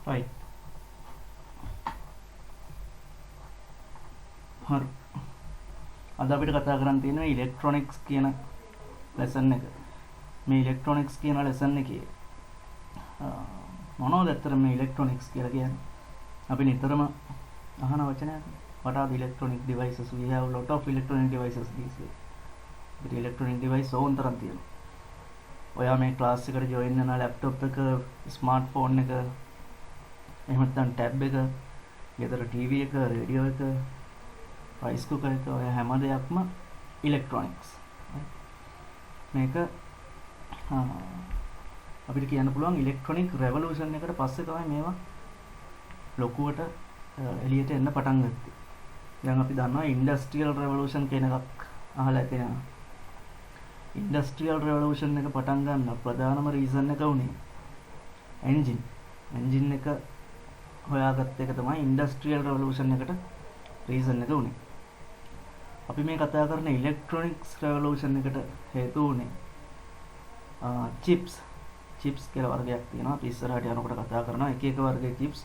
right හරි අද අපිට කතා කරන්න තියෙන්නේ ඉලෙක්ට්‍රොනික්ස් කියන ලෙසන් එක. මේ ඉලෙක්ට්‍රොනික්ස් කියන ලෙසන් එකේ මොනවද ඇත්තට මේ ඉලෙක්ට්‍රොනික්ස් කියලා කියන්නේ? අපි නිතරම අහන වචනයක්. What are the electronic devices? We have a lot of electronic devices these days. අපිට electronic device ඕන තරම් තියෙනවා. ඔයා මේ ක්ලාස් එකට join වෙන laptop එක, smartphone එක, එහෙම නැත්නම් tab එක, ගෙදර TV එක, radio එක, rice cooker එක, ඔය හැම දෙයක්ම electronics. මේක අපිට කියන්න පුළුවන් electronic revolution එකට පස්සේ තමයි මේවා ලොකුවට එළියට එන්න පටන් ගත්තේ. දැන් අපි දන්නවා industrial revolution කියන එකක් අහලා තියෙනවා. industrial revolution එක පටන් ගන්න ප්‍රධානම reason එක උනේ engine එක හොයාගත්ත එක තමයි industrial revolution එකට reason එක උනේ. අපි මේ කතා කරන electronics revolution එකට හේතු උනේ chips කියලා වර්ගයක් තියෙනවා. අපි ඉස්සරහට යනකොට කතා කරනවා එක එක වර්ගයේ chips.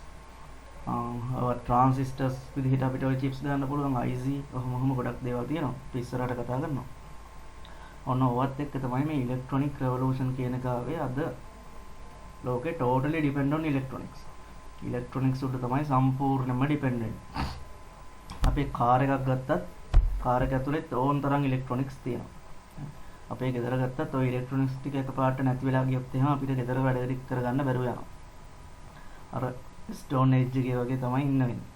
transistors විදිහට අපිට ඔය chips දාන්න පුළුවන් IC ඔහොම ගොඩක් දේවල් තියෙනවා. අපි ඉස්සරහට කතා කරනවා. ඔන්න ඔවත් එක්ක තමයි මේ electronic revolution කියන එක ආවේ. අද ලෝකේ totally depend on electronics. electronics උඩ තමයි සම්පූර්ණයෙන්ම dependent. අපේ කාර් එකක් ගත්තත් කාර් එක ඇතුලේ ඕන තරම් electronics තියෙනවා. අපේ ගෙදර ගත්තත් ඔය electronics ටික එකපාරට නැති වෙලා ගියොත් එහෙම අපිට ගෙදර වැඩ ටික කරගන්න බැරුව යනවා. අර stone age එකේ වගේ තමයි ඉන්න වෙන්නේ.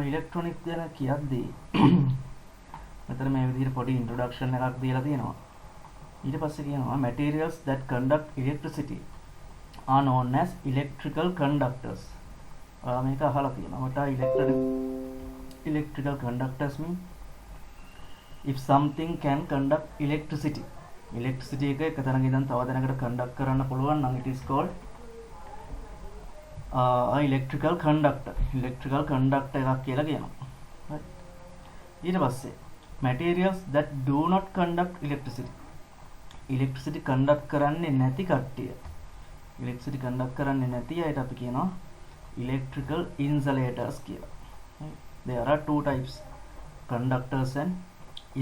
electronics ගැන කියද්දී මෙතන මේ විදිහට පොඩි introduction එකක් දීලා තියෙනවා. ඊට පස්සේ කියනවා materials that conduct electricity are known as electrical conductors. මේක අහලා තියෙනවා. මට electrical conductors mean if something can conduct electricity එක එක තැනක ඉඳන් තව තැනකට conduct කරන්න පුළුවන් නම් it is called electrical conductor එකක් කියලා කියනවා. ඊට පස්සේ materials that do not conduct electricity conduct කරන්නේ නැති කට්ටිය අයට අපි කියනවා electrical insulators කියලා. There are two types, conductors and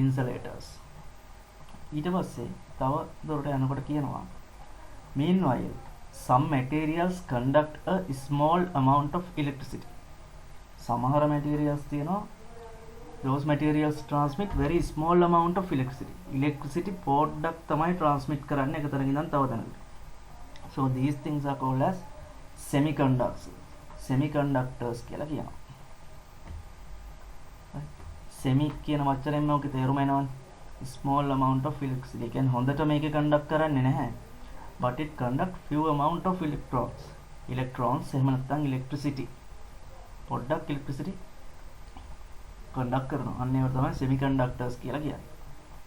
insulators. ඊට පස්සේ තව දුරට යනකොට කියනවා meanwhile some materials conduct a small amount of electricity. සමහර materials තියෙනවා those materials transmit very small amount of electricity පොඩ්ඩක් තමයි transmit කරන්නේ එක තැනකින් ඉඳන් තව තැනකට. So these things are called as semiconductors කියලා කියනවා. semi කියන වචනයෙන් ඔකේ තේරුම එනවනේ small amount of electricity. කියන්නේ හොඳට මේකේ conduct කරන්නේ නැහැ. but it conduct few amount of electrons එහෙම නැත්නම් electricity පොඩ්ඩක් electricity conduct කරනවා. අන්න ඒවට තමයි semiconductors කියලා කියන්නේ.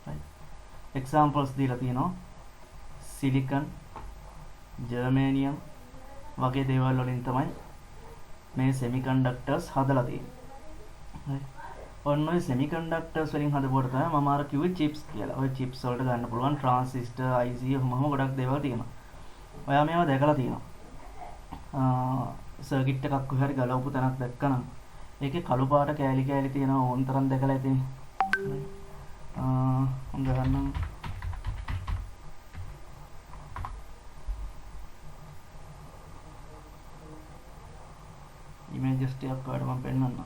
right examples දීලා තියෙනවා silicon, germanium වගේ දේවල් වලින් තමයි මේ semiconductors හදලා තියෙන්නේ. right ඔන්න ඔය semiconductors වලින් හදපුවට තමයි මම අර කිව්වේ chips කියලා. ඔය chips වලට ගන්න පුළුවන් transistor, IC ඔහොම ගොඩක් දේවල් තියෙනවා. ඔයා මේවා දැකලා තියෙනවා. circuit එකක් කොහේ හරි ගලවපු තැනක් දැක්කනම් ඒකේ කළු පාට කෑලි තියෙනවා ඕන තරම් දැකලා ඉතින්. මම ගන්නම් images ටිකක් වලට මම පෙන්නන්නම්.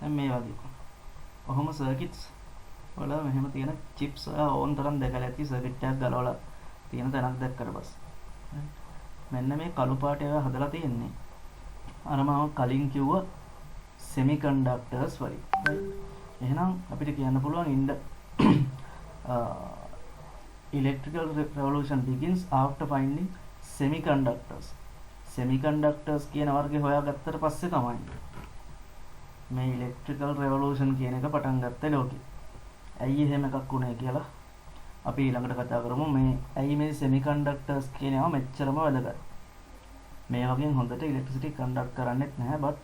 දැන් මේ වගේ ඔහොම circuits වල මෙහෙම තියෙන chips ඕන තරම් දැකලා ඇති. circuit එකක් ගලවලා තියෙන තැනක් දැක්කට පස්සේ මෙන්න මේ කළු පාට ඒවා හදලා තියෙන්නේ අර මම කලින් කිව්ව semiconductors වලින්. එහෙනම් අපිට කියන්න පුළුවන් electrical revolution begins after finding semiconductors කියන වර්ගය හොයාගත්තට පස්සේ තමයි මේ electrical revolution කියන එක පටන් ගත්තේ ලෝකෙ. ඇයි එහෙම එකක් වුනේ කියලා අපි ඊළඟට කතා කරමු. මේ ඇයි මේ semiconductors කියන ඒවා මෙච්චරම වැදගත්. මේ වගේ හොඳට electricity conduct කරන්නේත් නැහැ, but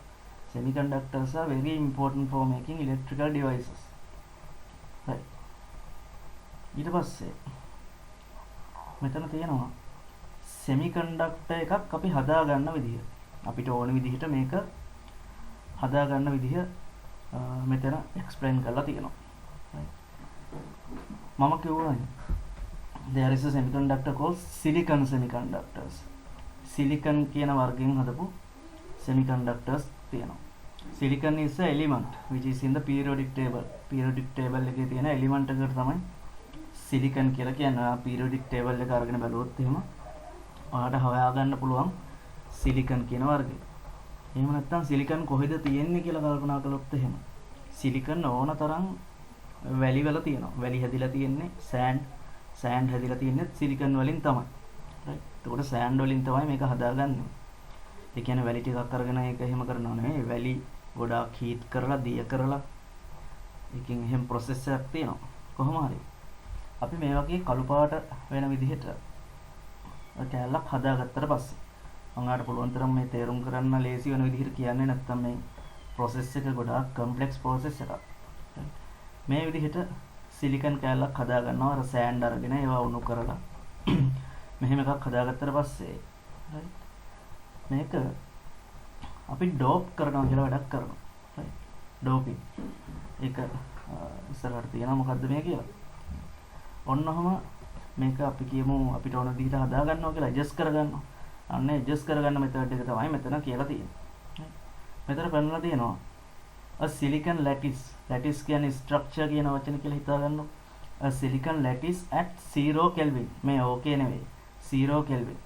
semiconductors are very important for making electrical devices. right ඊට පස්සේ මෙතන තියෙනවා semiconductor එකක් අපි හදා ගන්න විදිහ. අපිට ඕන විදිහට මේක හදා ගන්න විදිහ මෙතන explain කරලා තියෙනවා. මම කිව්වනේ there is a semiconductor called silicon semiconductors. silicon කියන වර්ගයෙන් හදපු semiconductors තියෙනවා. silicon is a element which is in the periodic table. periodic table එකේ තියෙන element එකට තමයි silicon කියලා කියන්නේ. periodic table එක අරගෙන බලුවොත් එහෙම ඔයාලට හොයා ගන්න පුළුවන් silicon කියන වර්ගය. එහෙම නැත්නම් silicon කොහෙද තියෙන්නේ කියලා කල්පනා කළොත් එහෙම silicon ඕන තරම් වැලි වල තියෙනවා. වැලි හැදිලා තියෙන්නේ sand හැදිලා තියෙන්නේ silicon වලින් තමයි. right. එතකොට sand වලින් තමයි මේක හදාගන්නේ. ඒ කියන්නේ වැලි ටිකක් අරගෙන ඒක එහෙම කරනව නෙවෙයි. වැලි ගොඩාක් හීට් කරලා දිය කරලා ඒකෙන් එහෙම process එකක් තියෙනවා. කොහොම හරි අපි මේ වගේ කළු පාට වෙන විදිහට කැලලක් හදාගත්තට පස්සේ මම පුළුවන් තරම් මේ තේරුම් කරන්න ලේසි වෙන විදිහට කියන්නේ නැත්නම් මේ process එක ගොඩාක් complex process එකක්. මේ විදිහට සිලිකන් කැලලක් හදා ගන්නවා අර sand අරගෙන ඒවා උණු කරලා මෙහෙම එකක් හදාගත්තට පස්සේ right මේක අපි ඩෝප් කරනවා කියලා වැඩක් කරනවා. right ඩෝපින් ඒක ඉස්සරහට තියෙනවා මොකද්ද මේ කියලා. ඔන්නෝම මේක අපි කියමු අපිට ඕන විදිහට හදා ගන්නවා කියලා ඇඩ්ජස්ට් කරගන්නවා. අන්න ඇඩ්ජස්ට් කරගන්න මෙතඩ් එක තමයි මෙතන කියලා තියෙන්නේ. මෙතන පෙන්නලා තියෙනවා a silicon lattice. lattice කියන්නේ structure කියන වචනේ කියලා හිතා ගන්නවා. a silicon lattice at 0 kelvin. මේ ඕකේ නෙවෙයි. 0 kelvin.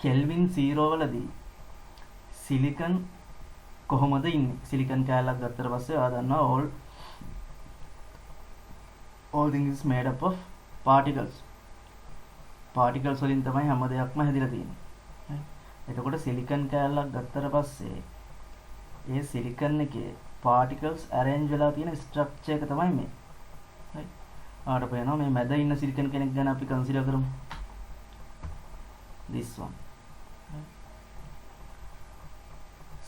kelvin 0 වලදී silicon කොහොමද ඉන්නේ? silicon කැලලක් ගත්තට පස්සේ ඔයා දන්නවා all things is made up of particles. particles වලින් තමයි හැම දෙයක්ම හැදිලා තියෙන්නේ. එතකොට සිලිකන් කැලලක් ගත්තට පස්සේ ඒ සිලිකන් එකේ particles arrange වෙලා තියෙන structure එක තමයි මේ. right. ආට පේනවා මේ මැද ඉන්න සිලිකන් කෙනෙක් ගැන අපි consider කරමු. this one. right.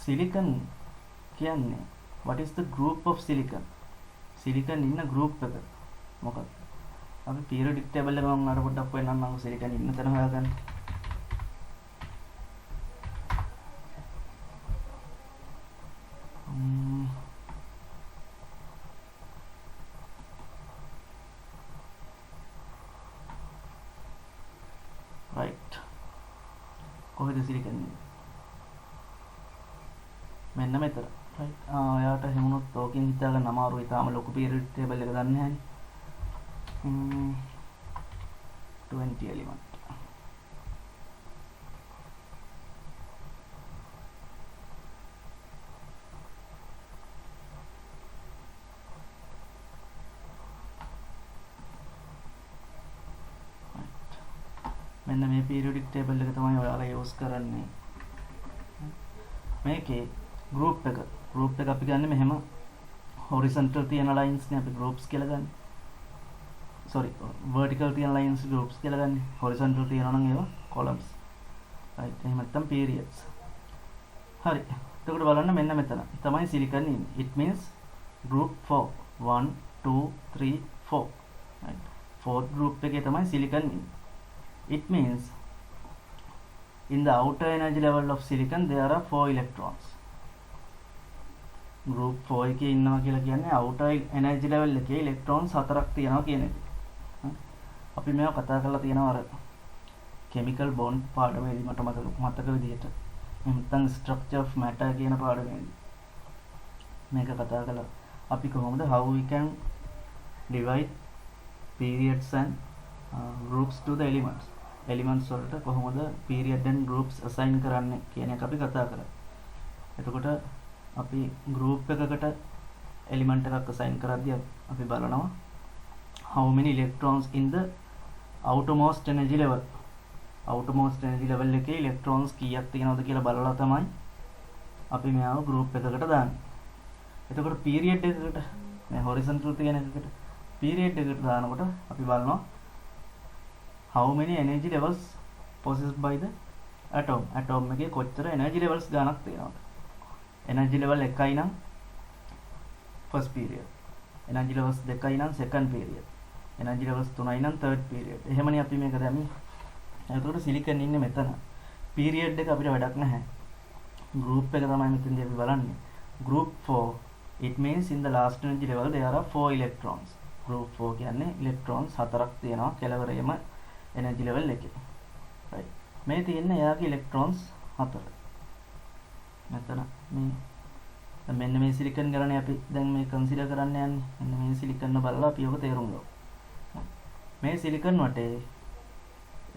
silicon කියන්නේ what is the group of silicon? silicon ඉන්න group එක මොකක්ද? අපි periodic table එක මම අර පොඩ්ඩක් වෙනනම් මම silicon ඉන්න තැන හොයාගන්න. right කොහෙද silicon මෙන්න මෙතන right ඔයාට හැමුණොත් ඕකෙන් හිතාගන්න අමාරුයි තාම ලොකු periodic table එක දන්නේ නැහැ 20 element මෙන්න මේ periodic table එක තමයි ඔයාලා use කරන්නේ. මේකේ group එක අපි ගන්න මෙහෙම horizontal තියෙන lines නේ අපි groups කියලා ගන්න. sorry vertical තියෙන lines groups කියලා ගන්න. horizontal තියෙනවා නම් ඒවා columns. right එහෙම නැත්නම් periods. හරි. එතකොට බලන්න මෙන්න මෙතන තමයි silicon ඉන්නේ. it means group 4 1 2 3 4. right fourth group එකේ තමයි silicon ඉන්නේ. It means in the outer energy level of silicon there are 4 electrons. Group 4 එකේ ඉන්නවා කියලා කියන්නේ outer energy level එකේ electrons 4ක් තියෙනවා කියන එක. අපි මේව කතා කරලා තියෙනවා අර chemical bond පාඩමේදී මට මතක විදිහට. නැත්නම් structure of matter කියන පාඩමේදී. මේක කතා කළා. අපි කොහොමද how we can divide periods and groups to the elements. elements වලට කොහොමද period and groups assign කරන්නේ කියන එක අපි කතා කරා. එතකොට අපි group එකකට element එකක් assign කරද්දී අපි බලනවා how many electrons in the outermost energy level. outermost energy level එකේ electrons කීයක් තියෙනවද කියලා බලලා තමයි අපි මෙයාව group එකකට දාන්නේ. එතකොට period එකකට මේ horizontal තියෙන එකකට period එකට දානකොට අපි බලනවා how many energy levels possessed by the atom එකේ කොච්චර energy levels ගණක් තියෙනවද. energy level 1යි නම් first period, energy levels 2යි නම් second period, energy levels 3යි නම් third period. එහෙමනේ අපි මේක දැම්මේ එතකොට සිලිකන් ඉන්නේ මෙතන. පීරියඩ් එක අපිට වැඩක් නැහැ. group එක තමයි මෙතනදී අපි බලන්නේ. group 4 it means in the last energy level there are 4 electrons. group 4 කියන්නේ electrons 4ක් තියෙනවා කෙලවරේම energy level එකේ. right. මේ තියෙන්නේ එයාගේ electrons 4. මෙතන මේ මෙන්න මේ සිලිකන් ගණනේ අපි දැන් මේ කන්සිඩර් කරන්න යන්නේ. මෙන්න මේ සිලිකන් බලලා අපි ඔක තේරුම් ගමු. මේ සිලිකන් වටේ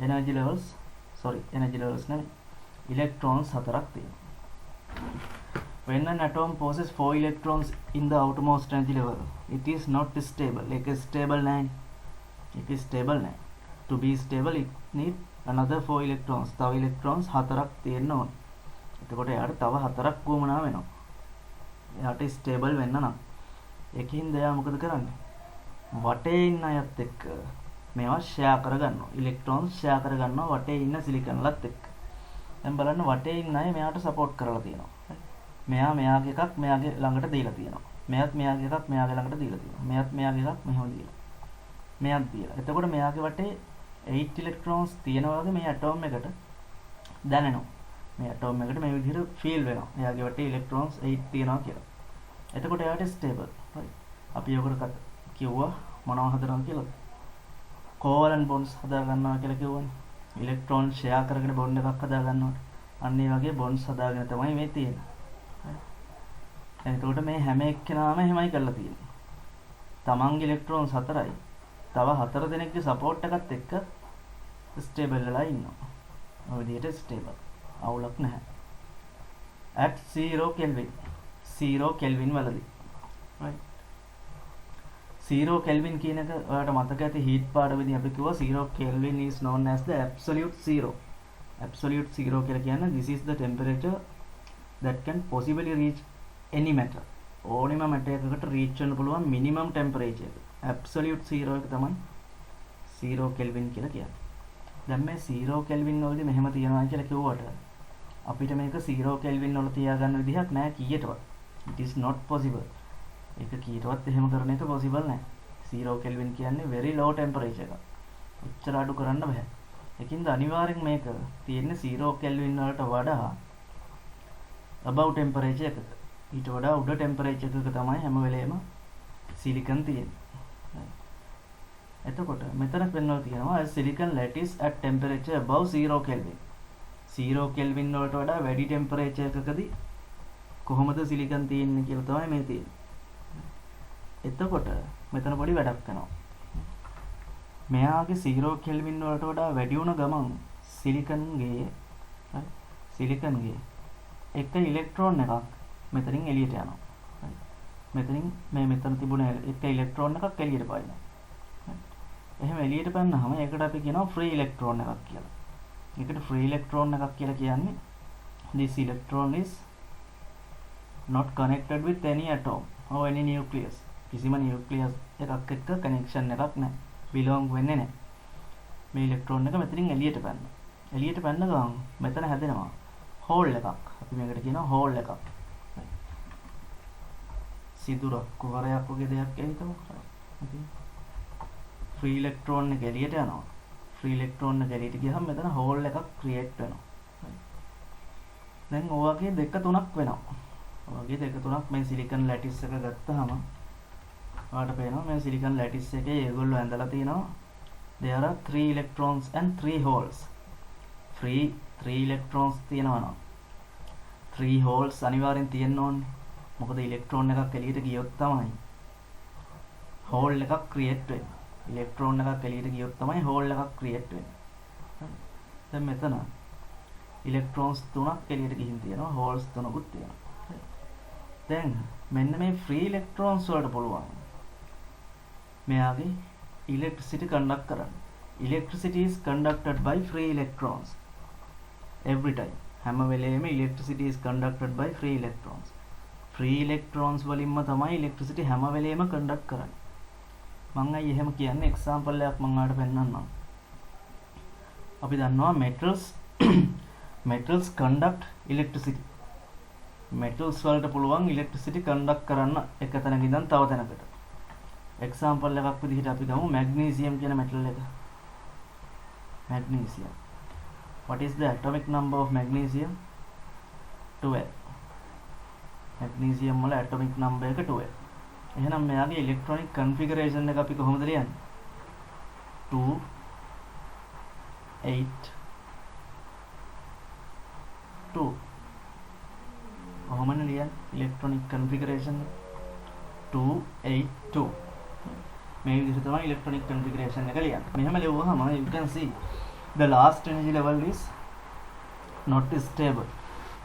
energy levels නෙමෙයි electrons 4ක් තියෙනවා. When an atom possesses 4 electrons in the outermost energy level, it is not stable. Like a stable line. It is stable line. To be stable, it needs another 4 electrons. තව electrons 4ක් තියෙන්න ඕන. එතකොට එයාට තව 4ක් වුමනා වෙනවා. එයාට stable වෙන්න නම්. ඒකින්ද එයා මොකද කරන්නේ? වටේ ඉන්න අයත් එක්ක මේවා ෂෙයා කරගන්නවා. electrons ෂෙයා කරගන්නවා වටේ ඉන්න සිලිකන්ලත් එක්ක. දැන් බලන්න වටේ ඉන්න අය මෙයාට සපෝට් කරලා තියෙනවා. මෙයා මෙයාගේ එකක් මෙයාගේ ළඟට දීලා තියෙනවා. මෙයාත් මෙයාගේ එකක් මෙයාගේ ළඟට දීලා තියෙනවා. මෙයාත් මෙයාගේ එකක් මෙහෙම දීලා. මෙයාත් දීලා. එතකොට මෙයාගේ වටේ 8 electrons තියෙනවා වගේ මේ atom එකට දැනෙනවා. මේ atom එකට මේ විදිහට feel වෙනවා. එයාගේ වටේ electrons 8 තියෙනවා කියලා. එතකොට එයාට stable. right. අපි යොකට කිව්වා මොනව හදනවා කියලා. covalent bonds හදා ගන්නවා කියලා කිව්වනේ. electron share කරගෙන bond එකක් හදා ගන්නවා. අන්න ඒ වගේ bonds හදාගෙන තමයි මේ තියෙන්නේ. එතකොට මේ හැම එක්කෙනාම එහෙමයි කරලා තියෙන්නේ. තමන්ගේ ඉලෙක්ට්‍රෝන්ස් 4යි. තව 4 දෙනෙක්ගේ සපෝට් එකත් එක්ක ස්ටේබල් වෙලා ඉන්නවා. ඔය විදිහට ස්ටේබල්. අවුලක් නැහැ. at 0 kelvin. 0 kelvin වලදී. right. 0 kelvin කියන එක ඔයාලට මතක ඇති heat පාඩමේදී අපි කිව්වා 0 kelvin is known as the absolute zero. absolute zero කියලා කියන්නේ this is the temperature that can possibly reach any matter. ඕනෙම matter එකකට reach වෙන්න පුළුවන් minimum temperature එක. absolute zero එක තමයි 0 kelvin කියලා කියන්නේ. දැන් මේ 0 kelvin වලදී මෙහෙම තියනවා කියලා කිව්වට අපිට මේක 0 kelvin වල තියාගන්න විදිහක් නැහැ කීයටවත්. it is not possible. ඒක කීයටවත් එහෙම කරන එක possible නැහැ. 0 kelvin කියන්නේ very low temperature එකක්. එච්චර අඩු කරන්න බෑ. ඒකින්ද අනිවාර්යෙන් මේක තියෙන්නේ 0 kelvin වලට වඩා above temperature එකක. ඊට වඩා උඩ temperature එකක තමයි හැම වෙලේම silicon තියෙන්නේ. එතකොට මෙතන පෙන්වලා තියෙනවා silicon lattice at temperature above 0 kelvin. 0 kelvin වලට වඩා වැඩි temperature එකකදී කොහොමද silicon තියෙන්නේ කියලා තමයි මේ තියෙන්නේ. එතකොට මෙතන පොඩි වැඩක් වෙනවා. මෙයාගේ 0 kelvin වලට වඩා වැඩි වුණ ගමන් සිලිකන්ගේ එක ඉලෙක්ට්‍රෝන එකක් මෙතනින් එළියට යනවා. මෙතනින් මෙතන තිබුණ එක ඉලෙක්ට්‍රෝන එකක් එළියට පායනවා. එහෙම එළියට පැනනහම ඒකට අපි කියනවා ෆ්‍රී ඉලෙක්ට්‍රෝන එකක් කියලා. ඒකට ෆ්‍රී ඉලෙක්ට්‍රෝන එකක් කියලා කියන්නේ this electron is not connected with any atom or any nucleus. කිසිම නියුක්ලියස් එකක් එක්ක කනෙක්ෂන් එකක් නැහැ. belong වෙන්නේ නැහැ. මේ ඉලෙක්ට්‍රෝන එක මෙතනින් එළියට පැනනවා. එළියට පැනන ගමන් මෙතන හැදෙනවා හෝල් එකක්. අපි මේකට කියනවා හෝල් එකක්. සිදුරක් කුහරයක් වගේ දෙයක් හිතමු. ෆ්‍රී ඉලෙක්ට්‍රෝන එක එළියට යනවා. ෆ්‍රී ඉලෙක්ට්‍රෝන එක එළියට ගියහම මෙතන හෝල් එකක් ක්‍රියේට් වෙනවා. දැන් ඔය වගේ දෙක තුනක් වෙනවා. ඔය වගේ දෙක තුනක් මේ සිලිකන් ලැටිස් එක ගත්තාම ඔයාලට පේනවා මේ සිලිකන් ලැටිස් එකේ ඒගොල්ලෝ ඇඳලා තියෙනවා there are 3 electrons and 3 holes. free 3 electrons තියෙනවා නම් 3 holes අනිවාර්යෙන් තියෙන්න ඕනේ. මොකද ඉලෙක්ට්‍රෝන එකක් එළියට ගියොත් තමයි හෝල් එකක් ක්‍රියේට් වෙන්නේ. ඉලෙක්ට්‍රෝන එකක් එළියට ගියොත් තමයි හෝල් එකක් ක්‍රියේට් වෙන්නේ. දැන් මෙතන ඉලෙක්ට්‍රෝන්ස් 3ක් එළියට ගිහින් තියෙනවා. හෝල්ස් 3කුත් තියෙනවා. දැන් මෙන්න මේ ෆ්‍රී ඉලෙක්ට්‍රෝන්ස් වලට පුළුවන් මෙයාගේ electricity conduct කරන්න. electricity is conducted by free electrons every time. හැම වෙලේම electricity is conducted by free electrons. free electrons වලින්ම තමයි electricity හැම වෙලේම conduct කරන්නේ. මම අය එහෙම කියන්නේ example එකක් මම ඔයාලට පෙන්නන්නම්. අපි දන්නවා metals conduct electricity. metals වලට පුළුවන් electricity conduct කරන්න එක තැනක ඉඳන් තව තැනකට. example එකක් විදිහට අපි ගමු magnesium කියන metal එක. magnesium What is the atomic number of magnesium? 12. magnesium වල atomic number එක 12. එහෙනම් මෙයාගේ electronic configuration එක අපි කොහොමද ලියන්නේ? 2 8 2. කොහොමද ලියන්නේ? electronic configuration 2 8 2. මේ විදිහට තමයි electronic configuration එක ලියන්නේ. මෙහෙම ලියුවහම you can see the last energy level is not stable.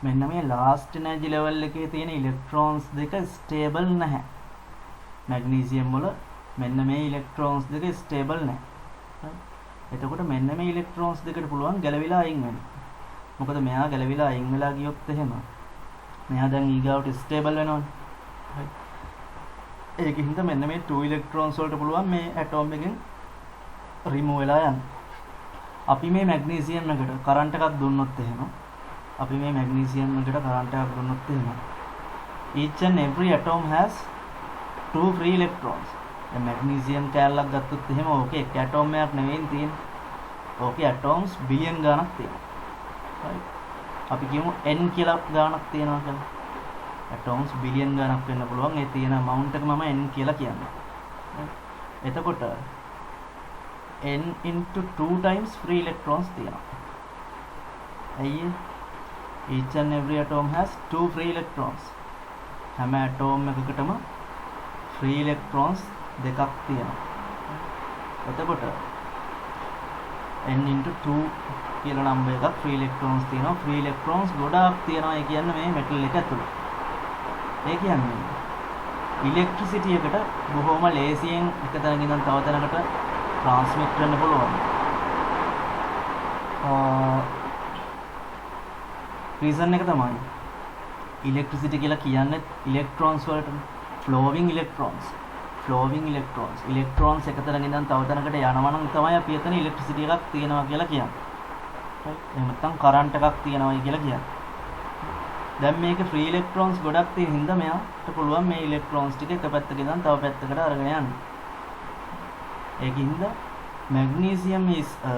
මෙන්න මේ last energy level එකේ තියෙන electrons දෙක stable නැහැ. magnesium වල මෙන්න මේ electrons දෙක stable නැහැ. එතකොට මෙන්න මේ electrons දෙකට පුළුවන් ගැලවිලා අයින් වෙන්න. මොකද මෙයා ගැලවිලා අයින් වෙලා ගියොත් එහෙම මෙයා දැන් ඊගාවට stable වෙනවනේ. ඒකින් හින්දා මෙන්න මේ 2 electrons වලට පුළුවන් මේ atom එකෙන් remove වෙලා යන්න. අපි මේ magnesium එකට current එකක් දුන්නොත් එහෙම each and every atom has 2 free electrons. දැන් magnesium කැලලක් ගත්තොත් එහෙම ඕකේ එක atom එකක් නෙවෙයි තියෙන්නේ. ඕකේ atoms billion ගණක් තියෙනවා. right. අපි කියමු n කියලා ගණක් තියෙනවා කියලා. atoms billion ගණක් වෙන්න පුළුවන්. ඒ තියෙන amount එක මම n කියලා කියන්නේ. එතකොට n into 2 times free electrons තියෙනවා. අයියේ each and every atom has 2 free electrons. හැම atom එකකටම free electrons දෙකක් තියෙනවා. එතකොට n into 2 කියලා number එකක් free electrons තියෙනවා. free electrons ගොඩාක් තියෙනවා. ඒ කියන්නේ මේ metal එක ඇතුළේ. ඒ කියන්නේ electricity එකට බොහොම ලේසියෙන් එක තැනකින් ඉඳන් තව තැනකට transmit කරන්න පුළුවන්. reason එක තමයි electricity කියලා කියන්නේ electrons වලට flowing electrons එක තැනකින් ඉඳන් තව තැනකට යනවා නම් තමයි අපි එතන electricity එකක් තියෙනවා කියලා කියන්නේ. right. එහෙම නැත්නම් current එකක් තියෙනවායි කියලා කියන්නේ. දැන් මේක free electrons ගොඩක් තියෙන හින්දා මෙයාට පුළුවන් මේ electrons ටික එක පැත්තක ඉඳන් තව පැත්තකට අරගෙන යන්න. ඒකින්ද magnesium is a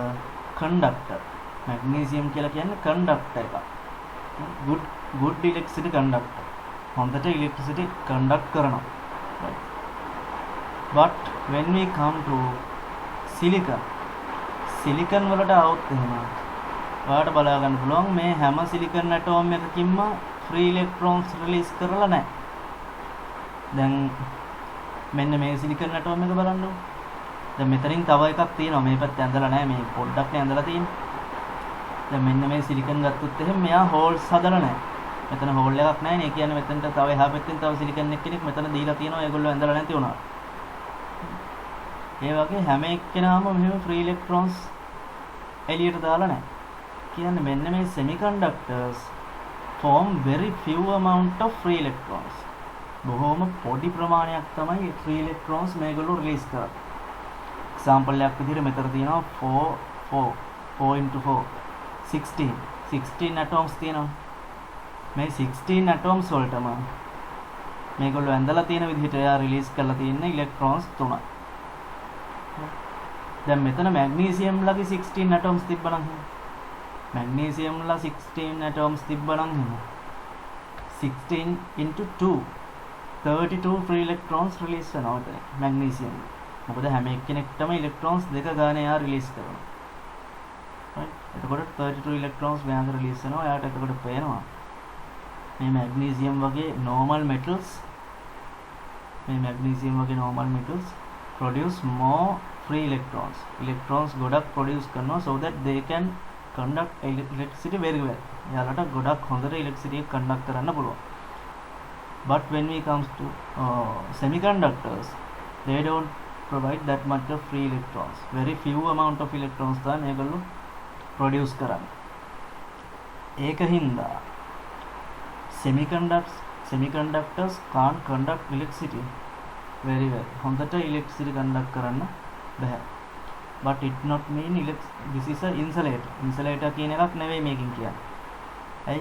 conductor. magnesium කියලා කියන්නේ conductor එකක්. good electricity conductor. හොඳට electricity conduct කරනවා. right. but when we come to silicon වලට આવොත් එහෙම ඔයාලට බලා ගන්න පුළුවන් මේ හැම silicon atom එකකින්ම free electrons release කරලා නැහැ. දැන් මෙන්න මේ silicon atom එක බලන්න. දැන් මෙතනින් තව එකක් තියෙනවා. මේ පැත්තේ ඇඳලා නැහැ. මේ පොඩ්ඩක් නේ ඇඳලා තියෙන්නේ. දැන් මෙන්න මේ silicon ගත්තොත් එහෙම මෙයා holes හදලා නැහැ. මෙතන hole එකක් නැහැ නේ. ඒ කියන්නේ මෙතනට තව එහා පැත්තෙන් තව silicon කෙනෙක් මෙතන දීලා තියෙනවා. ඒගොල්ලෝ ඇඳලා නැති වුණා. ඒ වගේ හැම එක්කෙනාම මෙහෙම free electrons එළියට දාලා නැහැ. කියන්නේ මෙන්න මේ semiconductors form very few amount of free electrons. බොහොම පොඩි ප්‍රමාණයක් තමයි free electrons මේගොල්ලෝ release කරන්නේ. example එකක් විදිහට මෙතන තියෙනවා 4 into 4 16 atoms තියෙනවා. මේ 16 atoms වලටම මේගොල්ලෝ ඇඳලා තියෙන විදිහට එයා release කරලා තියෙන electrons 3යි. දැන් මෙතන magnesium ලගේ 16 atoms තිබ්බනම් magnesium ලා 16 atoms තිබ්බනම් 16 into 2 32 free electrons release වෙනවා මෙතන magnesium. මොකද හැම එක්කෙනෙක්ටම electrons දෙක ගන්න එයා release කරනවා. right. එතකොට 32 electrons මෙයාට release වෙනවා. එයාට එතකොට පේනවා මේ magnesium වගේ normal metals produce more free electrons ගොඩක් produce කරනවා so that they can conduct electricity very well. එයාලට ගොඩක් හොඳට electricity එක conduct කරන්න පුළුවන්. but when we comes to semiconductors they don't provide that much of free electrons. very few amount of electrons තමයි මේගොල්ලෝ produce කරන්නේ. ඒකින්ද semiconductors can't conduct electricity very well. හොඳට electricity conduct කරන්න බෑ. but it not mean this is a insulator කියන එකක් නෙවෙයි මේකෙන් කියන්නේ. hey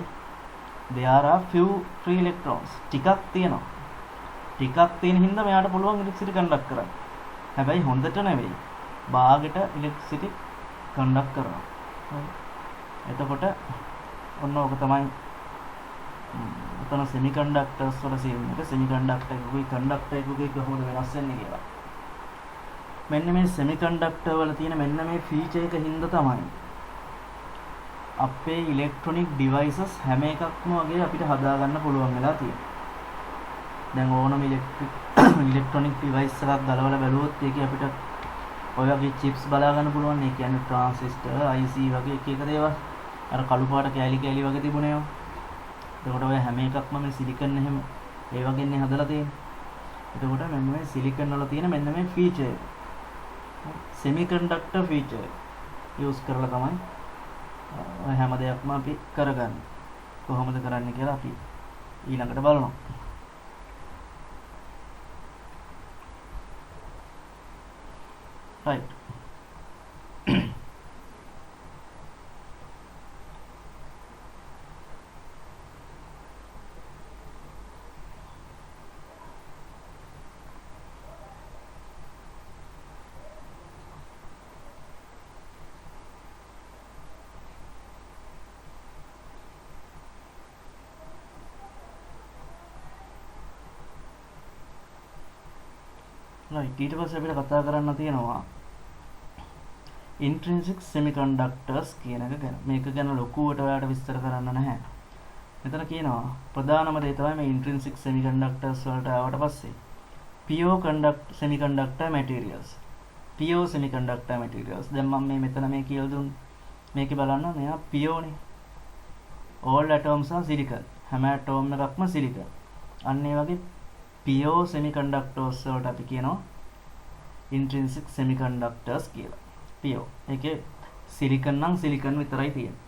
there are few free electrons. ටිකක් තියෙනවා. තියෙන හින්දා මෙයාට පුළුවන් electricity conduct කරන්න. හැබැයි හොඳට නෙවෙයි. භාගයට electricity conduct කරනවා. එතකොට ඔන්න ඕක තමයි උතන semiconductors වල සීන් එක. semiconductor එකකුයි conductor එකකුයි කොහොමද වෙනස් වෙන්නේ කියලා. මෙන්න මේ semiconductor වල තියෙන මෙන්න මේ feature එක හින්දා තමයි අපේ electronic devices හැම එකක්ම වගේ අපිට හදා ගන්න පුළුවන් වෙලා තියෙන්නේ. දැන් ඕනම electronic device එකක් ගලවලා බැලුවොත් ඒකේ අපිට ඔය වගේ chips බලා ගන්න පුළුවන්. ඒ කියන්නේ transistor, IC වගේ එක එක දේවල්. අර කළු පාට කෑලි කෑලි වගේ තිබුණේ ඒවා. එතකොට ඔය හැම එකක්ම මේ සිලිකන් එහෙම ඒ වගේනේ හදලා තියෙන්නේ. එතකොට මෙන්න මේ සිලිකන් වල තියෙන මෙන්න මේ feature එක. semiconductor feature use කරලා තමයි ඔය හැම දෙයක්ම අපි කරගන්නේ. කොහොමද කරන්නේ කියලා අපි ඊළඟට බලනවා. right. right. ඊට පස්සේ අපිට කතා කරන්න තියෙනවා intrinsic semiconductors කියන එක ගැන. මේක ගැන ලොකුවට ඔයාලට විස්තර කරන්න නැහැ. මෙතන කියනවා ප්‍රධානම දේ තමයි මේ intrinsic semiconductors වලට ආවට පස්සේ pure semiconductor materials. pure semiconductor materials. දැන් මම මෙතන මේ කියලා දුන්නේ. මේකේ බලන්න මෙයා pure නේ. all atoms are silicon. හැම atom එකක්ම silicon. අන්න ඒ වගේ pure semiconductors වලට අපි කියනවා intrinsic semiconductors කියලා. pure. ඒකේ silicon නම් silicon විතරයි තියෙන්නේ.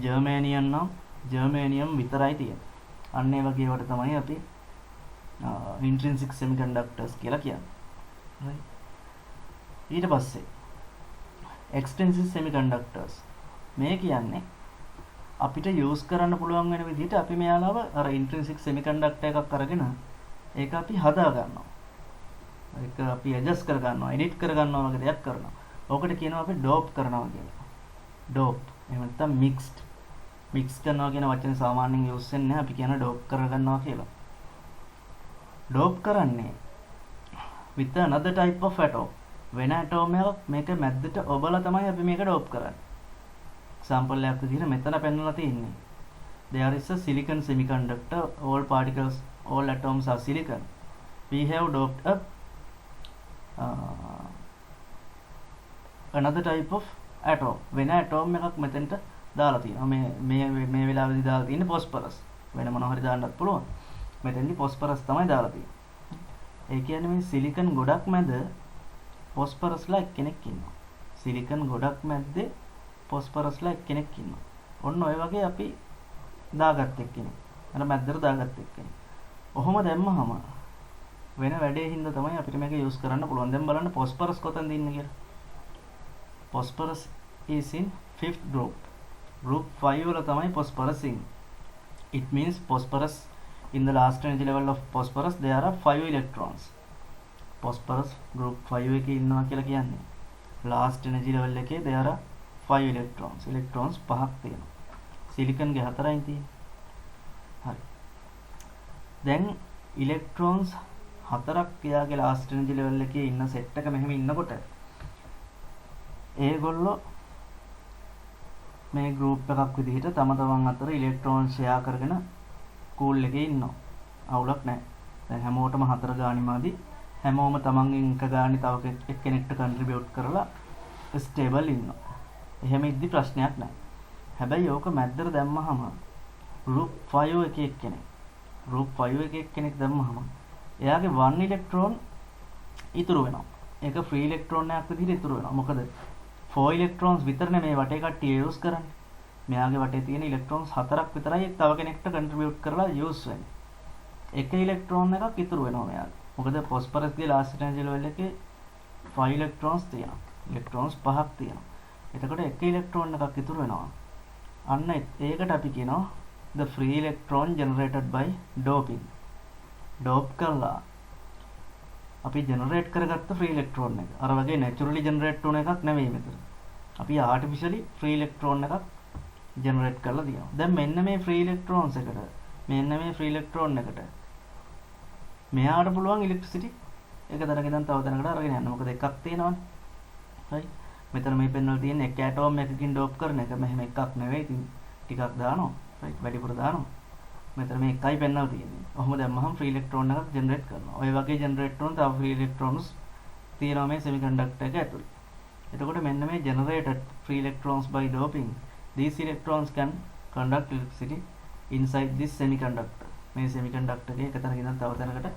germanium නම් germanium විතරයි තියෙන්නේ. අන්න ඒ වගේ ඒවට තමයි අපි intrinsic semiconductors කියලා කියන්නේ. right. ඊට පස්සේ extrinsic semiconductors. මේ කියන්නේ අපිට use කරන්න පුළුවන් වෙන විදිහට අපි මෙයාලව අර intrinsic semiconductor එකක් අරගෙන ඒක අපි හදා ගන්නවා. ඒක අපි adjust කර ගන්නවා, edit කර ගන්නවා වගේ දෙයක් කරනවා. ඕකට කියනවා අපි dope කරනවා කියලා. dope. එහෙම නැත්නම් mixed. mix කරනවා කියන වචනේ සාමාන්‍යයෙන් use වෙන්නේ නැහැ. අපි කියන dope කර ගන්නවා කියලා. dope කරන්නේ with another type of atom. වෙන atom එකක් මේක මැද්දට ඔබලා තමයි අපි මේක dope කරන්නේ. example එකක් විදිහට මෙතන පෙන්වලා තියෙන්නේ. There is a silicon semiconductor. All atoms are silicon. We have doped up another type of atom. වෙන atom එකක් මෙතෙන්ට දාලා තියෙනවා. මේ වෙලාවේදී දාලා තියෙන්නේ phosphorus. වෙන මොනවා හරි දාන්නත් පුළුවන්. මෙතෙන්දී phosphorus තමයි දාලා තියෙන්නේ. ඒ කියන්නේ මේ silicon ගොඩක් මැද phosphorus ලා එක්කෙනෙක් ඉන්නවා. silicon ගොඩක් මැද්දේ phosphorus ලා එක්කෙනෙක් ඉන්නවා. ඔන්න ඔය වගේ අපි දාගත්ත එක්කෙනෙක්. අර මැද්දට දාගත්ත එක්කෙනෙක්. ඔහොම දැම්මහම වෙන වැඩේ හින්දා තමයි අපිට මේක යූස් කරන්න පුළුවන්. දැන් බලන්න phosphorus කොතනද ඉන්නේ කියලා. phosphorus is in fifth group. Group 5 වල තමයි phosphorus in. It means phosphorus in the last energy level of phosphorus there are 5 electrons. phosphorus group 5 එකේ ඉන්නවා කියලා කියන්නේ. last energy level එකේ there are 5 electrons. electrons 5ක් තියෙනවා. silicon ගේ 4යි තියෙන්නේ. හරි. දැන් electrons 4ක් තියාගේ last energy level එකේ ඉන්න set එක මෙහෙම ඉන්නකොට ඒගොල්ලෝ මේ group එකක් විදිහට තම තමන් අතර electron share කරගෙන cool එකේ ඉන්නවා. අවුලක් නැහැ. දැන් හැමෝටම 4 ගානිමාදී හැමෝම තමන්ගෙන් එක ගානි තව එක්කෙනෙක්ට contribute කරලා stable ඉන්නවා. එහෙම ඉද්දි ප්‍රශ්නයක් නැහැ. හැබැයි ඕක මැද්දට දැම්මහම group 5 එකේ එක්කෙනෙක් group 5 එකේ එක්කෙනෙක් දැම්මහම එයාගේ 1 electron ඉතුරු වෙනවා. ඒක free electron එකක් විදිහට ඉතුරු වෙනවා. මොකද 4 electrons විතරනේ මේ වටේ කට්ටිය use කරන්නේ. මෙයාගේ වටේ තියෙන electrons 4ක් විතරයි තව කෙනෙක්ට contribute කරලා use වෙන්නේ. එක electron එකක් ඉතුරු වෙනවා මෙයාගේ. මොකද phosphorus ගේ last energy level එකේ 5 electrons තියෙනවා. electrons 5ක් තියෙනවා. එතකොට එක electron එකක් ඉතුරු වෙනවා. අන්න ඒකට අපි කියනවා the free electron generated by doping. dope කරලා අපි generate කරගත්ත free electron එක. අර වගේ naturally generate වුණ එකක් නෙවෙයි මෙතන. අපි artificially free electron එකක් ජෙනරේට් කරලා තියෙනවා. දැන් මෙන්න මේ ෆ්‍රී ඉලෙක්ට්‍රෝන්ස් එකට මෙන්න මේ ෆ්‍රී ඉලෙක්ට්‍රෝන් එකට මෙයාට පුළුවන් ඉලෙක්ට්‍රිසිටි එක තැනක ඉඳන් තව තැනකට අරගෙන යන්න. මොකද එකක් තියෙනවනේ. හරි. මෙතන මේ පෙන්වලා තියෙන එක ඇටෝම් එකකින් ඩෝප් කරන එක මෙහෙම එකක් නෙවෙයි. ඉතින් ටිකක් දානවා. රයිට්. වැඩිපුර දානවා. මෙතන මේ එකයි පෙන්වලා තියෙන්නේ. ඔහොම දැම්මහම ෆ්‍රී ඉලෙක්ට්‍රෝන් එකක් ජෙනරේට් කරනවා. ඔය වගේ ජෙනරේට් කරන තව ෆ්‍රී ඉලෙක්ට්‍රෝන්ස් තියෙනවා මේ semiconductor එක ඇතුළේ. එතකොට මෙන්න මේ generated free electrons by doping. These electrons can conduct electricity inside this semiconductor. මේ semiconductor එකේ එක තැනක ඉඳන් තව තැනකට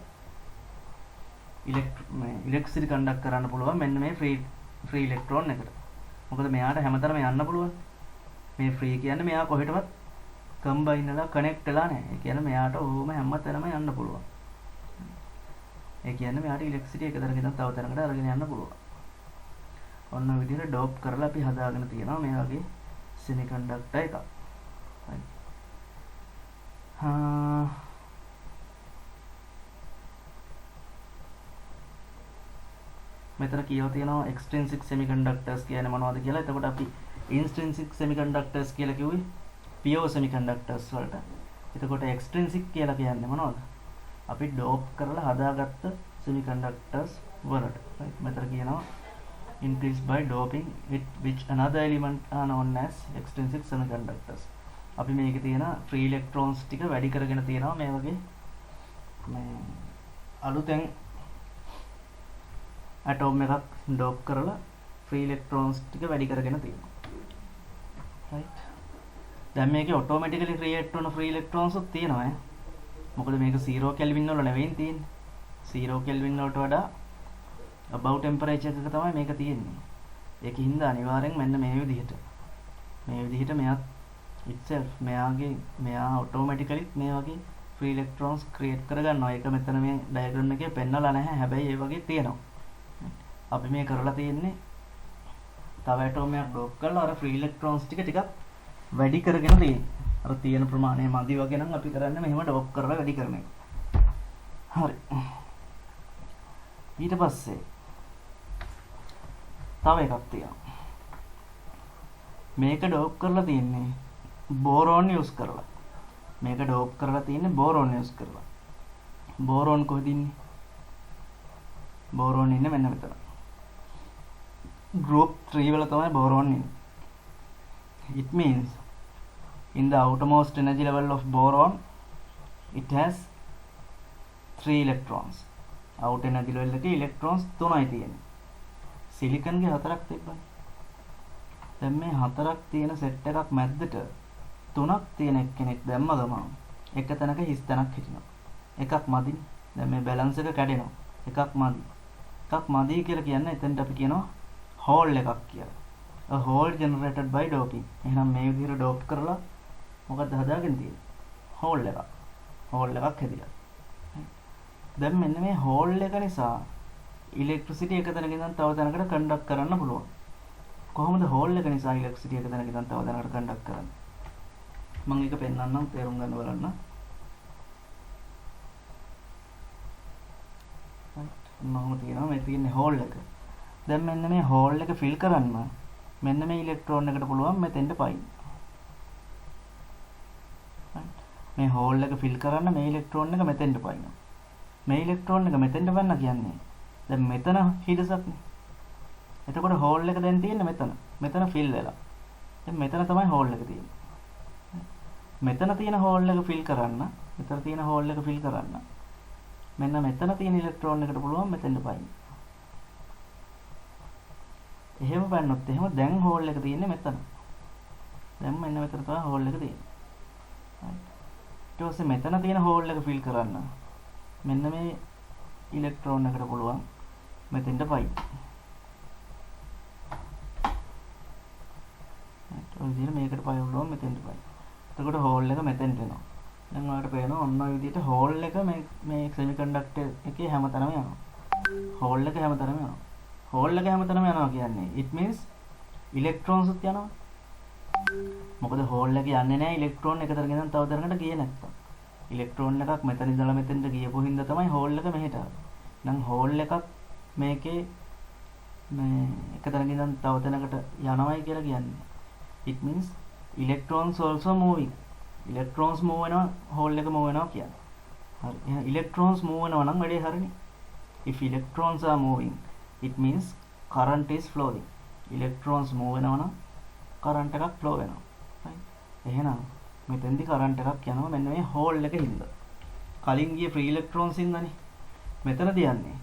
electricity conduct කරන්න පුළුවන් මෙන්න මේ free electron එකට. මොකද මෙයාට හැමතැනම යන්න පුළුවන්. මේ free කියන්නේ මෙයා කොහෙටවත් combine වෙලා connect වෙලා නැහැ. ඒ කියන්නේ මෙයාට ඕම හැමතැනම යන්න පුළුවන්. ඒ කියන්නේ මෙයාට electricity එක තැනක ඉඳන් තව තැනකට අරගෙන යන්න පුළුවන්. ඔන්න ඔය විදිහට ඩෝප් කරලා අපි හදාගෙන තියෙනවා මේ වගේ semiconductor එකක්. හරි. මෙතන කියව තියෙනවා extrinsic semiconductors කියන්නේ මොනවද කියලා. එතකොට අපි intrinsic semiconductors කියලා කිව්වේ pure semiconductors වලට. එතකොට extrinsic කියලා කියන්නේ මොනවද? අපි ඩෝප් කරලා හදාගත්ත semiconductors වලට. right. මෙතන කියනවා increased by doping with which another element are known as extrinsic semiconductors. අපි මේකේ තියෙන free electrons ටික වැඩි කරගෙන තියෙනවා මේ වගේ මේ අලුතෙන් atom එකක් ඩෝප් කරලා free electrons ටික වැඩි කරගෙන තියෙනවා. right. දැන් මේකේ automatically create වෙන free electrons උත් තියෙනවා ඈ. මොකද මේක 0 kelvin වල නෙවෙයි තියෙන්නේ. 0 kelvin වලට වඩා above temperature එක තමයි මේක තියෙන්නේ. ඒකින්ද අනිවාර්යෙන් මෙන්න මේ විදිහට මෙයා itself මෙයා automatically මේ වගේ free electrons create කරගන්නවා. ඒක මෙතන මේ diagram එකේ පෙන්නලා නැහැ. හැබැයි ඒ වගේ තියෙනවා. අපි මේ කරලා තියෙන්නේ තව atom එකක් ඩෝප් කරලා අර free electrons ටික වැඩි කරගෙන තියෙන්නේ. අර තියෙන ප්‍රමාණය මදි වගේ නම් අපි කරන්නේ මෙහෙම ඩෝප් කරලා වැඩි කරන එක. හරි. ඊට පස්සේ තව එකක් තියෙනවා. මේක ඩෝප් කරලා තියෙන්නේ බෝරෝන් යූස් කරලා. මේක ඩෝප් කරලා තියෙන්නේ බෝරෝන් යූස් කරලා. බෝරෝන් කොහෙද ඉන්නේ? බෝරෝන් ඉන්නේ මෙන්න මෙතන. group 3 වල තමයි බෝරෝන් ඉන්නේ. It means in the outermost energy level of boron it has 3 electrons. out energy level එකේ electrons 3යි තියෙන්නේ. සිලිකන් ගේ 4ක් තිබ්බනේ. දැන් මේ 4ක් තියෙන සෙට් එකක් මැද්දට 3ක් තියෙන එක්කෙනෙක් දැම්ම ගමන් එක තැනක හිස් තැනක් හිටිනවා. එකක් මදිනේ. දැන් මේ බැලන්ස් එක කැඩෙනවා. එකක් මදි. එකක් මදි කියලා කියන්නේ එතෙන්ට අපි කියනවා hole එකක් කියලා. a hole generated by doping. එහෙනම් මේ විදිහට ඩෝප් කරලා මොකක්ද හදාගෙන තියෙන්නේ? hole එකක්. hole එකක් හැදිලා. දැන් මෙන්න මේ hole එක නිසා electricity එක තැනක ඉඳන් තව තැනකට conduct කරන්න පුළුවන්. කොහොමද hole එක නිසා electricity එක තැනක ඉඳන් තව තැනකට conduct කරන්නේ? මම ඒක පෙන්නන්නම් තේරුම් ගන්න බලන්න. මම කියනවා මේ තියෙන්නේ hole එක. දැන් මෙන්න මේ hole එක fill කරන්න මෙන්න මේ electron එකට පුළුවන් මෙතෙන්ට පයින්. මේ hole එක fill කරන්න මේ electron එක මෙතෙන්ට පයින්. මේ electron එක මෙතෙන්ට වන්න කියන්නේ දැන් මෙතන හිඩසක්නේ. එතකොට hole එක දැන් තියෙන්නේ මෙතන. මෙතන fill වෙලා. දැන් මෙතන තමයි hole එක තියෙන්නේ. මෙතන තියෙන hole එක fill කරන්න, මෙතන තියෙන hole එක fill කරන්න. මෙන්න මෙතන තියෙන electron එකට පුළුවන් මෙතෙන්ට පයින්. එහෙම බannොත් එහෙම දැන් hole එක තියෙන්නේ මෙතන. දැන් මෙන්න මෙතන තමයි hole එක තියෙන්නේ. ඊට පස්සේ මෙතන තියෙන hole එක fill කරන්න. මෙන්න මේ electron එකට පුළුවන් මෙතෙන්ට පයින්. ඔය විදිහට මේකට පයින් පුළුවන් මෙතෙන්ට පයින්. එතකොට hole එක මෙතෙන්ට එනවා. දැන් ඔයාලට පේනවා ඔන්න ඔය විදිහට hole එක මේ semiconductor එකේ හැමතැනම යනවා. hole එක හැමතැනම යනවා. hole එක හැමතැනම යනවා කියන්නේ it means electrons උත් යනවා. මොකද hole එක යන්නේ නැහැ electron එක තරගෙන තව තරකට ගියේ නැත්තම්. electron එකක් මෙතන ඉඳලා මෙතෙන්ට ගියපු හින්දා තමයි hole එක මෙහෙට ආවේ. නම් hole එකක් මේකේ මේ එක තරගෙන තව තැනකට යනවායි කියලා කියන්නේ. it means electrons also moving. electrons move වෙනවා hole එක move වෙනවා කියන්නේ. හරි. එහෙනම් electrons move වෙනවා නම් වැඩේ හරිනේ. if electrons are moving it means current is flowing. electrons move වෙනවා නම් current එකක් flow වෙනවා. right. එහෙනම් මෙතෙන්දි current එකක් යනවා මෙන්න මේ hole එකේ හින්දා. කලින් ගියේ free electrons හින්දානේ. මෙතනදී යන්නේ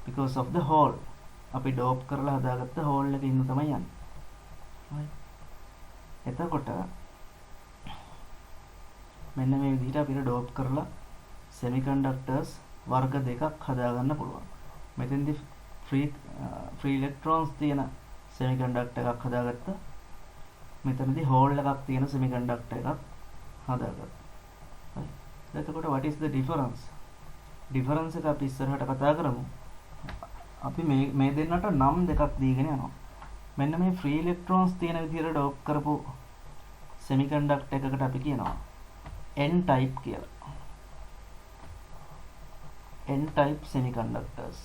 because of the hole. අපි dope කරලා හදාගත්ත hole එකේ හින්දා තමයි යන්නේ. right. එතකොට මෙන්න මේ විදිහට අපිට dope කරලා semiconductors වර්ග දෙකක් හදාගන්න පුළුවන්. මෙතෙන්දී free electrons තියෙන semiconductor එකක් හදාගත්තා. මෙතනදී hole එකක් තියෙන semiconductor එකක් හදාගත්තා. හරි. එතකොට what is the difference? difference එක අපි ඉස්සරහට කතා කරමු. අපි මේ දෙන්නට නම් දෙකක් දීගෙන යනවා. මෙන්න මේ free electrons තියෙන විදිහට dope කරපු semiconductor එකකට අපි කියනවා n type කියලා. n type semiconductors.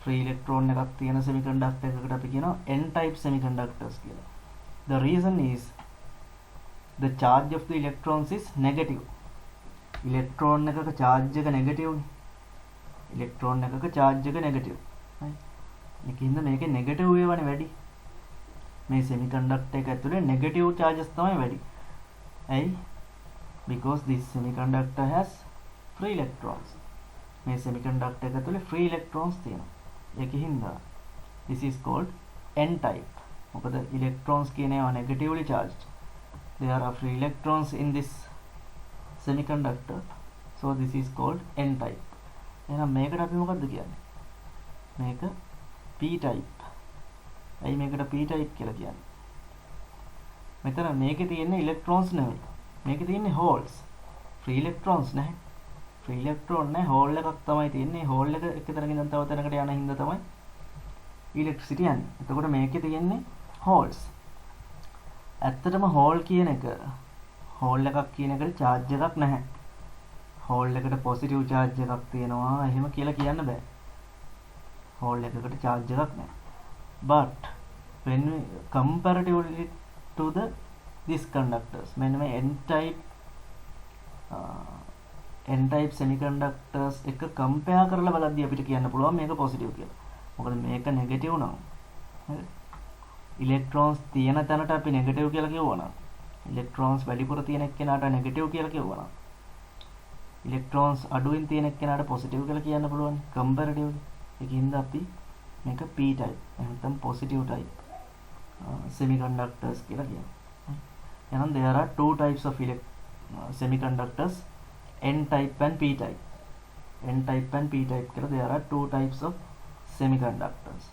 free electron එකක් තියෙන semiconductor එකකට අපි කියනවා n type semiconductors කියලා. The reason is the charge of the electrons is negative. electron එකක charge එක negative නේ. electron එකක charge එක negative. right. ඒකින්ද මේකේ negative වේවනේ වැඩි. මේ semiconductor එක ඇතුලේ negative charges තමයි වැඩි. ඇයි? because this semiconductor has free electrons. මේ semiconductor එක ඇතුලේ free electrons තියෙනවා. ඒකින්ද this is called n type. මොකද electrons කියන ඒවා negatively charged. There are free electrons in this semiconductor. So this is called n type. එහෙනම් මේකට අපි මොකද්ද කියන්නේ? මේක p type. ඇයි මේකට p type කියලා කියන්නේ? මෙතන මේකේ තියෙන electrons නෙවෙයි. මේකේ තියෙන්නේ holes. free electrons නැහැ. free electron නැහැ. hole එකක් තමයි තියෙන්නේ. hole එක එක තැනකින් ඉඳන් තව තැනකට යන හින්දා තමයි electricity යන්නේ. එතකොට මේකේ තියෙන්නේ holes. ඇත්තටම hole කියන එක hole එකක් කියන එකට charge එකක් නැහැ. hole එකට positive charge එකක් තියෙනවා එහෙම කියලා කියන්න බෑ. hole එකකට charge එකක් නැහැ. But when we comparatively to these conductors, මෙන්න මේ n type semiconductors එක compare කරලා බලද්දී අපිට කියන්න පුළුවන් මේක positive කියලා. මොකද මේක negative නම් හරි. electrons තියෙන තැනට අපි negative කියලා කිව්වනම් electrons වැඩිපුර තියෙන එක්කෙනාට negative කියලා කිව්වනම් electrons අඩුවෙන් තියෙන එක්කෙනාට positive කියලා කියන්න පුළුවන් comparatively. ඒකින්ද අපි මේක p type නැත්නම් positive type semiconductors කියලා කියනවා. එහෙනම් there are two types of semiconductors, n type and p type. n type and p type කියලා there are two types of semiconductors.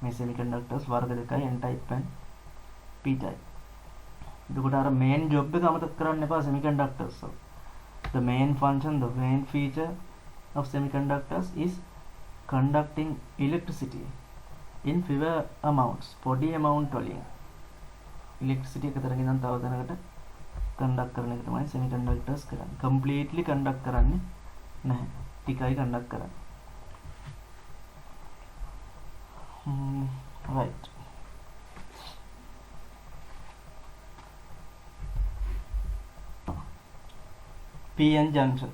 මේ semiconductors වර්ග දෙකයි n type and p type. එතකොට අර main job එක අමතක කරන්න එපා semiconductors. The main function, the main feature of semiconductors is conducting electricity in fewer amounts. පොඩි amount වලින් electricity එක තරකින් ඉඳන් තව තැනකට conduct කරන එක තමයි semiconductors කරන්නේ. completely conduct කරන්නේ නැහැ. ටිකයි conduct කරන්නේ. Right. PN junction.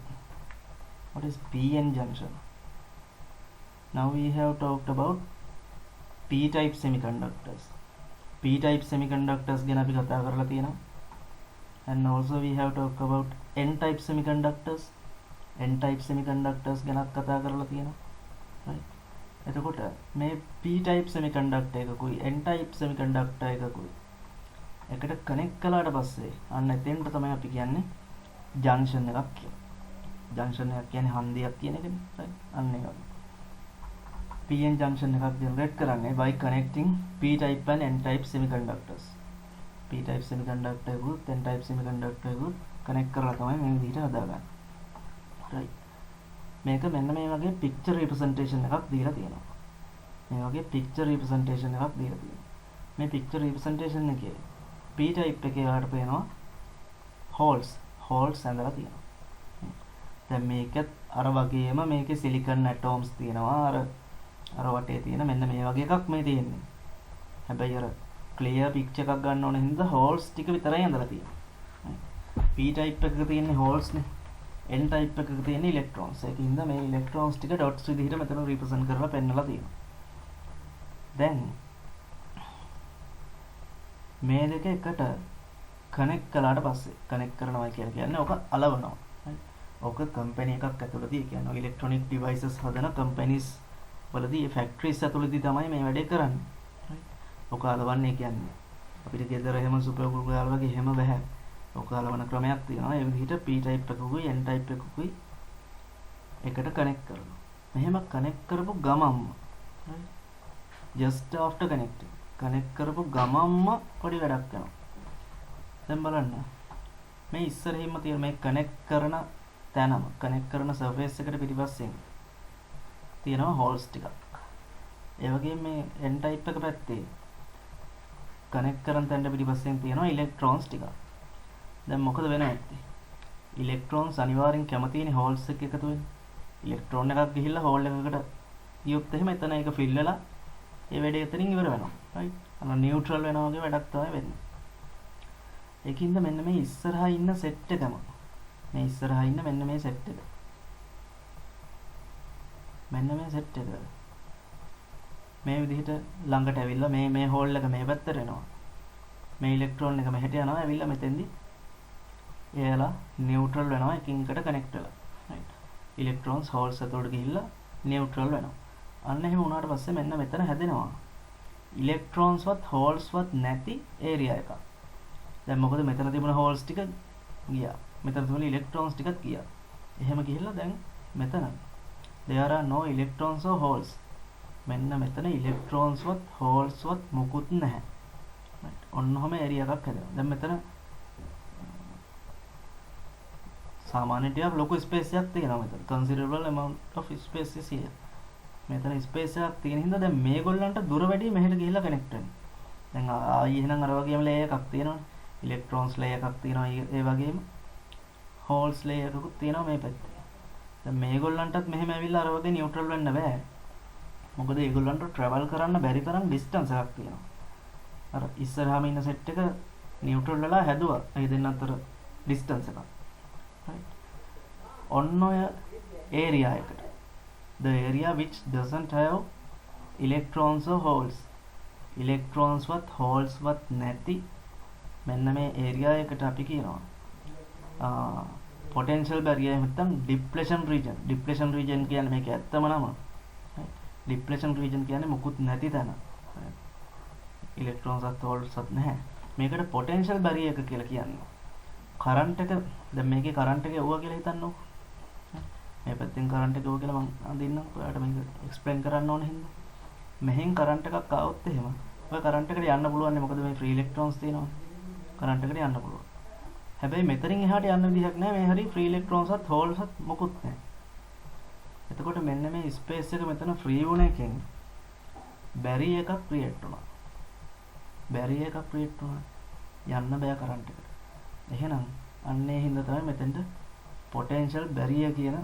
What is PN junction? Now we have talked about p-type semiconductors. p-type semiconductors ගැන අපි කතා කරලා තියෙනවා. And also we have talked about n-type semiconductors. n-type semiconductors ගැනත් කතා කරලා තියෙනවා. right. එතකොට මේ p-type semiconductor එකකුයි n-type semiconductor එකකුයි එකට කනෙක්ට් කළාට පස්සේ අන්න එතෙන්ට තමයි අපි කියන්නේ junction එකක් කියලා. junction එකක් කියන්නේ හන්දියක් කියන එකනේ. right. අන්න ඒ වගේ. PN junction එකක් generate කරන්නේ by connecting p-type and n-type semiconductors. p-type semiconductor එකකුත් n-type semiconductor එකකුත් connect කරලා තමයි මේ විදිහට හදාගන්නේ. right. මේක මෙන්න මේ වගේ picture representation එකක් දීලා තියෙනවා. මේ වගේ picture representation එකක් දීලා තියෙනවා. මේ picture representation එකේ p-type එකේ යාට පේනවා holes ඇඳලා තියෙනවා. දැන් මේකත් අර වගේම මේකේ silicon atoms තියෙනවා. අර වටේ තියෙන මෙන්න මේ වගේ එකක් මේ තියෙන්නේ. හැබැයි අර ක්ලියර් පික්චර් එකක් ගන්න ඕන හින්දා හෝල්ස් ටික විතරයි ඇඳලා තියෙන්නේ. P type එකක තියෙන හෝල්ස් නේ. N type එකක තියෙන ඉලෙක්ට්‍රෝන්ස්. ඒකින්ද මේ ඉලෙක්ට්‍රෝන්ස් ටික ඩොට්ස් විදිහට මෙතන රිප්‍රසන්ට් කරලා පෙන්නලා තියෙනවා. දැන් මේ දෙක එකට කනෙක්ට් කළාට පස්සේ කනෙක්ට් කරනවා කියලා කියන්නේ ඔක අලවනවා. ඔක කම්පැනි එකක් ඇතුළතදී කියන්නේ ඉලෙක්ට්‍රොනික ඩිවයිසස් හදන කම්පැනිස් වලදී ෆැක්ටරිස් ඇතුළතදී තමයි මේ වැඩේ කරන්නේ. ඔක අලවන්නේ කියන්නේ අපිට ගෙදර එහෙම සුපර් කුකර් වගේ එහෙම බෑ. ඔක අලවන ක්‍රමයක් තියෙනවා. ඒ විදිහට P type එකකුයි N type එකකුයි එකට කනෙක්ට් කරනවා. මෙහෙම කනෙක්ට් කරපු ගමම්ම just after connecting කනෙක්ට් කරපු ගමම්ම පොඩි වැඩක් කරනවා. දැන් බලන්න මේ ඉස්සරහින්ම තියෙන මේ කනෙක්ට් කරන තැනම කනෙක්ට් කරන සර්ෆේස් එකට පිටිපස්සෙන් තියෙනවා හෝල්ස් ටිකක්. ඒ වගේම මේ N type එක පැත්තේ කනෙක්ට් කරන තැනට පිටිපස්සෙන් තියෙනවා ඉලෙක්ට්‍රෝන්ස් ටිකක්. දැන් මොකද වෙන්නේ? ඉලෙක්ට්‍රෝන්ස් අනිවාර්යෙන් කැමතිනේ හෝල්ස් එක එකතු වෙන්න. ඉලෙක්ට්‍රෝන එකක් ගිහිල්ලා හෝල් එකකට ගියොත් එහෙම එතන ඒක ෆිල් වෙලා ඒ වැඩේ එතනින් ඉවර වෙනවා. රයිට්. අන්න නියුට්‍රල් වෙනවා වගේ වැඩක් තමයි වෙන්නේ. ඒකින්ද මෙන්න මේ ඉස්සරහා ඉන්න සෙට් එකම මේ ඉස්සරහා ඉන්න මෙන්න මේ සෙට් එක. මෙන්න මේ සෙට් එක. මේ විදිහට ළඟට ඇවිල්ලා මේ හෝල් එක මේ පැත්තට එනවා. මේ ඉලෙක්ට්‍රෝන එක මෙහෙට යනවා ඇවිල්ලා මෙතෙන්දී එයාලා නියුට්‍රල් වෙනවා එකින් එකට කනෙක්ට් වෙලා. රයිට්. ඉලෙක්ට්‍රෝන්ස් හෝල්ස් ඇතුළට ගිහිල්ලා නියුට්‍රල් වෙනවා. අන්න එහෙම වුණාට පස්සේ මෙන්න මෙතන හැදෙනවා ඉලෙක්ට්‍රෝන්ස්වත් හෝල්ස්වත් නැති ඒරියා එකක්. දැන් මොකද මෙතන තිබුණ හෝල්ස් ටික ගියා. මෙතන තිබුණ ඉලෙක්ට්‍රෝන්ස් ටිකත් ගියා. එහෙම ගිහිල්ලා දැන් මෙතන there are no electrons or holes. මෙන්න මෙතන ඉලෙක්ට්‍රෝන්ස්වත් හෝල්ස්වත් මොකුත් නැහැ. රයිට්. ඔන්නෝම ඒරියා එකක් හැදෙනවා. දැන් මෙතන සාමාන්‍ය ටිකක් ලොකු ස්පේස් එකක් තියෙනවා මෙතන. considerable amount of space is here. මෙතන ස්පේස් එකක් තියෙන හින්දා දැන් මේගොල්ලන්ට දුර වැඩි මෙහෙට ගිහිල්ලා කනෙක්ට් වෙනවා. දැන් ආයි එහෙනම් අර වගේම ලේයර් එකක් තියෙනවනේ. ඉලෙක්ට්‍රෝන්ස් ලේයර් එකක් තියෙනවා. ඒ වගේම හෝල්ස් ලේයර් එකකුත් තියෙනවා මේ පැත්තේ. දැන් මේගොල්ලන්ටත් මෙහෙම ඇවිල්ලා අර වගේ නියුට්‍රල් වෙන්න බෑ. මොකද ඒගොල්ලන්ට ට්‍රැවල් කරන්න බැරි තරම් ඩිස්ටන්ස් එකක් තියෙනවා. අර ඉස්සරහාම ඉන්න සෙට් එක නියුට්‍රල් වෙලා හැදුවා. ඒ දෙන්න අතර ඩිස්ටන්ස් එකක්. ඔන්න ඔය ඒරියා එකට the area which doesn't have electrons or holes electrons වත් holes වත් නැති මෙන්න මේ ඒරියා එකට අපි කියනවා potential barrier නැත්නම් depletion region කියන්නේ මේක ඇත්තම නම depletion region කියන්නේ මොකුත් නැති තැන electrons වත් holes වත් නැහැ මේකට potential barrier එක කියලා කියන්නේ කරන්ට් එක දැන් මේකේ කරන්ට් එක යවුවා කියලා හිතන්නකෝ මේ පැත්තෙන් කරන්ට් එක යවුවා කියලා මම අඳින්නම් ඔයාලට මේක එක්ස්ප්ලেইন කරන්න ඕන හින්දා මෙහෙන් කරන්ට් එකක් ආවොත් එහෙම ඔය කරන්ට් එකට යන්න පුළුවන් නේ මොකද මේ ෆ්‍රී ඉලෙක්ට්‍රෝන්ස් තියෙනවා කරන්ට් එකට යන්න පුළුවන් හැබැයි මෙතනින් එහාට යන්න විදිහක් නැහැ මේ හරි ෆ්‍රී ඉලෙක්ට්‍රෝන්ස්වත් හෝල්ස්වත් මොකුත් නැහැ එතකොට මෙන්න මේ ස්පේස් එක මෙතන ෆ්‍රී වුණ එකෙන් බැරියර් එකක් ක්‍රියේට් වුණා බැරියර් එකක් ක්‍රියේට් වුණා යන්න බෑ කරන්ට් එකට එහෙනම් අන්නේ හින්දා තමයි මෙතෙන්ට potential barrier කියන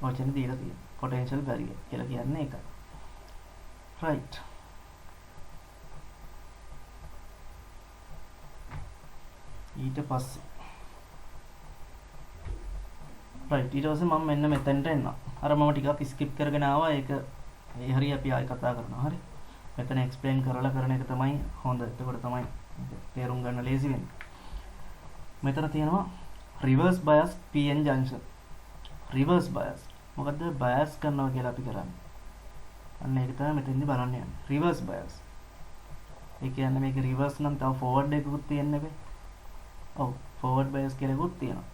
වචන දීලා තියෙන්නේ. potential barrier කියලා කියන්නේ ඒකයි. right. ඊට පස්සේ right ඊට පස්සේ මම මෙන්න මෙතෙන්ට එනවා. අර මම ටිකක් skip කරගෙන ආවා. ඒක ඒ හරිය අපි ආයෙ කතා කරනවා. හරි. මෙතන explain කරලා කරන එක තමයි හොඳ. ඒකට තමයි තේරුම් ගන්න ලේසි වෙන්නේ. මෙතන තියෙනවා reverse bias PN junction reverse bias මොකද්ද bias කරනවා කියලා අපි කරන්නේ අන්න ඒක තමයි මෙතෙන්දි බලන්න යන්නේ reverse bias ඒ කියන්නේ මේක reverse නම් තව forward එකකුත් තියෙන්න බෑ ඔව් forward bias කියලා එකකුත් තියෙනවා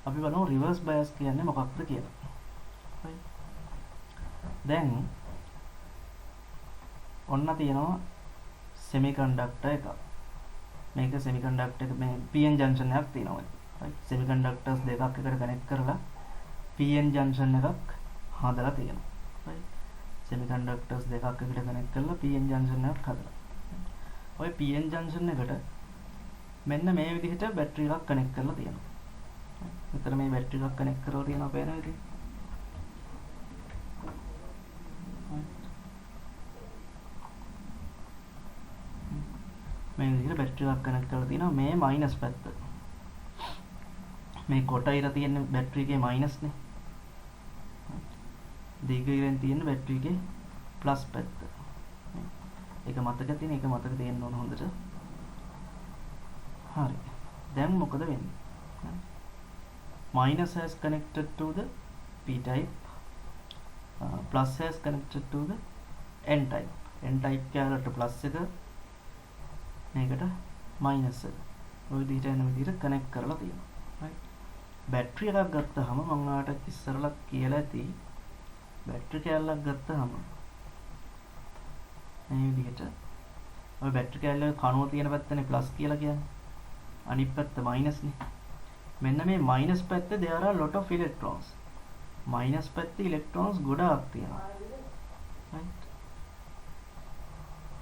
අපි බලමු reverse bias කියන්නේ මොකක්ද කියලා දැන් ඔන්න තියෙනවා semiconductor එකක් මේක semiconductor එක මේ PN junction එකක් තියෙනවා right semiconductors දෙකක් එකට කනෙක්ට් කරලා PN junction එකක් හදලා තියෙනවා right semiconductors දෙකක් එකට කනෙක්ට් කරලා PN junction එකක් හදලා ඔය PN junction එකට මෙන්න මේ විදිහට බැටරි එකක් කනෙක්ට් කරලා තියෙනවා මෙතන මේ බැටරි එකක් කනෙක්ට් කරලා තියෙනවා පේන විදිහට මේ විදිහට බැටරි එකක් කනෙක්ට් කරලා තියෙනවා මේ මයිනස් පැත්ත. මේ කොට ඉර තියෙන බැටරි එකේ මයිනස් නේ. දීඝ ඉරෙන් තියෙන බැටරි එකේ ප්ලස් පැත්ත. ඒක මතක තියෙන්න ඕන හොඳට. හරි. දැන් මොකද වෙන්නේ? Minus has connected to the P type. Plus has connected to the N type. N type කැලට plus එක මේකට minus එක. ඔය විදිහට යන විදිහට connect කරලා තියෙනවා. right. බැටරි එකක් ගත්තාම මම ඔයාලට ඉස්සරලා කියලා ඇති බැටරි කැලක් ගත්තාම මේ විදිහට ඔය බැටරි කැලේ කණුව තියෙන පැත්තනේ plus කියලා කියන්නේ. අනිත් පැත්ත minus නේ. මෙන්න මේ minus පැත්තේ there are a lot of electrons. minus පැත්තේ electrons ගොඩාක් තියෙනවා. right.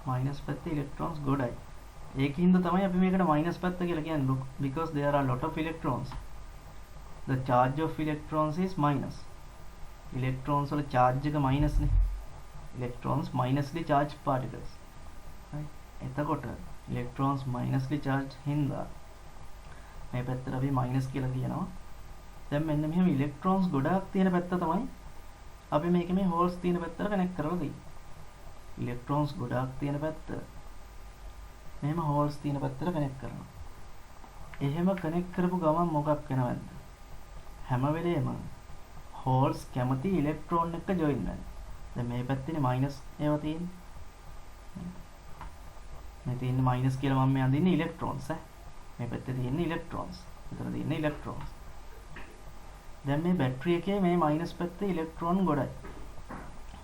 minus පැත්තේ electrons ගොඩයි. ඒකින්ද තමයි අපි මේකට minus පැත්ත කියලා කියන්නේ. because there are a lot of electrons. The charge of electrons is minus. electrons වල charge එක minus නේ. electrons minusly charged particles. right. එතකොට electrons minusly charged හින්දා මේ පැත්තට අපි minus කියලා කියනවා. දැන් මෙන්න මෙහෙම electrons ගොඩාක් තියෙන පැත්ත තමයි අපි මේකේ මේ holes තියෙන පැත්තට connect කරලා තියෙන්නේ. electrons ගොඩාක් තියෙන පැත්ත මෙහෙම holes තියෙන පැත්තට connect කරනවා. එහෙම connect කරපු ගමන් මොකක් වෙනවද? හැම වෙලේම holes කැමති electron එක join වෙනවා. දැන් මේ පැත්තේනේ minus ඒවා තියෙන්නේ. මේ තියෙන්නේ minus කියලා මම මේ අඳින්නේ electrons ඈ. මේ පැත්තේ තියෙන්නේ electrons. මෙතන තියෙන්නේ electrons. දැන් මේ බැටරි එකේ මේ minus පැත්තේ electron ගොඩයි.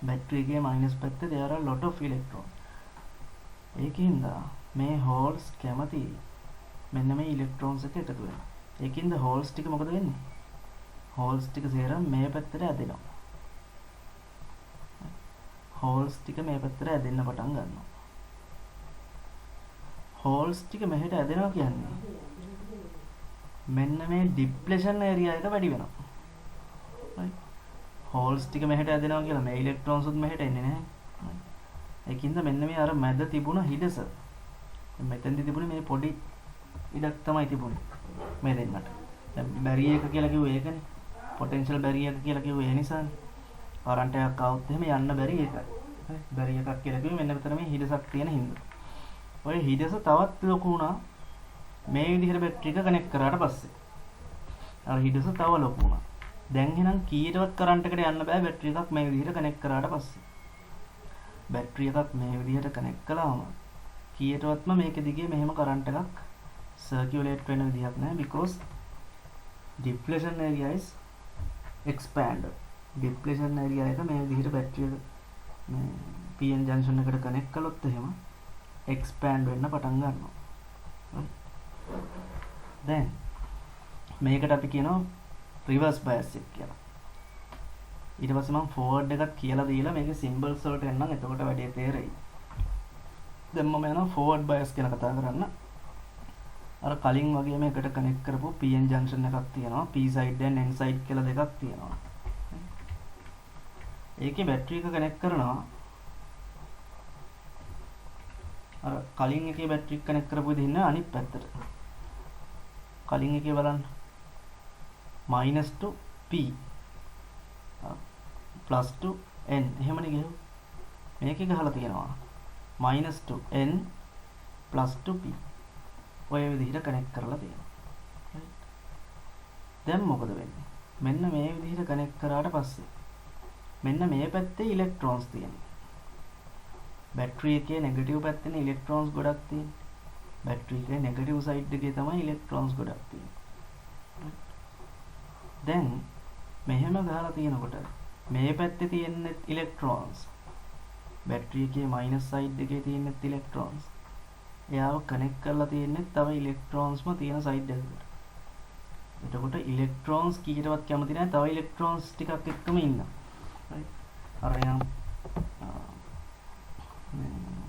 බැටරි එකේ minus පැත්තේ there are a lot of electron. ඒකින්ද මේ holes කැමති මෙන්න මේ electrons එක එකතු වෙනවා. ඒකින්ද holes ටික මොකද වෙන්නේ? holes ටික සේරම මේ පැත්තට ඇදෙනවා. holes ටික මේ පැත්තට ඇදෙන්න පටන් ගන්නවා. holes ටික මෙහෙට ඇදෙනවා කියන්නේ මෙන්න මේ depletion area එක වැඩි වෙනවා. right. holes ටික මෙහෙට ඇදෙනවා කියලා මේ electrons උත් මෙහෙට එන්නේ නැහැ. ඒකින්ද මෙන්න මේ අර මැද තිබුණ හිඩස මෙතෙන්දි තිබුණේ මේ පොඩි ඉඩක් තමයි තිබුණේ මේ දෙන්නට. දැන් බැරියර් එක කියලා කිව්වේ ඒකනේ. potential barrier එක කියලා කිව්වේ ඒ නිසානේ. කරන්ට් එකක් આવුත් එහෙම යන්න බැරි ඒකයි. බැරි එකක් කියලා කිව්වේ මෙන්න මෙතන මේ හිඩසක් තියෙන හින්දා. ඔය හිඩස තවත් ලොකු වුණා මේ විදිහට බැටරි එක කනෙක්ට් කරාට පස්සේ. අර හිඩස තව ලොකු වුණා. දැන් එහෙනම් කීයටවත් කරන්ට් එකට යන්න බෑ බැටරි එකක් මේ විදිහට කනෙක්ට් කරාට පස්සේ. බැටරි එකක් මේ විදිහට කනෙක්ට් කළාම කීයටවත්ම මේක දිගේ මෙහෙම කරන්ට් එකක් සර්කියුලේට් වෙන විදිහක් නැහැ because depletion area is expanded. depletion area එක මේ විදිහට බැටරි එක මේ PN junction එකට කනෙක්ට් කළොත් එහෙම expand වෙන්න පටන් ගන්නවා. දැන් මේකට අපි කියනවා reverse bias එක කියලා. ඊට පස්සේ මම forward එකක් කියලා දීලා මේකේ symbols වලට එන්නම් එතකොට වැඩි තේරෙයි. දැන් මම යනවා forward bias ගැන කතා කරන්න. අර කලින් වගේ මේකට කනෙක්ට් කරපු PN junction එකක් තියෙනවා. P side and N side කියලා දෙකක් තියෙනවා. ඒකේ බැටරි එක කනෙක්ට් කරනවා. අර කලින් එකේ බැටරි එක කනෙක්ට් කරපු විදිහ ඉන්න අනිත් පැත්තට. කලින් එකේ බලන්න. minus to P plus to N එහෙමනේ ගියෝ. මේකේ ගහලා තියෙනවා. minus to N plus to P. ඔය විදිහට කනෙක්ට් කරලා තියෙනවා. දැන් මොකද වෙන්නේ? මෙන්න මේ විදිහට කනෙක්ට් කරාට පස්සේ මෙන්න මේ පැත්තේ ඉලෙක්ට්‍රෝන්ස් තියෙනවා. බැටරි එකේ නෙගටිව් පැත්තේ ඉලෙක්ට්‍රෝන්ස් ගොඩක් තියෙනවා. බැටරි එකේ නෙගටිව් සයිඩ් එකේ තමයි ඉලෙක්ට්‍රෝන්ස් ගොඩක් තියෙන්නේ. දැන් මෙහෙම ගහලා තියෙනකොට මේ පැත්තේ තියෙන ඉලෙක්ට්‍රෝන්ස් බැටරි එකේ මයිනස් සයිඩ් එකේ තියෙන ඉලෙක්ට්‍රෝන්ස් එයාව කනෙක්ට් කරලා තියෙන්නේ තව ඉලෙක්ට්‍රෝන්ස්ම තියෙන සයිඩ් එකකට. එතකොට ඉලෙක්ට්‍රෝන්ස් කීයටවත් කැමති නැහැ තව ඉලෙක්ට්‍රෝන්ස් ටිකක් එක්කම ඉන්න. right. අර යම්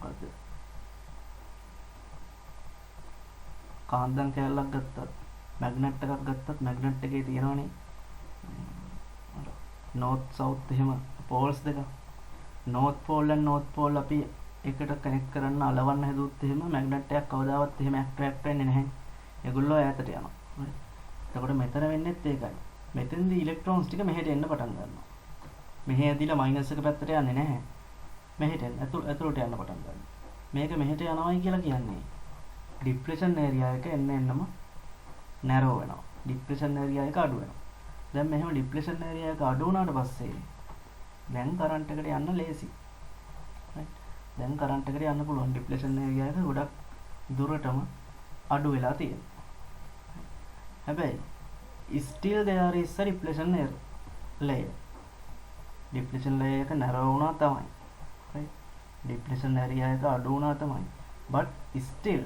මොකද කාන්දම් කැලලක් ගත්තත් මැග්නට් එකක් ගත්තත් මැග්නට් එකේ තියෙනවනේ north south එහෙම poles දෙක. north pole and north pole අපි එකට කනෙක්ට් කරන්න අලවන්න හැදුවොත් එහෙම මැග්නට් එකක් කවදාවත් එහෙම ඇට්‍රැක්ට් වෙන්නේ නැහැ. ඒගොල්ලෝ ඈතට යනවා. හරි. එතකොට මෙතන වෙන්නේත් ඒකයි. මෙතෙන්දී ඉලෙක්ට්‍රෝන්ස් ටික මෙහෙට එන්න පටන් ගන්නවා. මෙහෙ ඇදිලා මයිනස් එක පැත්තට යන්නේ නැහැ. මෙහෙට ඇතුළට යන්න පටන් ගන්නවා. මේක මෙහෙට යනවායි කියලා කියන්නේ ඩිප්‍රෙෂන් ඒරියා එක එන්නම නැරෝ වෙනවා. ඩිප්‍රෙෂන් ඒරියා එක අඩු වෙනවා. දැන් මෙහෙම ඩිප්‍රෙෂන් ඒරියා එක අඩු වුණාට පස්සේ දැන් කරන්ට් එකට යන්න ලේසි. රයිට්. දැන් කරන්ට් එකට යන්න පුළුවන්. ඩිප්ලෙෂන් ඒරියා එක ගොඩක් දුරටම අඩු වෙලා තියෙනවා. හැබැයි still there is a depletion layer. depletion layer එක narrow වුණා තමයි. right. depletion area එක අඩු වුණා තමයි. but still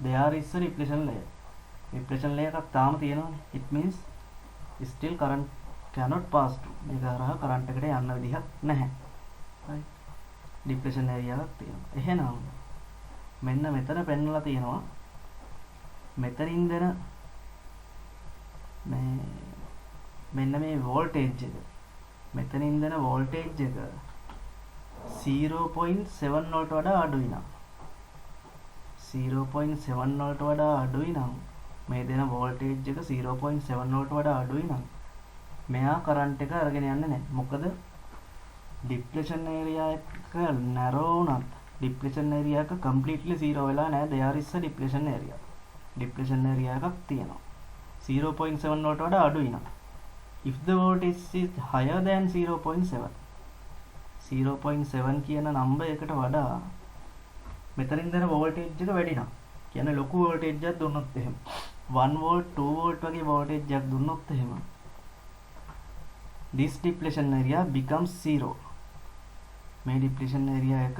there is a depletion layer. depletion layer එකක් තාම තියෙනවානේ. it means still current cannot pass through. මේක හරහා කරන්ට් එකට යන්න විදිහක් නැහැ. right. depletion area එකක් තියෙනවා. එහෙනම් මෙන්න මෙතන පෙන්නලා තියෙනවා මෙතනින් දෙන මෙන්න මේ වෝල්ටේජ් එක මෙතනින් දෙන වෝල්ටේජ් එක 0.7 වලට වඩා අඩුයි නම් 0.7 වලට වඩා අඩුයි නම් මේ දෙන වෝල්ටේජ් එක 0.7 වලට වඩා අඩුයි නම් මෙයා කරන්ට් එක අරගෙන යන්නේ නැහැ. මොකද depletion area එක narrow උනත් depletion area එක completely 0 වෙලා නැහැ. there is a depletion area. depletion area එකක් තියෙනවා. 0.7 වලට වඩා අඩුයි නම් if the voltage is higher than 0.7 0.7 කියන නම්බර් එකට වඩා මෙතනින් දෙන වෝල්ටේජ් එක වැඩි නම් කියන්නේ ලොකු වෝල්ටේජ් එකක් දුන්නොත් එහෙම 1 වෝල්ට් 2 වෝල්ට් වගේ වෝල්ටේජ් එකක් දුන්නොත් එහෙම this depletion area becomes 0. මේ depletion area එක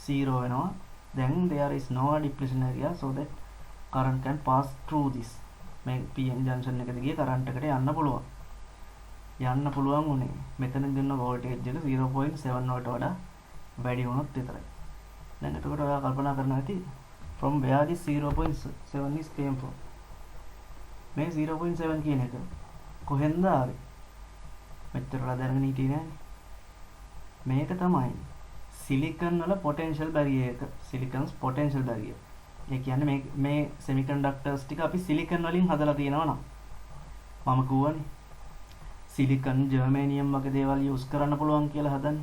0 වෙනවා. then there is no depletion area so that current can pass through this. මේ PN junction එක දිගේ කරන්ට් එකට යන්න පුළුවන් උනේ මෙතන දෙන වෝල්ටේජ් එක 0.7 වලට වඩා වැඩි වුණොත් විතරයි. දැන් එතකොට ඔයා කල්පනා කරනවා ඇති from where this 0.7 is came from. මේ 0.7 කියන එක කොහෙන්ද ආවේ? මෙච්චරලා දැනගෙන හිටියේ නෑනේ. මේක තමයි සිලිකන් වල potential barrier එක. silicons potential barrier. ඒ කියන්නේ මේ semiconductors ටික අපි සිලිකන් වලින් හදලා තියෙනවා නම් මම කියවනේ සිලිකන් ජර්මේනියම් වගේ දේවල් යූස් කරන්න පුළුවන් කියලා හදන්න.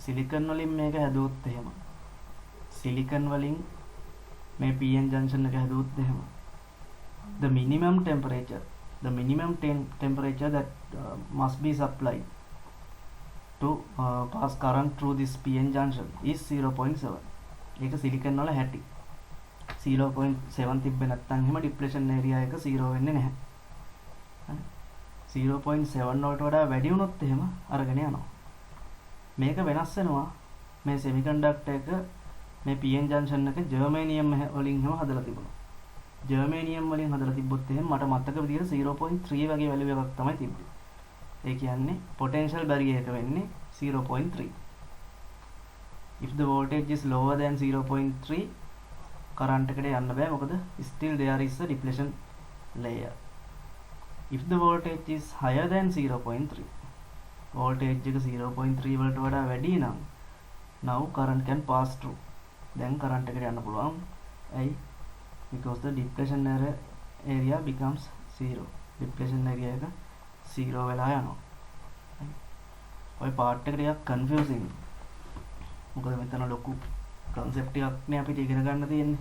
සිලිකන් වලින් මේක හැදුවොත් එහෙම සිලිකන් වලින් මේ PN junction එක හැදුවොත් එහෙම the minimum temperature that must be supplied to pass current through this PN junction is 0.7. ඒක සිලිකන් වල හැටි 0.7 තිබ්බේ නැත්නම් එහෙම depletion area එක 0 වෙන්නේ නැහැ. 0.7 වලට වඩා වැඩි වුණොත් එහෙම අරගෙන යනවා. මේක වෙනස් වෙනවා. මේ semiconductor එක මේ PN junction එක ජර්මේනියම් වලින් එහෙම හදලා තිබුණා. ජර්මේනියම් වලින් හදලා තිබ්බොත් එහෙම මට මතක විදියට 0.3 වගේ වැලියු එකක් තමයි තිබ්බේ. ඒ කියන්නේ potential barrier එක වෙන්නේ 0.3. if the voltage is lower than 0.3 current එකට යන්න බෑ. මොකද still there is a depletion layer. if the voltage is higher than 0.3 voltage එක 0.3 වලට වඩා වැඩි නම් now current can pass through. දැන් current එකට යන්න පුළුවන්. ඇයි? because the depletion area becomes 0. depletion area එක 0 වෙලා යනවා. ඔය part එක ටිකක් confusing. මොකද මෙතන ලොකු concept එකක් නේ අපිට ඉගෙන ගන්න තියෙන්නේ.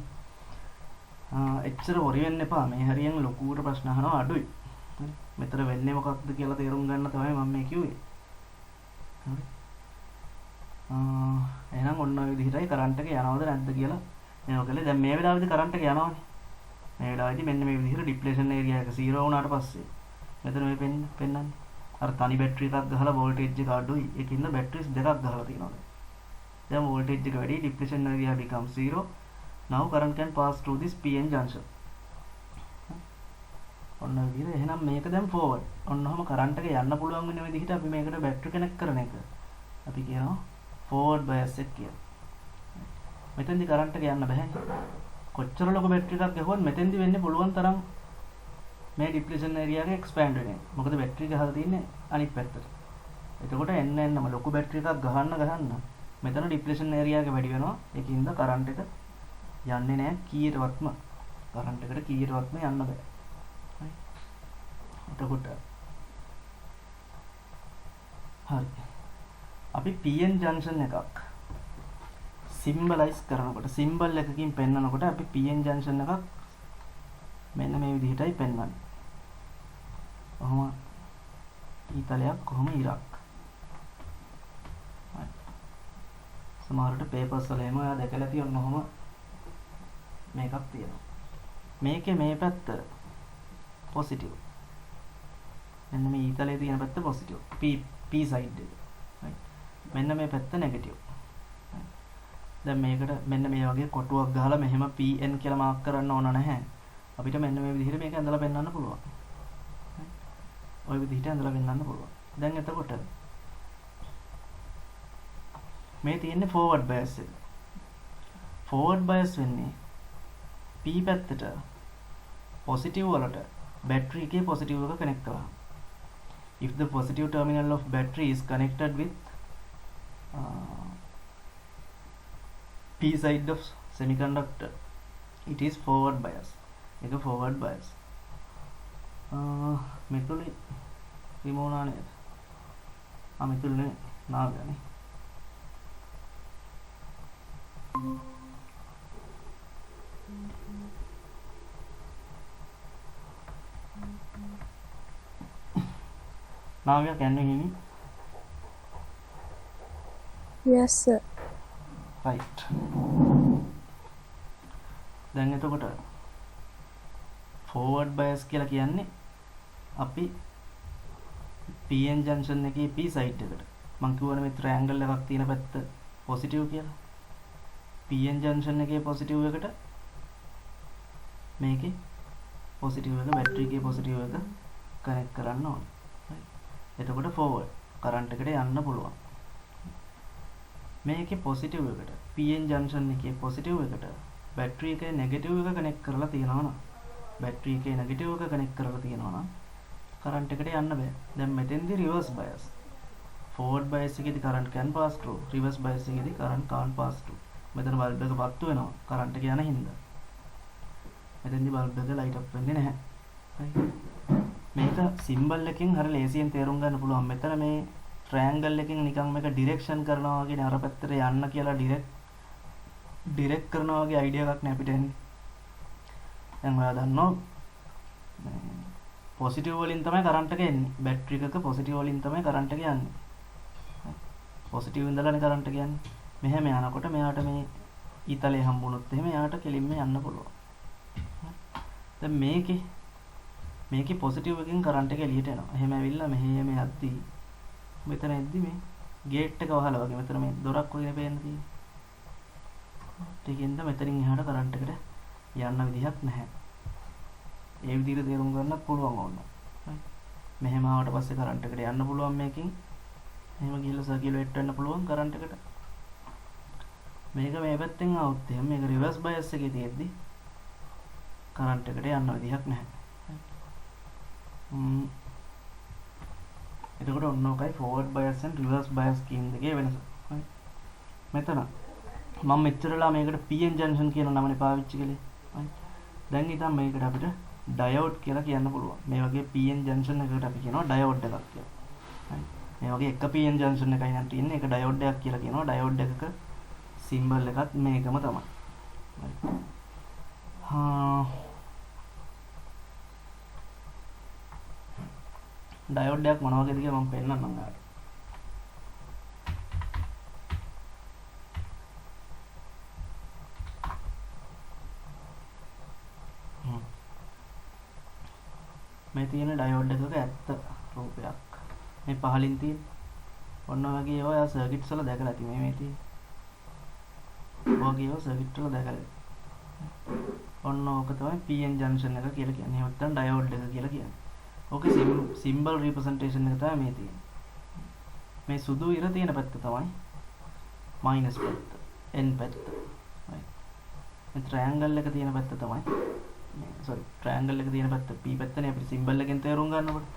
එච්චර worry වෙන්න එපා. මේ හරියෙන් ලොකුවට ප්‍රශ්න අහනවා අඩුයි. මෙතන වෙන්නේ මොකක්ද කියලා තේරුම් ගන්න තමයි මම මේ කිව්වේ. හරි. එහෙනම් ඔන්න ඔය විදිහටයි කරන්ට් එක යනවද නැද්ද කියලා මේක කළේ. දැන් මේ වෙලාවේදී කරන්ට් එක යනවානේ. මේ වෙලාවේදී මෙන්න මේ විදිහට ඩිප්ලෙෂන් ඒරියා එක 0 වුණාට පස්සේ මෙතන මේ පෙන්නන්නේ. අර තනි බැටරි එකක් ගහලා වෝල්ටේජ් එක අඩුයි. ඒකින්ද බැටරිස් දෙකක් ගහලා තියෙනවා. දැන් වෝල්ටේජ් එක වැඩි, depletion area becomes 0. now current can pass through this PN junction. ඔන්න විදිහට එහෙනම් මේක දැන් forward. ඔන්නෝම කරන්ට් එක යන්න පුළුවන් වෙන විදිහට අපි මේකට බැටරි කනෙක්ට් කරන එක අපි කියනවා forward bias එක කියලා. මෙතෙන්දි කරන්ට් එක යන්න බෑනේ. කොච්චර ලොකු බැටරි එකක් ගහුවත් මෙතෙන්දි වෙන්නේ පුළුවන් තරම් මේ depletion area එක expand වෙන්නේ. මොකද බැටරි ගහලා තියෙන්නේ අනිත් පැත්තට. එතකොට එන්නම ලොකු බැටරි එකක් ගහන්න මෙතන ඩිප්ලෙෂන් ඒරියා එක වැඩි වෙනවා. ඒකින්ද කරන්ට් එක යන්නේ නැහැ කීයටවත්ම. කරන්ට් එකට කීයටවත්ම යන්න බෑ. හරි. එතකොට හරි. අපි PN ජංක්ෂන් එකක් සිම්බලයිස් කරනකොට සිම්බල් එකකින් පෙන්නනකොට අපි PN ජංක්ෂන් එකක් මෙන්න මේ විදිහටයි පෙන්වන්නේ. කොහොම ඊතලයක් කොහොම ඉරක්. සමහරට පේපර්ස් වල එහෙම ඔයා දැකලා තියෙන ඔහොම මේකක් තියෙනවා. මේකේ මේ පැත්ත පොසිටිව්. මෙන්න මේ ඊතලයේ තියෙන පැත්ත පොසිටිව්. P සයිඩ් එක. right. මෙන්න මේ පැත්ත නෙගටිව්. දැන් මේකට මෙන්න මේ වගේ කොටුවක් ගහලා මෙහෙම PN කියලා මාක් කරන්න ඕන නැහැ. අපිට මෙන්න මේ විදිහට මේක ඇඳලා පෙන්වන්න පුළුවන්. ওই විදිහට ඇඳලා පෙන්වන්න පුළුවන්. දැන් එතකොට මේ තියෙන්නේ forward bias එක. forward bias වෙන්නේ P පැත්තට positive වලට battery එකේ positive එක connect කරලා. If the positive terminal of battery is connected with P side of semiconductor, it is forward bias. ඒක forward bias. මෙතුලේ විමෝනා නේද? මෙතුලේ නාගනේ. Navya, can you hear me? Yes, sir. Right. දැන් එතකොට forward bias කියලා කියන්නේ අපි PN junction එකේ P side එකට මම කියවනේ මේ triangle එකක් තියෙන පැත්ත positive කියලා. PN junction එකේ positive එකට මේකේ positive එක battery එකේ positive එක connect කරන්න ඕනේ. එතකොට forward current එකට යන්න පුළුවන්. මේකේ positive එකට PN junction එකේ positive එකට battery එකේ negative එක connect කරලා තියෙනවා නම් battery එකේ negative එක connect කරලා තියෙනවා නම් current එකට යන්න බෑ. දැන් මෙතෙන්දී reverse bias. forward bias එකේදී current can pass through. reverse bias එකේදී current can't pass through. මෙතන bulb එක පත්තු වෙනවා current එක යන හින්දා. මෙතෙන්දී bulb එක light up වෙන්නේ නැහැ. මේක symbol එකෙන් හරිය ලේසියෙන් තේරුම් ගන්න පුළුවන්. මෙතන මේ triangle එකෙන් නිකන් මේක direction කරනවා වගේ අර පැත්තට යන්න කියලා direct කරනවා වගේ idea එකක් නේ අපිට එන්නේ. දැන් ඔයා දන්නවා positive වලින් තමයි current එක එන්නේ. battery එකක positive වලින් තමයි current එක යන්නේ. positive ඉඳලානේ current එක යන්නේ. මෙහෙම යනකොට මෙයාට මේ ඊතලයේ හම්බුනොත් එහෙම එයාට කෙලින්ම යන්න පුළුවන්. දැන් මේකේ positive එකකින් current එක එළියට එනවා. එහෙම ඇවිල්ලා මෙහෙම යද්දී මෙතන එද්දී මේ gate එක වහලා වගේ මෙතන මේ දොරක් වගේ පේන්න තියෙන්නේ. ඒකින්ද මෙතනින් එහාට current එකට යන්න විදිහක් නැහැ. ඒ විදිහට තේරුම් ගන්න පුළුවන් ඕන. මෙහෙම ආවට පස්සේ current එකට යන්න පුළුවන් මේකෙන්. එහෙම ගිහලා circulate වෙන්න පුළුවන් current එකට. මේක මේ පැත්තෙන් આવුත් එහෙම මේක reverse bias එකේ තියෙද්දි current එකට යන්න විදිහක් නැහැ. එතකොට ඔන්න ඔකයි forward bias and reverse bias කියන දෙකේ වෙනස. මෙතන මම මෙච්චරලා මේකට PN junction කියන නමනේ පාවිච්චි කළේ. දැන් ඉතින් මේකට අපිට diode කියලා කියන්න පුළුවන්. මේ වගේ PN junction එකකට අපි කියනවා diode එකක් කියලා. මේ වගේ එක PN junction එකයි නම් තියෙන්නේ. ඒක diode එකක් කියලා කියනවා. diode එකක symbol එකත් මේකම තමයි. diode එකක් මොන වගේද කියලා මම පෙන්නන්නම් ඔයාලට. මේ තියෙන diode එකක ඇත්ත රූපයක්. මේ පහලින් තියෙන ඔන්න වගේ ඒවා ඔයා circuits වල දැකලා ඇති මේ තියෙන. ඔයගේ ඒවා circuit වල දැකලා ඇති. ඔන්න ඕක තමයි PN junction එක කියලා කියන්නේ. එහෙම නැත්නම් diode එක කියලා කියන්නේ. ඕකේ symbol representation එක තමයි මේ තියෙන්නේ. මේ සුදු ඉර තියෙන පැත්ත තමයි minus පැත්ත, n පැත්ත. right. මේ triangle එක තියෙන පැත්ත තමයි triangle එක තියෙන පැත්ත p පැත්තනේ අපිට symbol එකෙන් තේරුම් ගන්නකොට.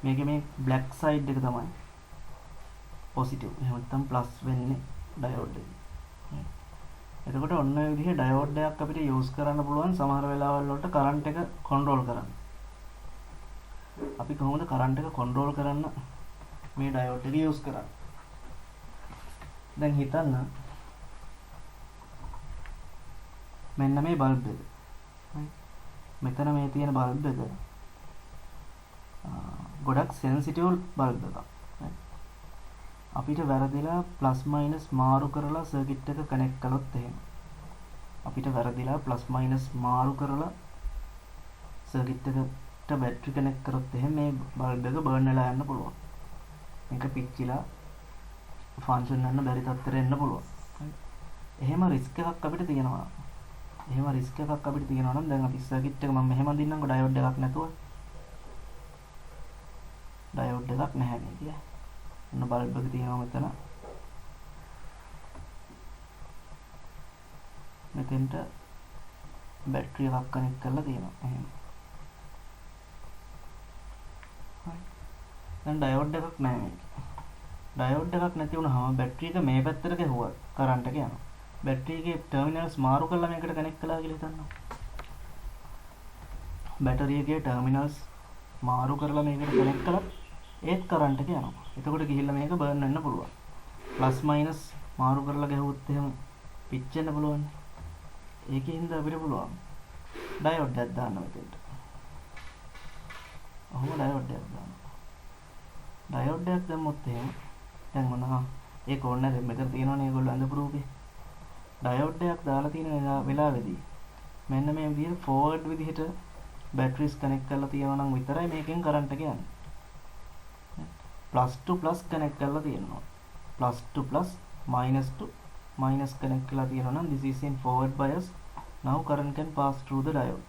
මේකේ මේ black side එක තමයි positive. එහෙම නැත්නම් plus වෙන්නේ ඩයෝඩ් එක. එතකොට ඔන්න ඔය විදිහේ ඩයෝඩ් එකක් අපිට යූස් කරන්න පුළුවන් සමහර වෙලාවල් වලට කරන්ට් එක කන්ට්‍රෝල් කරන්න. අපි කොහොමද කරන්ට් එක කන්ට්‍රෝල් කරන්න මේ ඩයෝඩ් එක යූස් කරන්නේ? දැන් හිතන්න මෙන්න මේ බල්බ් එක. මෙතන මේ තියෙන බල්බ් එක ගොඩක් සෙන්සිටිව් බල්බ් එකක්. අපිට වැරදිලා ප්ලස් මයිනස් මාරු කරලා සර්කිට් එක කනෙක්ට් කළොත් එහෙම අපිට වැරදිලා ප්ලස් මයිනස් මාරු කරලා සර්කිට් එකට බැටරි කනෙක්ට් කරොත් එහෙම මේ බල්බ් එක බර්න් වෙලා යන්න පුළුවන්. මේක පිච්චිලා ෆන්ක්ෂන් කරන්න බැරි තත්ත්වයට එන්න පුළුවන්. එහෙම රිස්ක් එකක් අපිට තියෙනවා. එහෙම රිස්ක් එකක් අපිට තියෙනවා නම් දැන් අපි සර්කිට් එක මම මෙහෙම අඳින්නම්කො ඩයෝඩ් එකක් නැතුව. ඩයෝඩ් එකක් නැහැ නේ කිය. ඔන්න බල්බ් එක තියෙනවා මෙතන. මෙතෙන්ට බැටරි එකක් කනෙක්ට් කරලා තියෙනවා. එහෙම. හරි. දැන් ඩයෝඩ් එකක් නැහැ මේක. ඩයෝඩ් එකක් නැති වුණාම බැටරි එක මේ පැත්තට ගැහුවා කරන්ට් එක යනවා. බැටරි එකේ ටර්මිනල්ස් මාරු කරලා මේකට කනෙක්ට් කළා කියලා හිතන්න. බැටරි එකේ ටර්මිනල්ස් මාරු කරලා මේකට කනෙක්ට් කළා ඒත් කරන්ට් එක යනවා. එතකොට ගිහිල්ලා මේක බර්න් වෙන්න පුළුවන්. ප්ලස් මයිනස් මාරු කරලා ගැහුවොත් එහෙම පිච්චෙන්න පුළුවන්. ඒකෙන්ද අපිට පුළුවන් ඩයෝඩ් එකක් දාන්න මෙතෙන්ට. ඔහොම ඩයෝඩ් එකක් දාන්න. ඩයෝඩ් එකක් දැම්මොත් එහෙම දැන් මොනවා ඒක ඕනේ නැහැ. මෙතන තියෙනවනේ ඒගොල්ලෝ අඳපු රූපේ. ඩයෝඩ් එකක් දාලා තියෙන වෙලාවේදී මෙන්න මේ විදිහට ෆෝවර්ඩ් විදිහට බැටරිස් කනෙක්ට් කරලා තියෙනවා නම් විතරයි මේකෙන් කරන්ට් එක යන්නේ. plus to plus connect කරලා තියෙනවා. plus to plus minus to minus connect කරලා තියෙනවා නම් this is in forward bias. Now current can pass through the diode.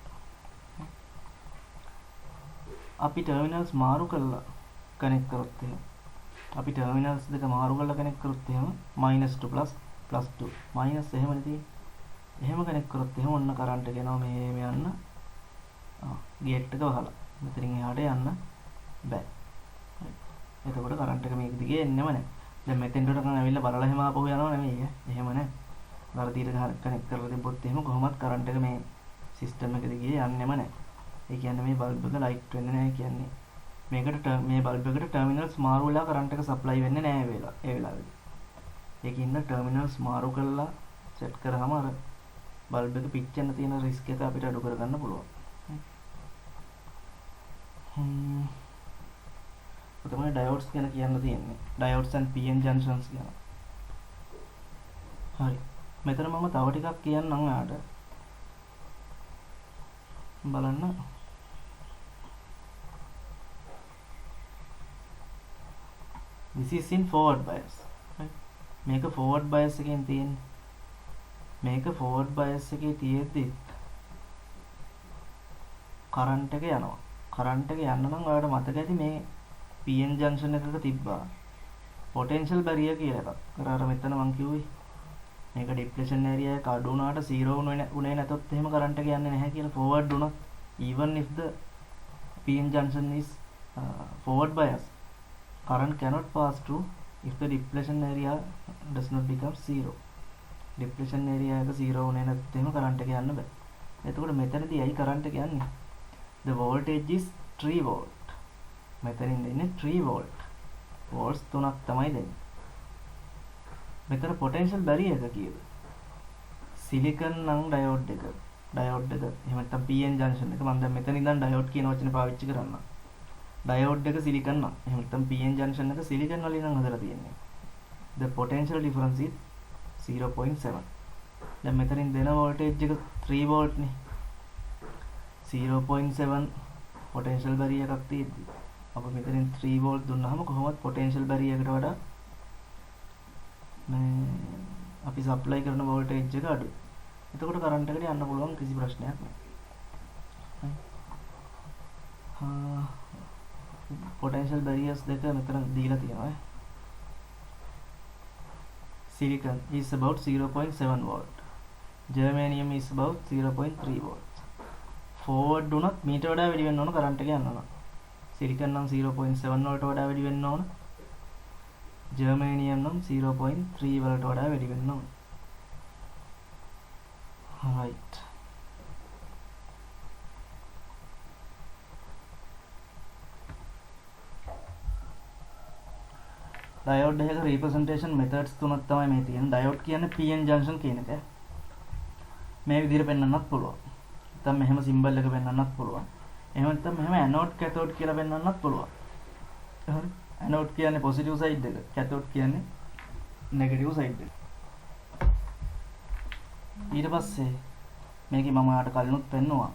අපි terminals මාරු කරලා connect කරොත් එහෙම අපි terminals දෙක මාරු කරලා connect කරොත් එහෙම minus to plus plus to minus එහෙමනේ තියෙන්නේ. එහෙම connect කරොත් එහෙම ඔන්න current එක යනවා මේ යන්න. gate එක වහලා. මෙතනින් එහාට යන්න බෑ. එතකොට කරන්ට් එක මේක දිගේ එන්නෙම නැහැ. දැන් මෙතෙන්ට උඩ කරන් ඇවිල්ලා බලලා එහෙම ආපහු යනවා නෙමෙයි. එහෙම නැහැ. වර්ධීට කනෙක්ට් කරලා තිබ්බොත් එහෙම කොහොමත් කරන්ට් එක මේ සිස්ටම් එක දිගේ යන්නෙම නැහැ. ඒ කියන්නේ මේ බල්බ් එක ලයිට් වෙන්නේ නැහැ කියන්නේ. මේකට මේ බල්බ් එකට ටර්මිනල්ස් මාරු වෙලා කරන්ට් එක සප්ලයි වෙන්නේ නැහැ ඒ වෙලාවේදී. ඒකින්ද ටර්මිනල්ස් මාරු කරලා සෙට් කරාම අර බල්බ් එක පිච්චෙන්න තියෙන රිස්ක් එක අපිට අඩු කරගන්න පුළුවන්. තමයි ඩයෝඩ්ස් ගැන කියන්න තියෙන්නේ. ඩයෝඩ්ස් and PN junctions ගැන. හරි. මෙතන මම තව ටිකක් කියන්නම් ඔයාලට. බලන්න. This is in forward bias. Right? මේක forward bias එකෙන් තියෙන්නේ. මේක forward bias එකේ තියෙද්දි කරන්ට් එක යනවා. කරන්ට් එක යන්න නම් ඔයාලට මතක ඇති මේ PN junction එකක තිබ්බා potential barrier කියලා එකක්. අර මෙතන මම කිව්වේ මේක depletion area එක අඩු වුණාට 0 උනේ නැතොත් එහෙම කරන්ට් එක යන්නේ නැහැ කියලා forward වුණා. Even if the PN junction is forward bias, current cannot pass through if the depletion area does not become 0. depletion area එක 0 උනේ නැත්නම් එහෙම කරන්ට් එක යන්න බෑ. එතකොට මෙතනදී ඇයි කරන්ට් එක යන්නේ? The voltage is 3 volt. මෙතනින් දෙන්නේ 3 volt. volts 3ක් තමයි දෙන්නේ. මෙතන potential barrier එක කීයද? silicon නම් diode එක. diode එක එහෙම නැත්නම් PN junction එක මම දැන් මෙතන ඉඳන් diode කියන වචනේ පාවිච්චි කරනවා. diode එක silicon නම් එහෙම නැත්නම් PN junction එක silicon වලින් නම් හදලා තියෙන්නේ. The potential difference is 0.7. දැන් මෙතනින් දෙන voltage එක 3 volt නේ. 0.7 potential barrier එකක් තියෙද්දි අපි මෙතනින් 3 volt දුන්නාම කොහොමද potential barrier එකට වඩා මේ අපි supply කරන voltage එක අඩුයි. එතකොට current එකට යන්න පුළුවන් කිසි ප්‍රශ්නයක් නැහැ. potential barriers දෙක මෙතන දීලා තියෙනවා. Silicon is about 0.7 volt. Germanium is about 0.3 volt. forward උනත් මීට වඩා වැඩි වෙන්න ඕන current එක යන්න ඕන. silicon නම් 0.7 වලට වඩා වැඩි වෙන්න ඕන. ජර්මේනියම් නම් 0.3 වලට වඩා වැඩි වෙන්න ඕන. right. ඩයෝඩ් එකක රිප්‍රසන්ටේෂන් මෙතඩ්ස් තුනක් තමයි මේ තියෙන්නේ. ඩයෝඩ් කියන්නේ PN ජංක්ෂන් කියන එක. මේ විදිහට පෙන්වන්නත් පුළුවන්. නැත්නම් මෙහෙම සිම්බල් එක පෙන්වන්නත් පුළුවන්. එහෙම නැත්නම් මෙහෙම ඇනෝඩ් කැතෝඩ් කියලා පෙන්වන්නත් පුළුවන්. හරි. ඇනෝඩ් කියන්නේ පොසිටිව් සයිඩ් එක. කැතෝඩ් කියන්නේ නෙගටිව් සයිඩ් එක. ඊට පස්සේ මේකේ මම ඔයාලට කලිනුත් පෙන්නුවා.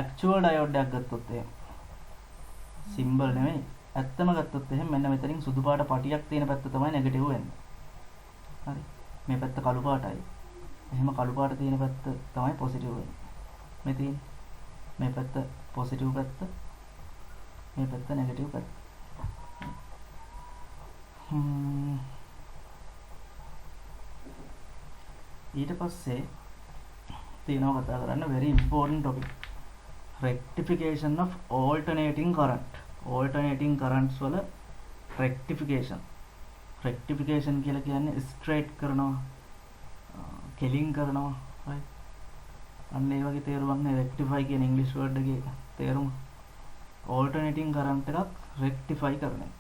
ඇක්චුවල් ඩයෝඩ් එකක් ගත්තොත් එහෙම සිම්බල් නෙමෙයි. ඇත්තම ගත්තොත් එහෙම මෙන්න මෙතනින් සුදු පාට පටියක් තියෙන පැත්ත තමයි නෙගටිව් වෙන්නේ. හරි. මේ පැත්ත කළු පාටයි. එහෙම කළු පාට තියෙන පැත්ත තමයි පොසිටිව් වෙන්නේ. මේ තියෙන මේ පැත්ත පොසිටිව් පැත්ත, මේ පැත්ත නෙගටිව් පැත්ත. ඊට පස්සේ තියෙනවා කතා කරන්න very important topic. Rectification of alternating current. Alternating currents වල rectification. Rectification කියලා කියන්නේ straight කරනවා, කෙලින් කරනවා, right? අන්න ඒ වගේ තේරුමක් නේ rectify කියන English word එකේ තේරුම. Alternating current එකක් rectify කරන එක.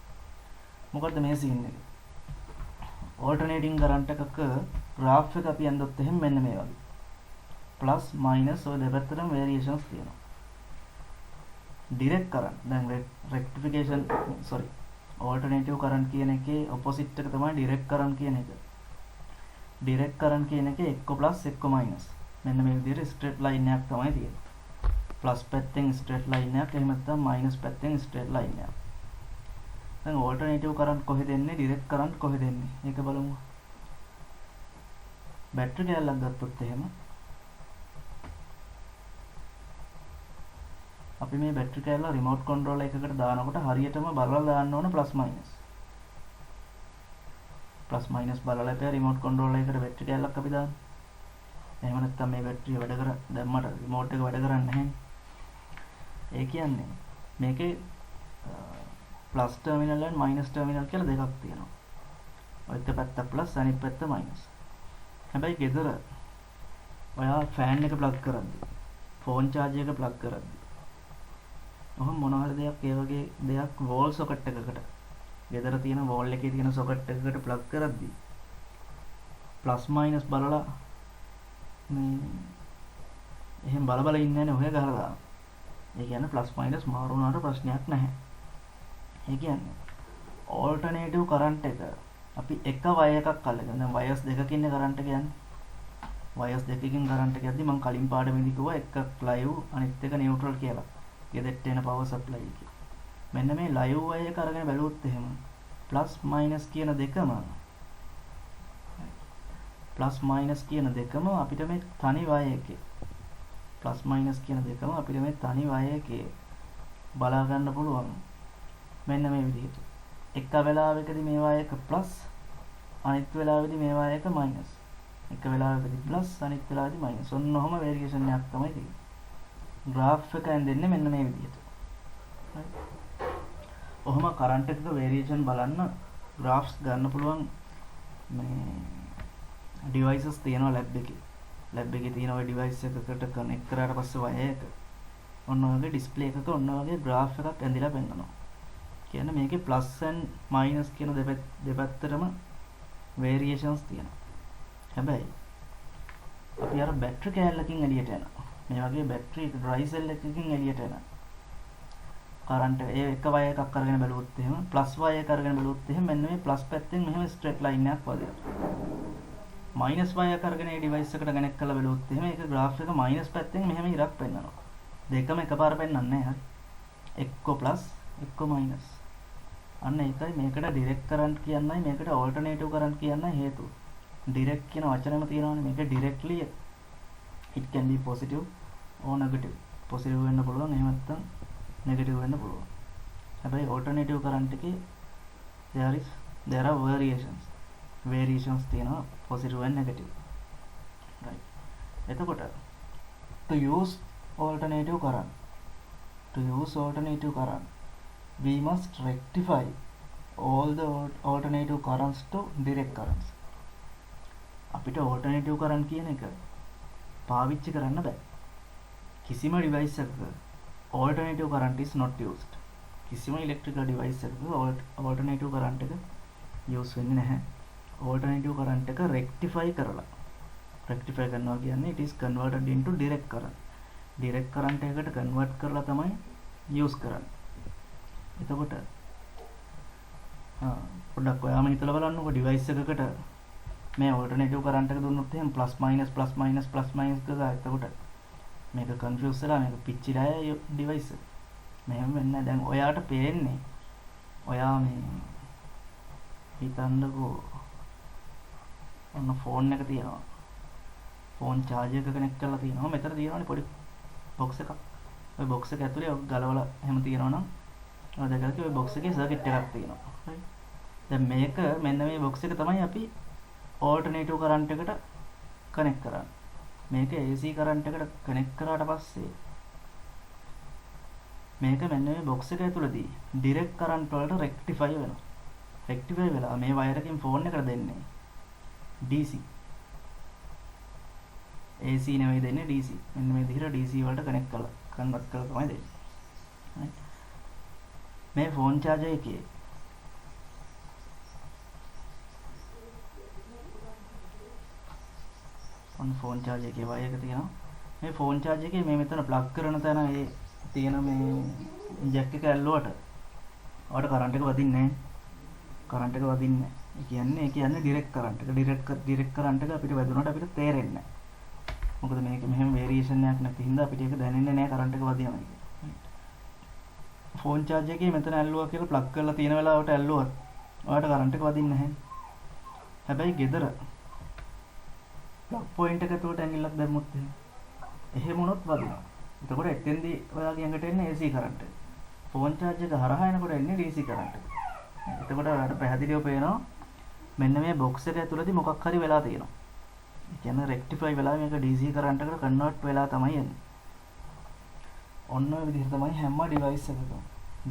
මොකද්ද මේ scene එක? Alternating current එකක graph එක අපි ඇඳොත් එහෙම මෙන්න මේ වගේ. plus minus ඔය දෙපැත්තටම variations තියෙනවා. direct current දැන් rectification alternative current කියන එකේ opposite එක තමයි direct current කියන එක. direct current කියන එකේ එක්ක plus එක්ක minus මෙන්න මේ විදිහට straight line එකක් තමයි තියෙන්නේ. plus පැත්තෙන් straight line එකක්, එහෙම නැත්නම් minus පැත්තෙන් straight line එකක්. දැන් alternative current කොහෙද එන්නේ, direct current කොහෙද එන්නේ? ඒක බලමු. බැටරි කැලලක් ගත්තොත් එහෙම අපි මේ බැටරි කැලල රිමෝට් කන්ට්‍රෝලර් එකකට දානකොට හරියටම බලලා දාන්න ඕන plus minus. plus minus බලලා ඉතින් රිමෝට් කන්ට්‍රෝලර් එකට බැටරි කැලලක් අපි දාන්න. එහෙම නැත්නම් මේ බැටරිය වැඩ කර දැම්මට රිමෝට් එක වැඩ කරන්නේ නැහැ. ඒ කියන්නේ මේකේ plus terminal and minus terminal කියලා දෙකක් තියෙනවා. ඔය එක පැත්ත plus අනිත් පැත්ත minus. හැබැයි ගෙදර ඔයා ෆෑන් එක ප්ලග් කරද්දී, ෆෝන් charger එක ප්ලග් කරද්දී ඔහොම මොන හරි දෙයක් ඒ වගේ දෙයක් wall socket එකකට ගෙදර තියෙන wall එකේ තියෙන socket එකකට ප්ලග් කරද්දී plus minus බලලා මේ එහෙම බල බල ඉන්නේ නැහැ නේ ඔය ගහලා දානවා. ඒ කියන්නේ plus minus මාරු වුණාට ප්‍රශ්නයක් නැහැ. ඒ කියන්නේ alternative current එක අපි එක wire එකක් අල්ලගෙන දැන් wires දෙකකින් current එක යන්නේ. wires දෙකකින් current එක යද්දි මම කලින් පාඩමේදී කිව්වා එකක් live අනිත් එක neutral කියලා. ගෙදරට එන power supply එකේ. මෙන්න මේ live wire එක අරගෙන බැලුවොත් එහෙම plus minus කියන දෙකම අපිට මේ තනි wire එකේ plus minus කියන දෙකම අපිට මේ තනි wire එකේ බලා ගන්න පුළුවන්. මෙන්න මේ විදිහට. එක වෙලාවකදී මේ wire එක plus අනිත් වෙලාවෙදී මේ wire එක minus. එක වෙලාවකදී plus අනිත් වෙලාවෙදී minus. ඔන්න ඔහම variation එකක් තමයි තියෙන්නේ. graph එක ඇඳෙන්නේ මෙන්න මේ විදිහට. ඔහම current එකක variation බලන්න graphs ගන්න පුළුවන් මේ devices තියෙනවා lab එකේ. lab එකේ තියෙන ওই device එකකට connect කරාට පස්සේ wire එක ඔන්න ඔයගේ display එකක ඔන්න ඔයගේ graph එකක් ඇඳිලා පෙන්නනවා. කියන්නේ මේකේ plus and minus කියන දෙපැත්තටම variations තියෙනවා. හැබැයි අපි අර battery කෑල්ලකින් එළියට යනවා. මේ වගේ battery dry cell එකකින් එළියට යනවා. current ඒ එක wire එකක් අරගෙන බැලුවොත් එහෙම plus wire එක අරගෙන බැලුවොත් එහෙම මෙන්න මේ plus පැත්තෙන් මෙහෙම straight line එකක් වදිනවා. minus wire එක අරගෙන මේ device එකට connect කරලා බැලුවොත් එහෙම ඒක graph එක minus පැත්තෙන් මෙහෙම ඉරක් පෙන්නනවා. දෙකම එකපාර පෙන්නන්නේ නැහැ. හරි. එක්ක plus එක්ක minus. අන්න ඒකයි මේකට direct current කියන්නයි මේකට alternative current කියන්නයි හේතුව. direct කියන වචනයම තියෙනවානේ මේක directly it can be positive or negative. positive වෙන්න පුළුවන් එහෙම නැත්නම් negative වෙන්න පුළුවන්. හැබැයි alternative current එකේ there are variations තියෙනවා positive and negative. right. එතකොට to use alternative current we must rectify all the alternative currents to direct currents. අපිට alternative current කියන එක පාවිච්චි කරන්න බෑ. කිසිම device එකක alternative current is not used. කිසිම electrical device එකක alternative current එක use වෙන්නේ නැහැ. alternative current එක rectify කරලා. rectify කරනවා කියන්නේ it is converted into direct current. direct current එකකට convert කරලා තමයි use කරන්නේ. එතකොට පොඩ්ඩක් ඔයාම හිතලා බලන්නකෝ device එකකට මේ alternative current එක දුන්නොත් එහෙනම් plus minus ගා. එතකොට මේක confuse වෙලා මේක පිච්චිලා යයි device එක. මෙහෙම වෙන්නේ නැහැ. දැන් ඔයාට පේන්නේ ඔයා මේ හිතන්නකෝ ඔන්න ෆෝන් එක තියෙනවා. ෆෝන් charger එක connect කරලා තියෙනවා. මෙතන තියෙනවානේ පොඩි box එකක්. ඔය box එක ඇතුලේ ඔක ගලවලා එහෙම තියෙනවා නම් ඔය දැකලා ඔය box එකේ circuit එකක් තියෙනවා. right. දැන් මේක මෙන්න මේ box එක තමයි අපි alternative current එකට connect කරන්නේ. මේක AC current එකට connect කරාට පස්සේ මේක මෙන්න මේ box එක ඇතුළේදී direct current වලට rectify වෙනවා. rectify වෙලා මේ wire එකෙන් phone එකට දෙන්නේ DC. AC නෙවෙයි දෙන්නේ DC. මෙන්න මේ විදිහට DC වලට connect කරලා convert කරලා තමයි දෙන්නේ. right. මේ phone charger එකේ on phone charger එකේ wire එක තියෙනවා. මේ phone charger එකේ මේ මෙතන plug කරන තැන ඒ තියෙන මේ jack එක ඇල්ලුවට ඔයාලට current එක වදින්නේ නැහැ. current එක වදින්නේ නැහැ. ඒ කියන්නේ direct current එක. direct current එක අපිට වැදුනට අපිට තේරෙන්නේ නැහැ. මොකද මේක මෙහෙම variation එකක් නැති හින්දා අපිට ඒක දැනෙන්නේ නැහැ current එක වදිනවා කියන්නේ. phone charger එකේ මෙතන ඇල්ලුවා කියලා plug කරලා තියෙන වෙලාවට ඇල්ලුවොත් ඔයාලට current එක වදින්නේ නැහැ. හැබැයි ගෙදර plug point එක ඇතුලට ඇඟිල්ලක් දැම්මොත් එහෙම වුණොත් වදිනවා. එතකොට එතෙන්දී ඔයාගේ ඇඟට එන්නේ AC current එක. phone charger එක හරහා එනකොට එන්නේ DC current එක. එතකොට ඔයාලට පැහැදිලිව පේනවා මෙන්න මේ box එක ඇතුළතදී මොකක් හරි වෙලා තියෙනවා. ඒ කියන්නේ rectify වෙලා මේක DC current එකට convert වෙලා තමයි එන්නේ. ඔන්න ඔය විදිහට තමයි හැම device එකකම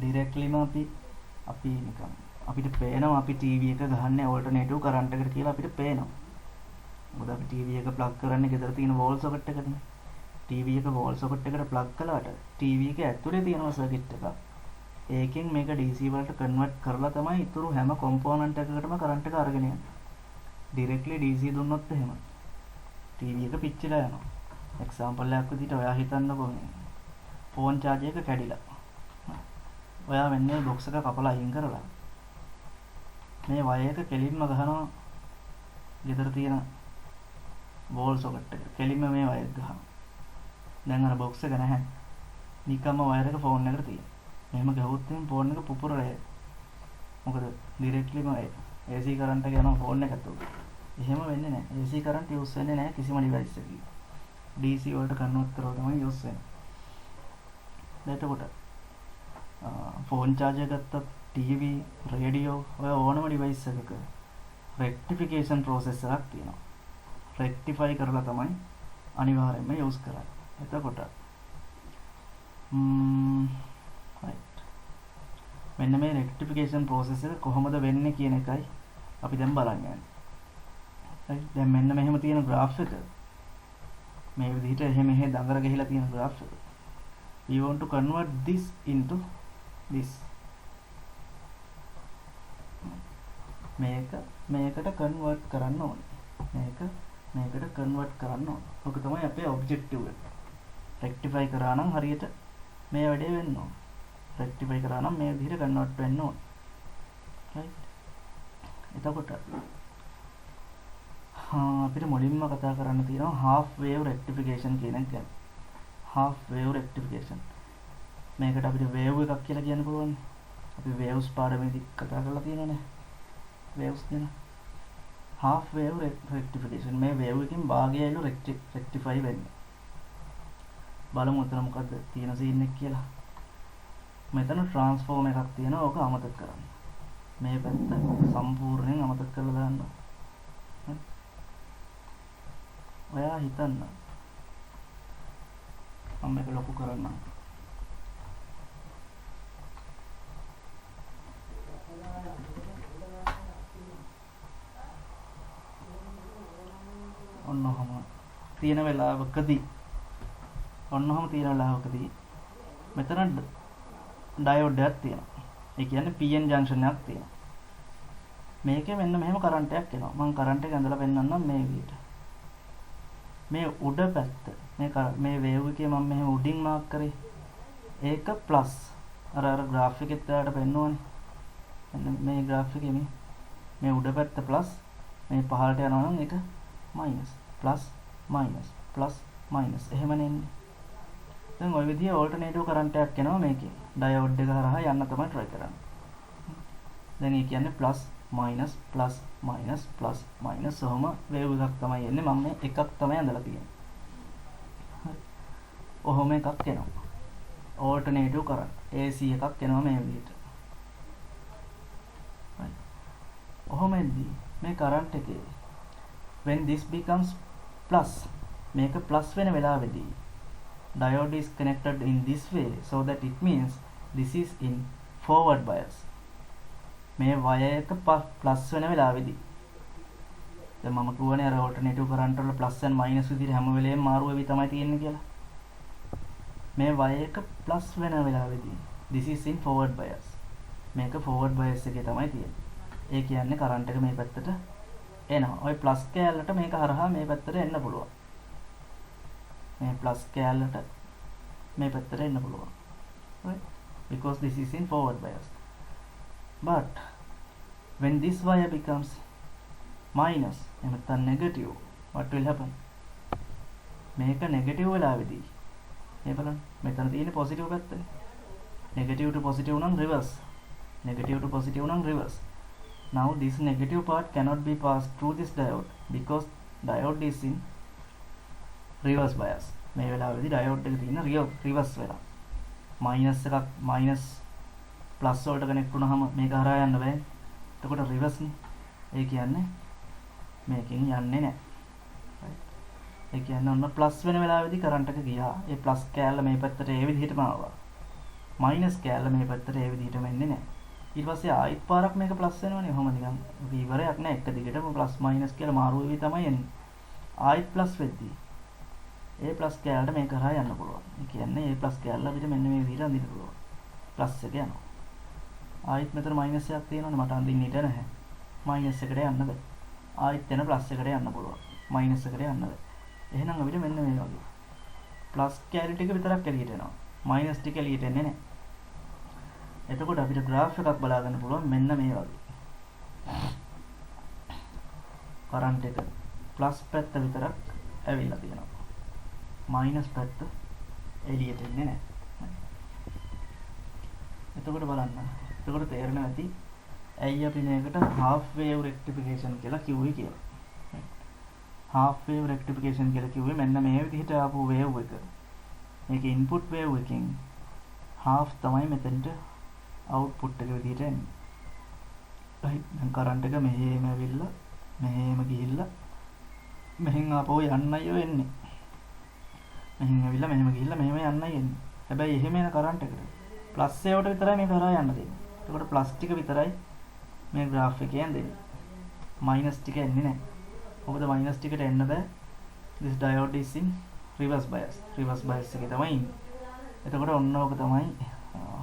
directlyම අපි නිකන් අපිට පේනවා අපි TV එක ගහන්නේ alternative current එකට කියලා අපිට පේනවා. මොකද අපි TV එක plug කරන්නේ ගෙදර තියෙන wall socket එකකටනේ. TV එක wall socket එකට plug කළාට TV එක ඇතුලේ තියෙන circuit එකක්. ඒකෙන් මේක DC වලට convert කරලා තමයි ඊතුරු හැම component එකකටම current එක අරගෙන යන්නේ. directly DC දුන්නොත් එහෙම TV එක පිච්චිලා යනවා. example එකක් විදිහට ඔයා හිතන්නකෝ මේ phone charger එක කැඩිලා. ඔයා මෙන්න මේ box එක කපලා අයින් කරලා මේ wire එක කෙලින්ම ගහනවා ගෙදර තියෙන wall socket එක. කෙලින්ම මේ wire එක ගහනවා. දැන් අර box එක නැහැ. නිකම්ම wire එක phone එකට තියෙනවා. මෙහෙම ගහුවොත් එහෙනම් phone එක පුපුරලා යයි. මොකද directlyම AC current එක යනවා phone එක ඇතුළට. එහෙම වෙන්නේ නැහැ. AC current use වෙන්නේ නැහැ කිසිම device එකකින්. DC වලට convert කරලා තමයි use වෙන්නේ. එතකොට phone charger ගත්තත් TV, radio ඔය ඕනම device එකක rectification process එකක් තියෙනවා. rectify කරලා තමයි අනිවාර්යයෙන්ම use කරන්නේ. එතකොට right. මෙන්න මේ rectification process එක කොහොමද වෙන්නේ කියන එකයි අපි දැන් බලන්න යන්නේ. right. දැන් මෙන්න මෙහෙම තියෙන graph එක මේ විදිහට එහෙම දඟර ගහලා තියෙන graph එක. we want to convert this into this. මේකට convert කරන්න ඕනේ. මේකට convert කරන්න ඕනේ. ඔක තමයි අපේ objective එක. rectify කරා නම් හරියට මේ වැඩේ වෙන්න ඕනේ. rectify කරා නම් මේ විදිහට convert වෙන්න ඕනේ. right. එතකොට අපිට මුලින්ම කතා කරන්න තියෙනවා half wave rectification කියන එක ගැන. half wave rectification. මේකට අපිට wave එකක් කියලා කියන්න පුළුවන්. අපි waves පාඩමේදී කතා කරලා තියෙනවානේ. waves කියන half wave rectification. මේ wave එකකින් භාගයයිලු rectify වෙන්නේ. බලමු උතන මොකද්ද තියෙන scene එක කියලා. මෙතන transform එකක් තියෙනවා. ඕක අමතක කරන්න. මේ පැත්ත සම්පූර්ණයෙන් අමතක කරලා දාන්න. ඔයා හිතන්න. මම මේක ලොකු කරන්නම්. තියෙන වෙලාවකදී ඔන්නෝම තියෙන වෙලාවකදී මෙතන ඩයෝඩ් එකක් තියෙනවා. ඒ කියන්නේ PN ජංක්ෂන් එකක් තියෙනවා. මේකේ මෙන්න මෙහෙම කරන්ට් එකක් එනවා. මම කරන්ට් එක ඇඳලා පෙන්නන්නම් මේ විදිහට. මේ උඩ පැත්ත මේ වේව් එකේ මම මෙහෙම උඩින් මාක් කරේ. ඒක ප්ලස්. අර ග්‍රාෆ් එකෙත් ඔයාලට පෙන්නවනේ. මෙන්න මේ ග්‍රාෆ් එකේ මේ උඩ පැත්ත ප්ලස් මේ පහළට යනවා නම් ඒක minus. Plus minus plus minus එහෙමනේ එන්නේ. දැන් ওই විදිහේ ඕල්ටර්නේටිව් කරන්ට් එකක් එනවා මේකේ. ඩයෝඩ් එක හරහා යන්න තමයි try කරන්නේ. දැන් ඒ කියන්නේ plus minus plus minus plus minus ඔහොම වේව් එකක් තමයි එන්නේ. මම මේ එකක් තමයි ඇඳලා තියෙන්නේ. හරි. ඔහොම එකක් එනවා. ඕල්ටර්නේටිව් කරන්ට් AC එකක් එනවා මේ විදිහට. හරි. ඔහොම එද්දී මේ කරන්ට් එකේ when this becomes plus මේක ප්ලස් වෙන වෙලාවෙදී diode is connected in this way so that it means this is in forward bias. මේ wire එක ප්ලස් වෙන වෙලාවෙදී දැන් මම කියවනේ අර alternative current වල plus and minus විදිහට හැම වෙලේම මාරු වෙවි තමයි තියෙන්නේ කියලා. මේ wire එක ප්ලස් වෙන වෙලාවෙදී this is in forward bias. මේක forward bias එකේ තමයි තියෙන්නේ. ඒ කියන්නේ current එක මේ පැත්තට එනවා. ওই plus කෑල්ලට මේක හරහා මේ පැත්තට එන්න පුළුවන්. මේ plus කෑල්ලට මේ පැත්තට එන්න පුළුවන්. Right? Because this is in forward bias. But when this wire becomes minus නැත්නම් negative, what will happen? මේක negative වෙලාවෙදී මේ බලන්න මෙතන තියෙන positive පැත්තනේ. negative to positive නම් reverse. negative to positive නම් reverse. Now this negative part cannot be passed through this diode because diode is in reverse bias. මේ වෙලාවේදී diode එක තියෙන reverse වෙලා. minus එකක් minus plus වලට කනෙක්ට් වුණාම මේක හරහා යන්න බෑ. එතකොට reverse නේ. ඒ කියන්නේ මේකෙන් යන්නේ නැහැ. right. ඒ කියන්නේ ඔන්න plus වෙන වෙලාවේදී current එක ගියා. ඒ plus කෑල්ල මේ පැත්තට ඒ විදිහටම ආවා. minus කෑල්ල මේ පැත්තට ඒ විදිහටම එන්නේ නැහැ. ඊට පස්සේ ආයෙත් පාරක් මේක ප්ලස් වෙනවනේ. ඔහොම නිකන් ඉවරයක් නෑ. එක දිගටම ප්ලස් මයිනස් කියලා මාරු වෙවි තමයි එන්නේ. ආයෙත් ප්ලස් වෙද්දී ඒ ප්ලස් කෑල්ලට මේක හරහා යන්න පුළුවන්. ඒ කියන්නේ ඒ ප්ලස් කෑල්ල අපිට මෙන්න මේ විදිහට අඳින්න පුළුවන්. ප්ලස් එක යනවා. ආයෙත් මෙතන මයිනස් එකක් තියෙනවනේ මට අඳින්න ඉඩ නැහැ. මයිනස් එකට යන්න බෑ. ආයෙත් එන ප්ලස් එකට යන්න පුළුවන්. මයිනස් එකට යන්න බෑ. එහෙනම් අපිට මෙන්න මේ වගේ ප්ලස් කෑලි ටික විතරක් එළියට එනවා. මයිනස් ටික එළියට එන්නේ නැහැ. එතකොට අපිට graph එකක් බලා ගන්න පුළුවන් මෙන්න මේ වගේ. current එක plus පැත්ත විතරක් ඇවිල්ලා තියෙනවා. minus පැත්ත එළියට එන්නේ නැහැ. එතකොට බලන්න. එතකොට තේරෙනවා ඇති ඇයි අපි මේකට half wave rectification කියලා කිව්වේ කියලා. half wave rectification කියලා කිව්වේ මෙන්න මේ විදිහට ආපු wave එක. මේක input wave එකකින් half තමයි මෙතනට output එක විදිහට එන්නේ. right. දැන් current එක මෙහෙම ඇවිල්ලා මෙහෙම ගිහිල්ලා මෙහෙන් ආපහු යන්නයි වෙන්නේ. මෙහෙන් ඇවිල්ලා මෙහෙම ගිහිල්ලා මෙහෙම යන්නයි එන්නේ. හැබැයි එහෙම එන current එකට plus ඒවට විතරයි මේ කරා යන්න දෙන්නේ. එතකොට plus ටික විතරයි මේ graph එකේ යන්නේ. minus ටික එන්නේ නැහැ. මොකද minus ටිකට එන්න බෑ. this diode is in reverse bias. reverse bias එකේ තමයි ඉන්නේ. එතකොට ඔන්න ඕක තමයි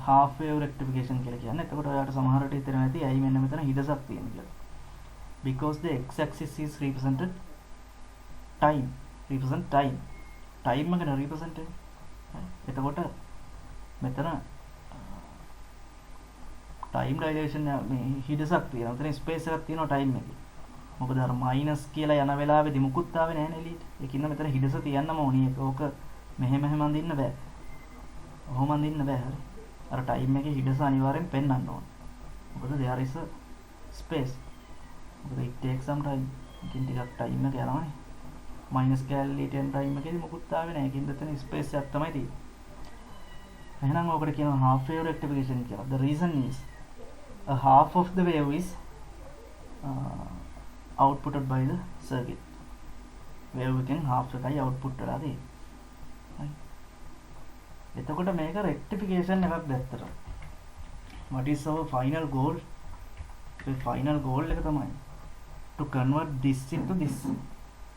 half wave rectification කියලා කියන්නේ. එතකොට ඔයාලට සමහරට හිතෙනවා ඇති ඇයි මෙන්න මෙතන හිඩසක් තියෙන්නේ කියලා. Because the x axis is represented time. represent time. time එක නේ represent වෙන්නේ. එතකොට මෙතන time dilation මේ හිඩසක් තියෙනවා. මෙතන space එකක් තියෙනවා time එකේ. මොකද අර minus කියලා යන වෙලාවේදී මුකුත් ආවේ නැහැ නේ එළියට. ඒකින්ද මෙතන හිඩස තියන්නම ඕනි. ඒක මෙහෙම අඳින්න බෑ. ඔහොම අඳින්න බෑ. හරි. අර time එකේ හිඩස අනිවාර්යෙන් පෙන්වන්න ඕන. මොකද there is a space. මොකද it takes some time. ඉතින් ටිකක් time එක යනවානේ. minus කැලේ තියෙන time එකේදී මොකුත් ආවේ නැහැ. ඒකින්ද එතන space එකක් තමයි තියෙන්නේ. එහෙනම් ඔකට කියනවා half wave rectification කියලා. The reason is a half of the wave is outputted by the circuit. wave එකෙන් half එකයි output වෙලා තියෙන්නේ. එතකොට මේක rectification එකක් දැත්තට. what is our final goal? The final goal එක තමයි to convert this into this.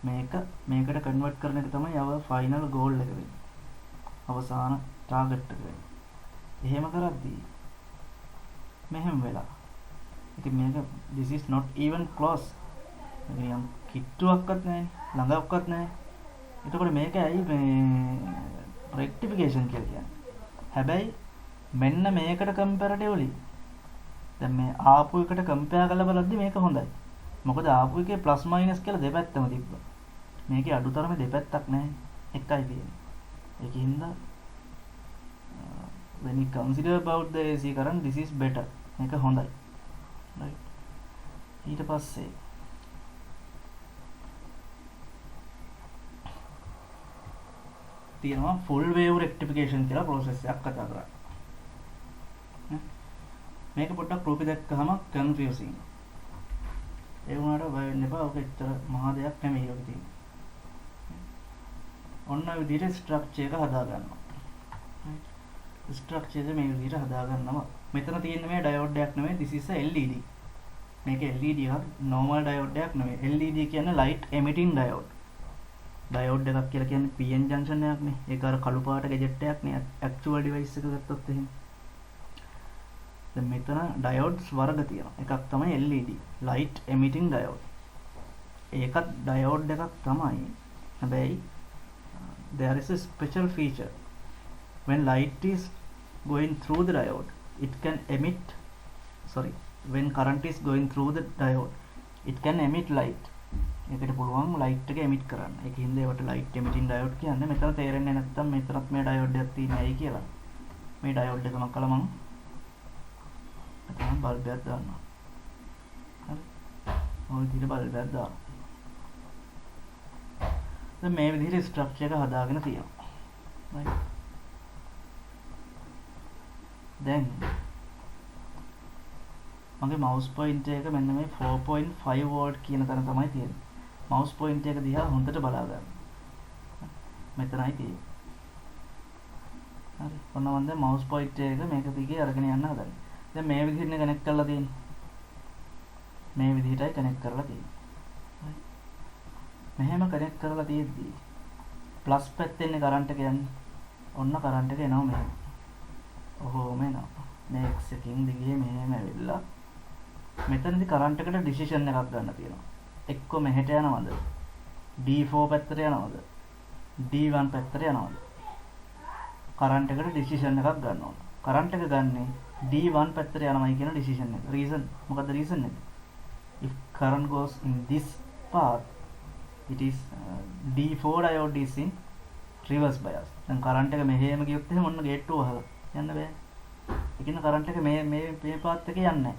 මේකට කන්වර්ට් කරන එක තමයි our final goal එක වෙන්නේ. අවසාන ටාගට් එක වෙන්නේ. එහෙම කරද්දී මෙහෙම වෙලා. ඉතින් මේක this is not even close. නිකන් කිට්ටුවක්වත් නැහැ, ළඟක්වත් නැහැ. එතකොට මේක ඇයි මේ rectification කියලා කියන්නේ. හැබැයි මෙන්න මේකට comparatively දැන් මේ ආපු එකට compare කරලා බලද්දි මේක හොඳයි. මොකද ආපු එකේ plus minus කියලා දෙපැත්තම තිබ්බා. මේකේ අඩුතරමේ දෙපැත්තක් නැහැ. එකයි තියෙන්නේ. ඒකින්ද when you consider about the AC current, this is better. මේක හොඳයි. right. ඊට පස්සේ තියෙනවා full wave rectification කියලා process එකක් කතා කරන්නේ. මේක පොඩ්ඩක් රූපේ දැක්කහම confusing. ඒ වුණාට බය වෙන්න එපා. ඔක ඇත්තට මහා දෙයක් නෙමෙයි ඔක තියෙන්නේ. ඔන්න ඔය විදිහට ස්ට්‍රක්චර් එක හදා ගන්නවා. right. ස්ට්‍රක්චර් එක මේ විදිහට හදා ගන්නවා. මෙතන තියෙන්නේ මේ ඩයෝඩ් එකක් නෙමෙයි, this is a LED. මේක LED එකක්, normal ඩයෝඩ් එකක් නෙමෙයි. LED කියන්නේ light emitting diode. ඩයෝඩ් එකක් කියලා කියන්නේ PN junction එකක් නේ. ඒක අර කළු පාට ගැජට් එකක් නේ. actual device එක ගත්තොත් එහෙම. දැන් මෙතන ඩයෝඩ්ස් වර්ග තියෙනවා. එකක් තමයි LED, light emitting diode. ඒකත් ඩයෝඩ් එකක් තමයි. හැබැයි there is a special feature. When light is going through the diode, it can emit, when current is going through the diode, it can emit light. ඒකට පුළුවන් light එක emit කරන්න. ඒකින්ද ඒවට light emitting diode කියන්නේ. මෙතන තේරෙන්නේ නැත්නම් මෙතනත් මේ diode එකක් තියෙනයි කියලා. මේ diode එක මම කලමං මෙතන බල්බ් එකක් දාන්නවා. හරි. ඔය විදිහට බල්බ් එකක් දානවා. දැන් මේ විදිහට ස්ට්‍රක්චර් එක හදාගෙන තියෙනවා. right. දැන් මගේ mouse pointer එක මෙන්න මේ 4.5 volt කියන තැන තමයි තියෙන්නේ. mouse pointer එක දිහා හොඳට බලා ගන්න. මෙතනයි තියෙන්නේ. හරි. ඔන්න මම දැන් mouse pointer එක මේක දිගේ අරගෙන යන්න හදන්නේ. දැන් මේ විදිහට කනෙක්ට් කරලා තියෙන්නේ. මේ විදිහටයි කනෙක්ට් කරලා තියෙන්නේ. මෙහෙම කනෙක්ට් කරලා තියෙද්දි ප්ලස් පැත්තෙන් කරන්ට් එක යන්නේ. ඔන්න කරන්ට් එක එනවා මෙහෙම. ඔහොම එනවා. මේ X එකකින් දිගේ මෙහෙම ඇවිල්ලා මෙතනදී කරන්ට් එකට ඩිසිෂන් එකක් ගන්න තියෙනවා. එක්ක මෙහෙට යනවද? D4 පැත්තට යනවද? D1 පැත්තට යනවද? කරන්ට් එකට ඩිසිෂන් එකක් ගන්න ඕන. කරන්ට් එක ගන්නේ D1 පැත්තට යනවයි කියන ඩිසිෂන් එක. රීසන් මොකද්ද රීසන් එක? If current goes in this path, it is D4 diode is in reverse bias. දැන් කරන්ට් එක මෙහෙම ගියොත් එහෙම ඔන්න ගේට් 2 වහලා යන්න බෑ. ඒකින කරන්ට් එක මේ පාත් එකේ යන්නේ නැහැ.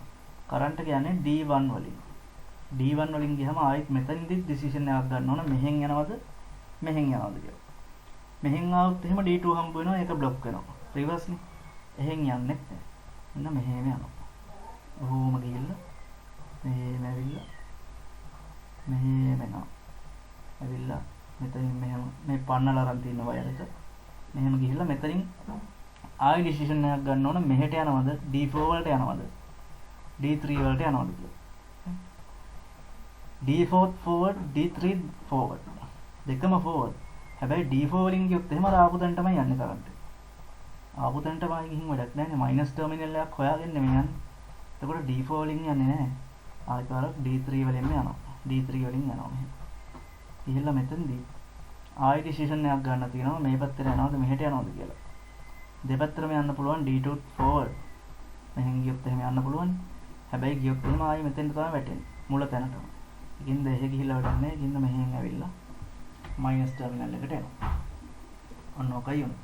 කරන්ට් එක යන්නේ D1 වලින්. D1 වලින් ගියම ආයෙත් මෙතනදී ඩිසිෂන් එකක් ගන්න ඕන. මෙහෙන් යනවද? මෙහෙන් යනවද කියලා. මෙහෙන් ආවොත් එහෙම D2 හම්බ වෙනවා. ඒක බ්ලොක් වෙනවා. රිවර්ස් නේ. එහෙන් යන්නේ නැහැ. එන්න මෙහෙම යනවා. ඔහොම ගිහිල්ලා මෙහෙම ඇවිල්ලා මෙහෙම එනවා. ඇවිල්ලා මෙතනින් මෙහෙම මේ පන්නලා අරන් තියෙන වයර් එක. මෙහෙම ගිහිල්ලා මෙතනින් ආයෙ ඩිසිෂන් එකක් ගන්න ඕන. මෙහෙට යනවද? D4 වලට යනවද? D3 වලට යනවද කියලා. D4 forward, D3 forward. දෙකම forward. හැබැයි D4 වලින් ගියොත් එහෙම ආපු තැන තමයි යන්නේ කරන්ට්. ආපු තැනට මායි ගිහින් වැඩක් නැහැ නේ. මයිනස් ටර්මිනල් එකක් හොයාගෙන මේ යන්නේ. එතකොට D4 වලින් යන්නේ නැහැ. ආයෙත් වරක් D3 වලින්ම යනවා. D3 වලින් යනවා මෙහෙම. ගිහිල්ලා මෙතනදී ආයෙ ඩිසිෂන් එකක් ගන්න තියෙනවා. මේ පැත්තට යනවද මෙහෙට යනවද කියලා. දෙපැත්තටම යන්න පුළුවන්. D2 forward. මෙහෙන් ගියොත් එහෙම යන්න පුළුවන්. හැබැයි ගියොත් එහෙම ආයෙ මෙතෙන්ට තමයි වැටෙන්නේ. මුල තැනටම. ඒකින්ද එහෙ ගිහිල්ලා වැඩක් නැහැ. ඒකින්ද මෙහෙන් ඇවිල්ලා මයිනස් ටර්මිනල් එකට එනවා. ඔන්න ඔකයි උනේ.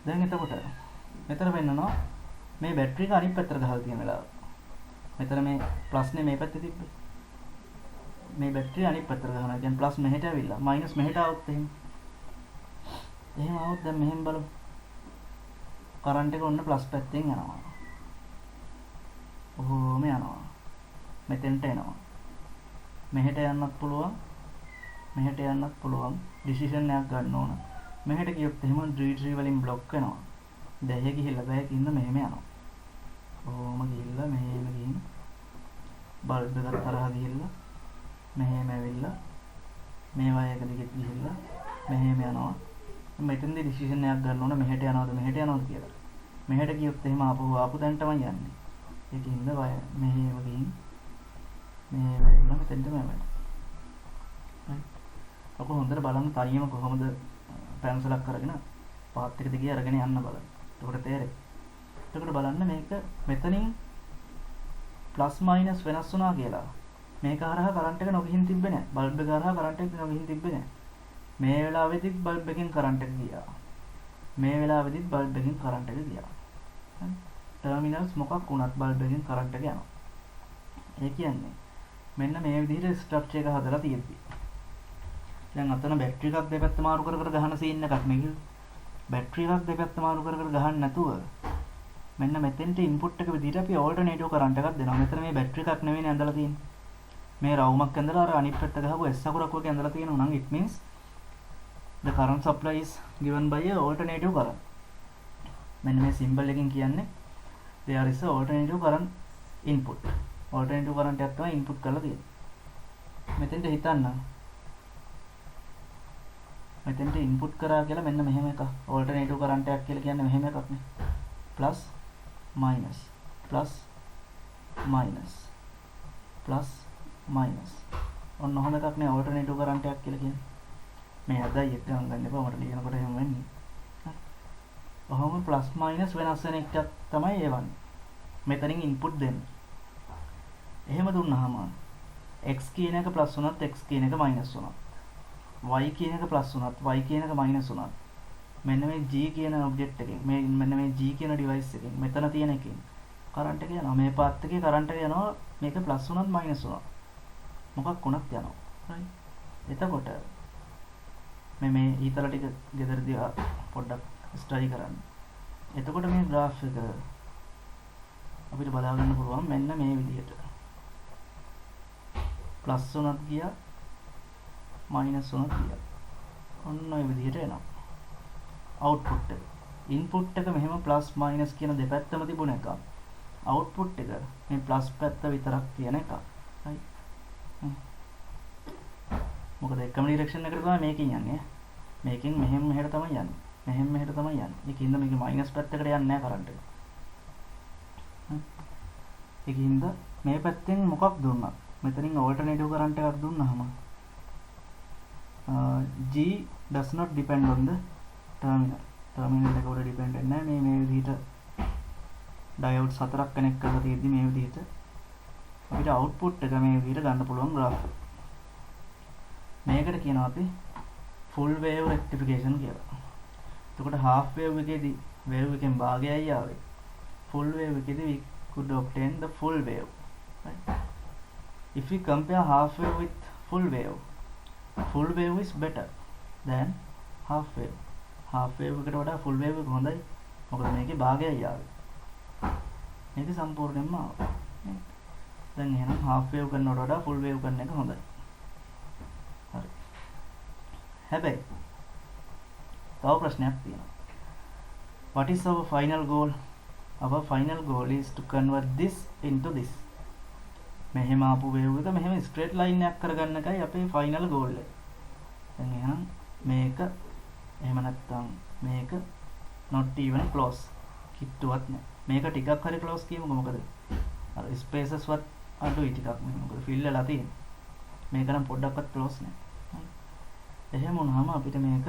දැන් එතකොට මෙතන වෙන්නනවා මේ බැටරි එක අනිත් පැත්තට ගහලා තියෙන වෙලාව. මෙතන මේ ප්ලස් නේ මේ පැත්තේ තිබ්බේ. මේ බැටරි අනිත් පැත්තට ගහනවා. දැන් ප්ලස් මෙහෙට ඇවිල්ලා මයිනස් මෙහෙට આવුත් එහෙම. එහෙම આવුත් දැන් මෙහෙන් බලමු. කරන්ට් එක ඔන්න ප්ලස් පැත්තෙන් යනවා. ඔහොම යනවා. මෙතෙන්ට එනවා. මෙහෙට යන්නත් පුළුවන්. මෙහෙට යන්නත් පුළුවන්. ඩිසිෂන් එකක් ගන්න ඕන. මෙහෙට ගියොත් එහෙම D3 වලින් බ්ලොක් වෙනවා. දැන් එහෙ ගිහිල්ලා බෑකින්ද මෙහෙම යනවා. ඔහොම ගිහිල්ලා මෙහෙම ගිහින් බල්බ් එකත් තරහ ගිහිල්ලා මෙහෙම ඇවිල්ලා මේ වයක දිගට ගිහිල්ලා මෙහෙම යනවා. මෙතෙන්දී ඩිසිෂන් එකක් ගන්න ඕන මෙහෙට යනවද මෙහෙට යනවද කියලා. මෙහෙට ගියොත් එහෙම ආපු තැන තමයි යන්නේ. ඒකින්ද වය මෙහෙම ගිහින් මෙහෙම ඇවිල්ලා මෙතෙන්ටම යනවා. ඔක හොඳට බලන්න තනියම කොහොමද පැන්සලක් අරගෙන පාත් එක දිගේ අරගෙන යන්න බලන්න. එතකොට තේරෙයි. එතකොට බලන්න මේක මෙතනින් ප්ලස් මයිනස් වෙනස් වුණා කියලා. මේක හරහා කරන්ට් එක නොගිහින් තිබ්බේ නැහැ. බල්බ් එක හරහා කරන්ට් එක නොගිහින් තිබ්බේ නැහැ. මේ වෙලාවෙදිත් බල්බ් එකෙන් කරන්ට් එක ගියා. මේ වෙලාවෙදිත් බල්බ් එකෙන් කරන්ට් එක ගියා. හරි. ටර්මිනල්ස් මොකක් වුණත් බල්බ් එකෙන් කරන්ට් එක යනවා. ඒ කියන්නේ මෙන්න මේ විදිහට ස්ට්‍රක්චර් එක හදලා තියෙද්දි. දැන් අතන බැටරි එකක් දෙපැත්ත මාරු කර කර ගහන සීන් එකක් නෙකියි. බැටරි එකක් දෙපැත්ත මාරු කර කර ගහන්න නැතුව මෙන්න මෙතෙන්ට ඉන්පුට් එක විදිහට අපි ඕල්ටර්නේටිව් කරන්ට් එකක් දෙනවා. මෙතන මේ බැටරි එකක් නෙවෙයි ඇඳලා තියෙන්නේ. මේ රවුමක් ඇඳලා අර අනිත් පැත්ත ගහපු S අකුරක් වගේ ඇඳලා තියෙනවා නම් it means the current supply is given by a alternative current. මෙන්න මේ සිම්බල් එකෙන් කියන්නේ there is a alternative current input. alternative current එකක් තමයි input කරලා තියෙන්නේ. මෙතෙන්ට හිතන්න. මෙතෙන්ට input කරා කියලා මෙන්න මෙහෙම එකක්. alternative current එකක් කියලා කියන්නේ මෙහෙම එකක් නේ. plus minus plus minus plus minus. ඔන්න ඔහොම එකක් නේ alternative current එකක් කියලා කියන්නේ. මේ අදයි එක ගන්න එපා මට ලියනකොට එහෙම වෙන්නේ. හරි. ඔහොම plus minus වෙනස් වෙන එකක් තමයි එවන්නේ. මෙතනින් input දෙන්න. එහෙම දුන්නාම x කියන එක plus වුණත් x කියන එක minus වුණත් y කියන එක plus වුණත් y කියන එක minus වුණත් මෙන්න මේ g කියන ඔබ්ජෙක්ට් එකෙන් මෙන්න මේ g කියන ඩිවයිස් එකෙන් මෙතන තියෙන එකෙන් කරන්ට් එක යනවා. මේ පාත් එකේ කරන්ට් එක යනවා. මේක plus වුණත් minus වුණත් මොකක් වුණත් යනවා. හරි. එතකොට මේ ඊතල ටික ගෙදරදී පොඩ්ඩක් ස්ටඩි කරන්න. එතකොට මේ graph එක අපිට බලා ගන්න පුළුවන් මෙන්න මේ විදිහට. plus වුණත් ගියා minus වුණත් ගියා. ඔන්න ඔය විදිහට එනවා. output එක. input එක මෙහෙම plus minus කියන දෙපැත්තම තිබුණ එක. output එක මේ plus පැත්ත විතරක් තියෙන එක. හරි. මොකද එකම ඩිරෙක්ෂන් එකට තමයි මේකෙන් යන්නේ. මේකෙන් මෙහෙම මෙහෙට තමයි යන්නේ. මෙහෙම මෙහෙට තමයි යන්නේ. ඒකින්ද මේක මයිනස් පැත්තකට යන්නේ නැහැ කරන්ට් එක. ඒකින්ද මේ පැත්තෙන් මොකක් දුන්නත් මෙතනින් ඕල්ටර්නේටිව් කරන්ට් එකක් දුන්නාම G does not depend on the terminal. terminal එක උඩ depend වෙන්නේ නැහැ. මේ විදිහට diodes හතරක් කනෙක්ට් කරලා තියෙද්දි මේ විදිහට අපිට output එක මේ විදිහට ගන්න පුළුවන් graph. මේකට කියනවා අපි full wave rectification කියලා. එතකොට half wave එකේදී wave එකෙන් භාගයයි ආවේ. full wave එකේදී we could obtain the full wave. Right? If we compare half wave with full wave is better than half wave. half wave එකට වඩා full wave එක හොඳයි. මොකද මේකේ භාගයයි ආවේ. මේක සම්පූර්ණයෙන්ම ආවා. දැන් එහෙනම් half wave කරනවට වඩා full wave කරන එක හොඳයි. හරි. හැබැයි තව ප්‍රශ්නයක් තියෙනවා. What is our final goal? Our final goal is to convert this into this. මෙහෙම ආපු wave එක මෙහෙම straight line එකක් කරගන්න එකයි අපේ final goal එක. දැන් එහෙනම් මේක එහෙම නැත්නම් මේක not even close. කිට්ටුවත් නැහැ. මේක ටිකක් හරි close කියමුකෝ. මොකද අර spaces වත් අඩුයි ටිකක්. මොකද fill වෙලා තියෙන්නේ. මේක නම් පොඩ්ඩක්වත් close නැහැ. එහෙම වුණාම අපිට මේක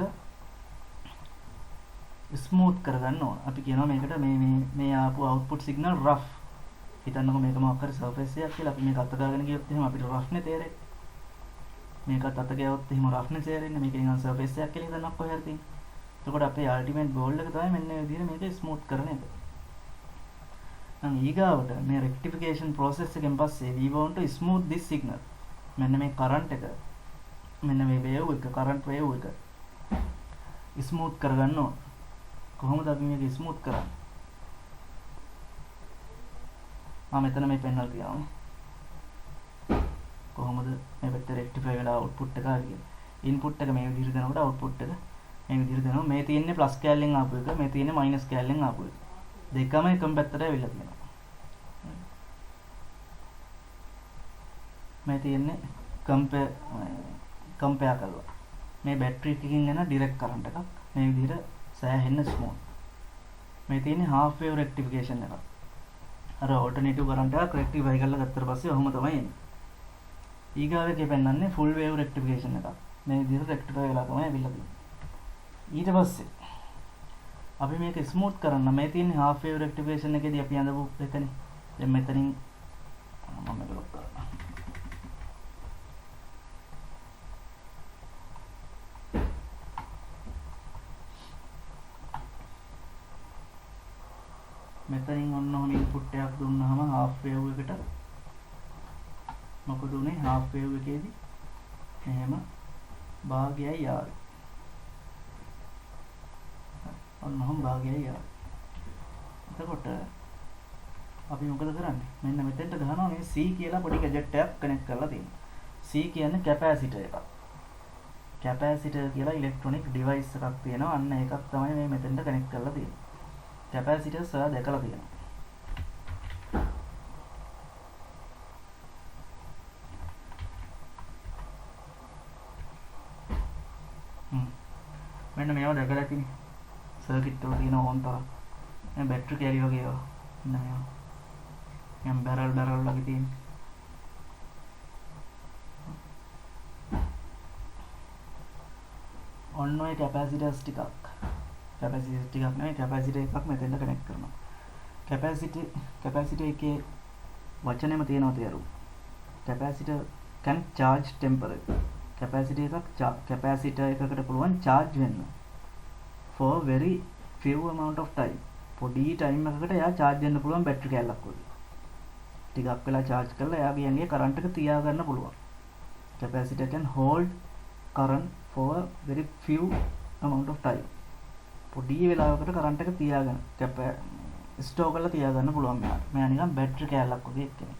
ස්මූත් කරගන්න ඕන. අපි කියනවා මේකට මේ ආපු output signal rough. හිතන්නකෝ මේක මොකක් හරි surface එකක් කියලා. අපි මේක අත ගාගෙන ගියොත් එහෙම අපිට rough නේ තේරෙන්නේ. මේකත් අත ගියොත් එහෙම rough නේ තේරෙන්නේ. මේක නිකන් surface එකක් කියලා හිතන්නක් කොහේ හරි තියෙන්නේ. එතකොට අපේ ultimate goal එක තමයි මෙන්න මේ විදිහට මේක smooth කරන එක. නම් ඊගාවට මේ rectification process එකෙන් පස්සේ we want to smooth this signal. මෙන්න මේ current එක මෙන්න මේ wave එක current wave එක smooth කරගන්න ඕන. කොහොමද අපි මේක ස්මූත් කරන්නේ? මෙතන මේ පෙන්වලා තියෙනවා. කොහොමද මේ පැත්තේ රෙක්ටිෆයි වෙලා අවුට්පුට් එක ආවේ කියලා. ඉන්පුට් එක මේ විදිහට දෙනකොට අවුට්පුට් එක මේ විදිහට දෙනවා. මේ තියෙන්නේ ප්ලස් කැලෙන් ආපු එක, මේ තියෙන්නේ මයිනස් කැලෙන් ආපු එක. දෙකම එකම පැත්තට ඇවිල්ලා තියෙනවා. මේ තියෙන්නේ කම්පෙයා කරලා මේ බැටරි එකකින් එන ඩිරෙක්ට් කරන්ට් එකක් මේ විදිහට සෑහෙන්න ස්මූත්. මේ තියෙන්නේ half wave rectification එකක්. අර alternative current එකක් rectify කරලා ගත්තට පස්සේ ඔහොම තමයි එන්නේ. ඊගාව එකේ පෙන්වන්නේ full wave rectification එකක්. මේ විදිහට rectify වෙලා තමයි ඇවිල්ලා තියෙන්නේ. ඊට පස්සේ අපි මේක ස්මූත් කරන්න මේ තියෙන්නේ half wave rectification එකේදී අපි අඳපු එකනේ. දැන් මෙතනින් මම මේක ලොක් කරනවා. මෙතනින් ඔන්න ඔහම ඉන්පුට් එකක් දුන්නාම half wave එකට මොකද උනේ half wave එකේදී එහෙම භාගයයි ආවේ. ඔන්න ඔහම භාගයයි ආවේ. එතකොට අපි මොකද කරන්නේ? මෙන්න මෙතෙන්ට ගහනවා මේ C කියලා පොඩි ගැජට් එකක් කනෙක්ට් කරලා තියෙනවා. C කියන්නේ කැපැසිටර් එකක්. කැපැසිටර් කියලා ඉලෙක්ට්‍රොනික ඩිවයිස් එකක් තියෙනවා. අන්න ඒකක් තමයි මේ මෙතෙන්ට කනෙක්ට් කරලා තියෙන්නේ. කැපැසිටර්ස් ඔයා දැකලා තියෙනවා. මෙන්න මේවා දැකලා තියෙන්නේ. සර්කිට් වල තියෙන ඕන් තරම්. මේ බැටරි කැරි වගේ ඒවා. මෙන්න මේවා. යම් බැරල් වගේ තියෙන්නේ. ඔන්න ඔය කැපැසිටර්ස් ටිකක්. කැපැසිටර් ටිකක් නෙවෙයි කැපැසිටර් එකක් මෙතෙන්ට කනෙක්ට් කරනවා. කැපැසිටර් එකේ වචනේම තියෙනවා තේරුම. Capacitor can charge temporarily. Capacitor එකකට පුළුවන් charge වෙන්න for very few amount of time. පොඩි ටයිම් එකකට එයා charge වෙන්න පුළුවන් බැටරි කැල්ලක් වගේ. ටිකක් වෙලා charge කරලා එයාගේ ඇඟේ කරන්ට් එක තියා ගන්න පුළුවන්. Capacitor can hold current for very few amount of time. පොඩි වෙලාවකට කරන්ට් එක තියාගෙන ස්ටෝර් කරලා තියා ගන්න පුළුවන් මෙයාට. මෙයා නිකන් බැටරි කැල්ලක් වගේ එක්කෙනෙක්.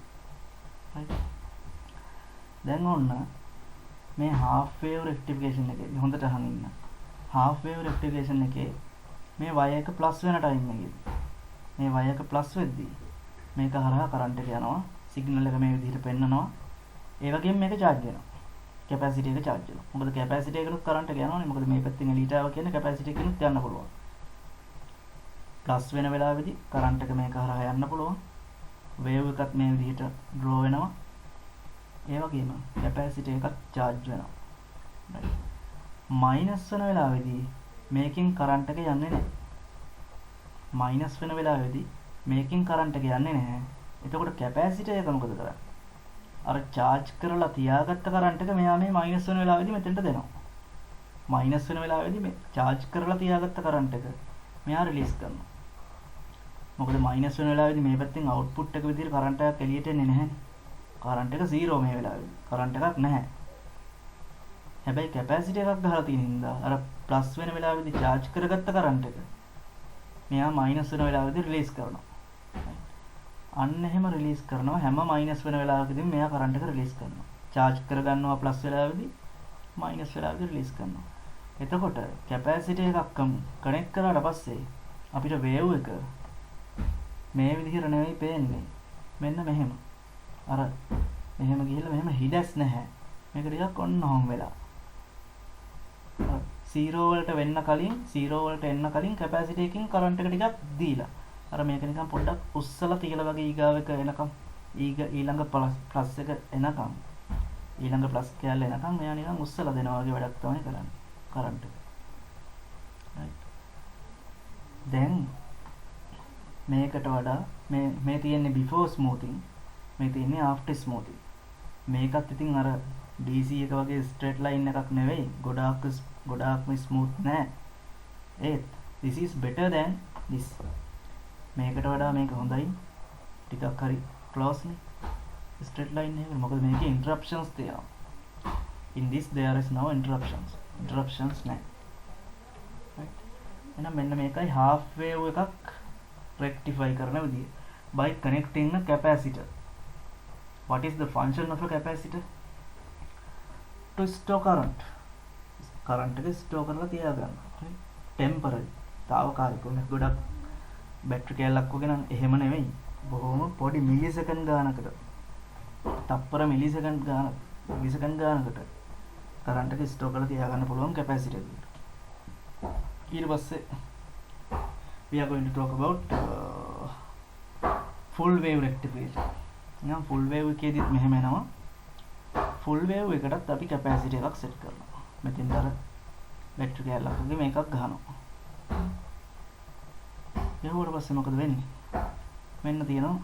right. දැන් ඔන්න මේ half wave rectification එකේ හොඳට අහන් ඉන්න. half wave rectification එකේ මේ wire එක plus වෙන time එකේදී මේ wire එක plus වෙද්දී මේක හරහා කරන්ට් එක යනවා. සිග්නල් එක මේ විදිහට පෙන්නනවා. ඒ වගේම මේක charge වෙනවා. කැපැසිටර් එක charge වෙනවා. මොකද කැපැසිටර් එකනොත් කරන්ට් එක යනවනේ. මොකද මේ පැත්තෙන් එලීට ආව කියන්නේ කැපැසිටර් එකනොත් යන්න පුළුවන්. plus වෙන වෙලාවෙදී කරන්ට් එක මේක හරහා යන්න පුළුවන්. wave එකත් මේ විදිහට draw වෙනවා. ඒ වගේම කැපැසිටර් එකත් charge වෙනවා. right. minus වෙන වෙලාවෙදී මේකෙන් කරන්ට් එක යන්නේ නැහැ. minus වෙන වෙලාවෙදී මේකෙන් කරන්ට් එක යන්නේ නැහැ. එතකොට කැපැසිටර් එක මොකද කරන්නේ? අර charge කරලා තියාගත්ත කරන්ට් එක මෙයා මේ minus වෙන වෙලාවෙදී මෙතෙන්ට දෙනවා. minus වෙන වෙලාවෙදී මේ charge කරලා තියාගත්ත කරන්ට් එක මෙයා release කරනවා. මොකද minus වෙන වෙලාවෙදී මේ පැත්තෙන් output එක විදිහට කරන්ට් එකක් එළියට එන්නේ නැහැ. කරන්ට් එක 0 මේ වෙලාවෙදී. කරන්ට් එකක් නැහැ. හැබැයි කැපැසිටර් එකක් ගහලා තියෙන හින්දා අර ප්ලස් වෙන වෙලාවෙදී charge කරගත්ත කරන්ට් එක මෙයා minus වෙන වෙලාවෙදී release කරනවා. අන්න එහෙම release කරනවා හැම minus වෙන වෙලාවකදී මෙයා කරන්ට් එක release කරනවා. charge කරගන්නවා plus වෙලාවෙදී minus වෙලාවෙදී release කරනවා. එතකොට කැපැසිටර් එකක් කනෙක්ට් කරාට පස්සේ අපිට wave එක මේ විදිහට නෙවෙයි පේන්නේ. මෙන්න මෙහෙම. අර මෙහෙම ගිහිල්ලා මෙහෙම හිඩස් නැහැ. මේක ටිකක් ඔන්න ඔහොම වෙලා. 0 වලට වෙන්න කලින් 0 වලට එන්න කලින් කැපැසිටර් එකකින් කරන්ට් එක ටිකක් දීලා අර මේක නිකන් පොඩ්ඩක් උස්සලා තියලා වගේ ඊගාව එක එනකම් ඊළඟ ප්ලස් එක එනකම් ඊළඟ ප්ලස් කැල්ල එනකම් මෙයා නිකන් උස්සලා දෙනවා වගේ වැඩක් තමයි කරන්නේ කරන්ට් එක. right. දැන් මේකට වඩා මේ තියෙන්නේ before smoothing මේ තියෙන්නේ after smoothing. මේකත් ඉතින් අර DC එක වගේ straight line එකක් නෙවෙයි. ගොඩාක්ම smooth නෑ. ඒත් this is better than this. මේකට වඩා මේක හොඳයි. ටිකක් හරි close නේ. straight line එක. මොකද මේකේ interruptions තියෙනවා. In this there is no interruptions. Interruptions නෑ. right. එහෙනම් මෙන්න මේකයි half wave එකක් rectify කරන විදිය. By connecting a capacitor. What is the function of a capacitor? To store current. Current එක store කරලා තියාගන්න. temporary. తాවකාලිකව මේ ගොඩක් බැටරි කැලක් වගේ නම් එහෙම නෙවෙයි. බොහොම පොඩි මිලිසෙකන්ඩ් ගානකට. තප්පර මිලිසෙකන්ඩ් ගාන 20 සෙකන්ඩ් ගානකට කරන්ට් එක ස්ටෝර් කරලා තියාගන්න පුළුවන් කැපැසිටර් එක. ඊට පස්සේ we are going to talk about full wave rectification. නම් full wave එකේදීත් මෙහෙම එනවා. full wave එකටත් අපි capacity එකක් set කරනවා. මෙතෙන්ට අර battery කැලලක් වගේ මේකක් ගහනවා. ඊට පස්සේ මොකද වෙන්නේ? මෙන්න තියෙනවා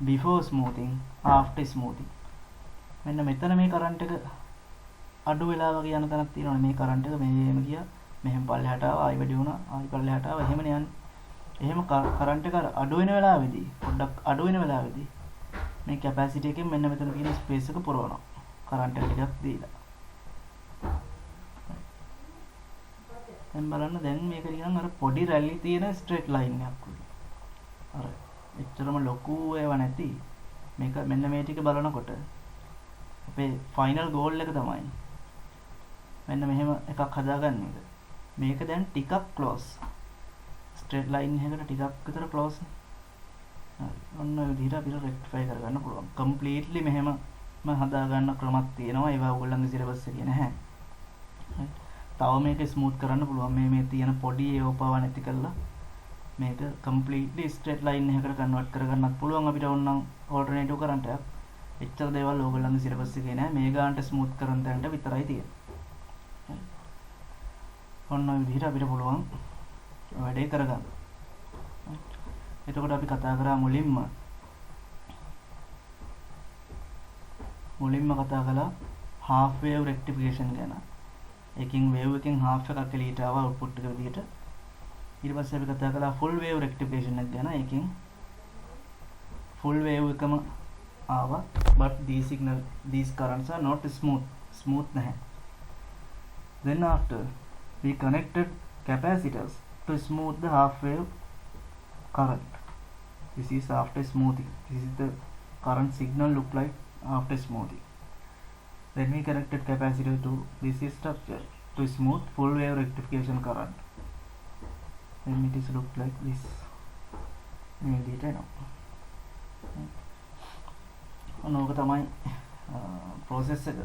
before smoothing, after smoothing. මෙන්න මෙතන මේ කරන්ට් එක අඩු වෙලා වගේ යන තැනක් තියෙනවනේ. මේ කරන්ට් එක මෙහෙම ගියා, මෙහෙම පල්ලෙහාට ආවා, ආයි වැඩි වුණා, ආයි පල්ලෙහාට ආවා, එහෙමනේ යන්නේ. එහෙම කරන්ට් එක අඩු වෙන වෙලාවෙදී, පොඩ්ඩක් අඩු වෙන වෙලාවෙදී මේ කැපැසිටි එකෙන් මෙන්න මෙතන තියෙන ස්පේස් එක පුරවනවා. කරන්ට් එක ටිකක් දීලා. දැන් බලන්න දැන් මේක නිකන් අර පොඩි රැලි තියෙන ස්ට්‍රේට් ලයින් එකක් වගේ. අර එච්චරම ලොකු ඒවා නැති මේක මෙන්න මේ ටික බලනකොට අපේ ෆයිනල් ගෝල් එක තමයි මෙන්න මෙහෙම එකක් හදාගන්න එක. මේක දැන් ටිකක් ක්ලෝස්. ස්ට්‍රේට් ලයින් එකකට ටිකක් විතර ක්ලෝස්. ඔන්න ඔය විදිහට අපිට රෙක්ටිෆයි කරගන්න පුළුවන්. කම්ප්ලීට්ලි මෙහෙම හදාගන්න ක්‍රමයක් තියෙනවා. ඒවා ඔයගොල්ලන්ගේ සිලබස් එකේ නැහැ. තව මේක ස්මූත් කරන්න පුළුවන්. මේ තියෙන පොඩි ඒවපාව නැති කරලා මේක කම්ප්ලීට්ලි ස්ට්‍රේට් ලයින් එකකට කන්වර්ට් කරගන්නත් පුළුවන් අපිට ඕනනම් ඕල්ටර්නේටිව් කරන්ට් එකක්. එච්චර දේවල් ඔයගොල්ලන්ගේ සිලබස් එකේ නැහැ. මේ ගානට ස්මූත් කරන් තැනට විතරයි තියෙන්නේ. ඔන්න ඔය විදිහට අපිට පුළුවන් වැඩේ කරගන්න. එතකොට අපි කතා කරා මුලින්ම කතා කළා half wave rectification ගැන. එකකින් wave එකකින් half එකක් එළියට ආවා output එක විදිහට. ඊට පස්සේ අපි කතා කළා full wave rectification එක ගැන. එකකින් full wave එකම ආවා but these currents are not smooth නැහැ. Then after we connected capacitors to smooth the half wave current. This is after smoothing. This is the current signal look like after smoothing. Then we connected capacitor to this structure to smooth full wave rectification current. Then it is look like this. ඕක තමයි process එක.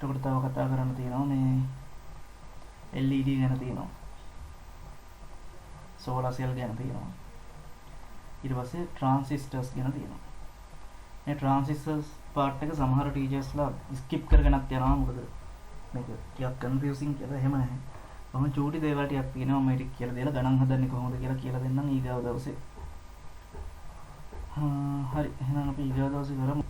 එතකොට තව කතා කරන්න තියෙනවා මේ LED ගැන තියෙනවා. solar cell ගැන තියෙනවා. ඊට පස්සේ transistors ගැන තියෙනවා. මේ transistors part එක සමහර teachersලා skip කරගෙනත් යනවා. මොකද මේක ටිකක් confusing කියලා. එහෙම නැහැ. මම චූටි දේවල් ටිකක් තියෙනවා මේ ටික කියලා දෙලා ගණන් හදන්නේ කොහොමද කියලා දෙන්නම් ඊගාව දවසේ. හරි එහෙනම් අපි ඊගාව දවසේ කරමු.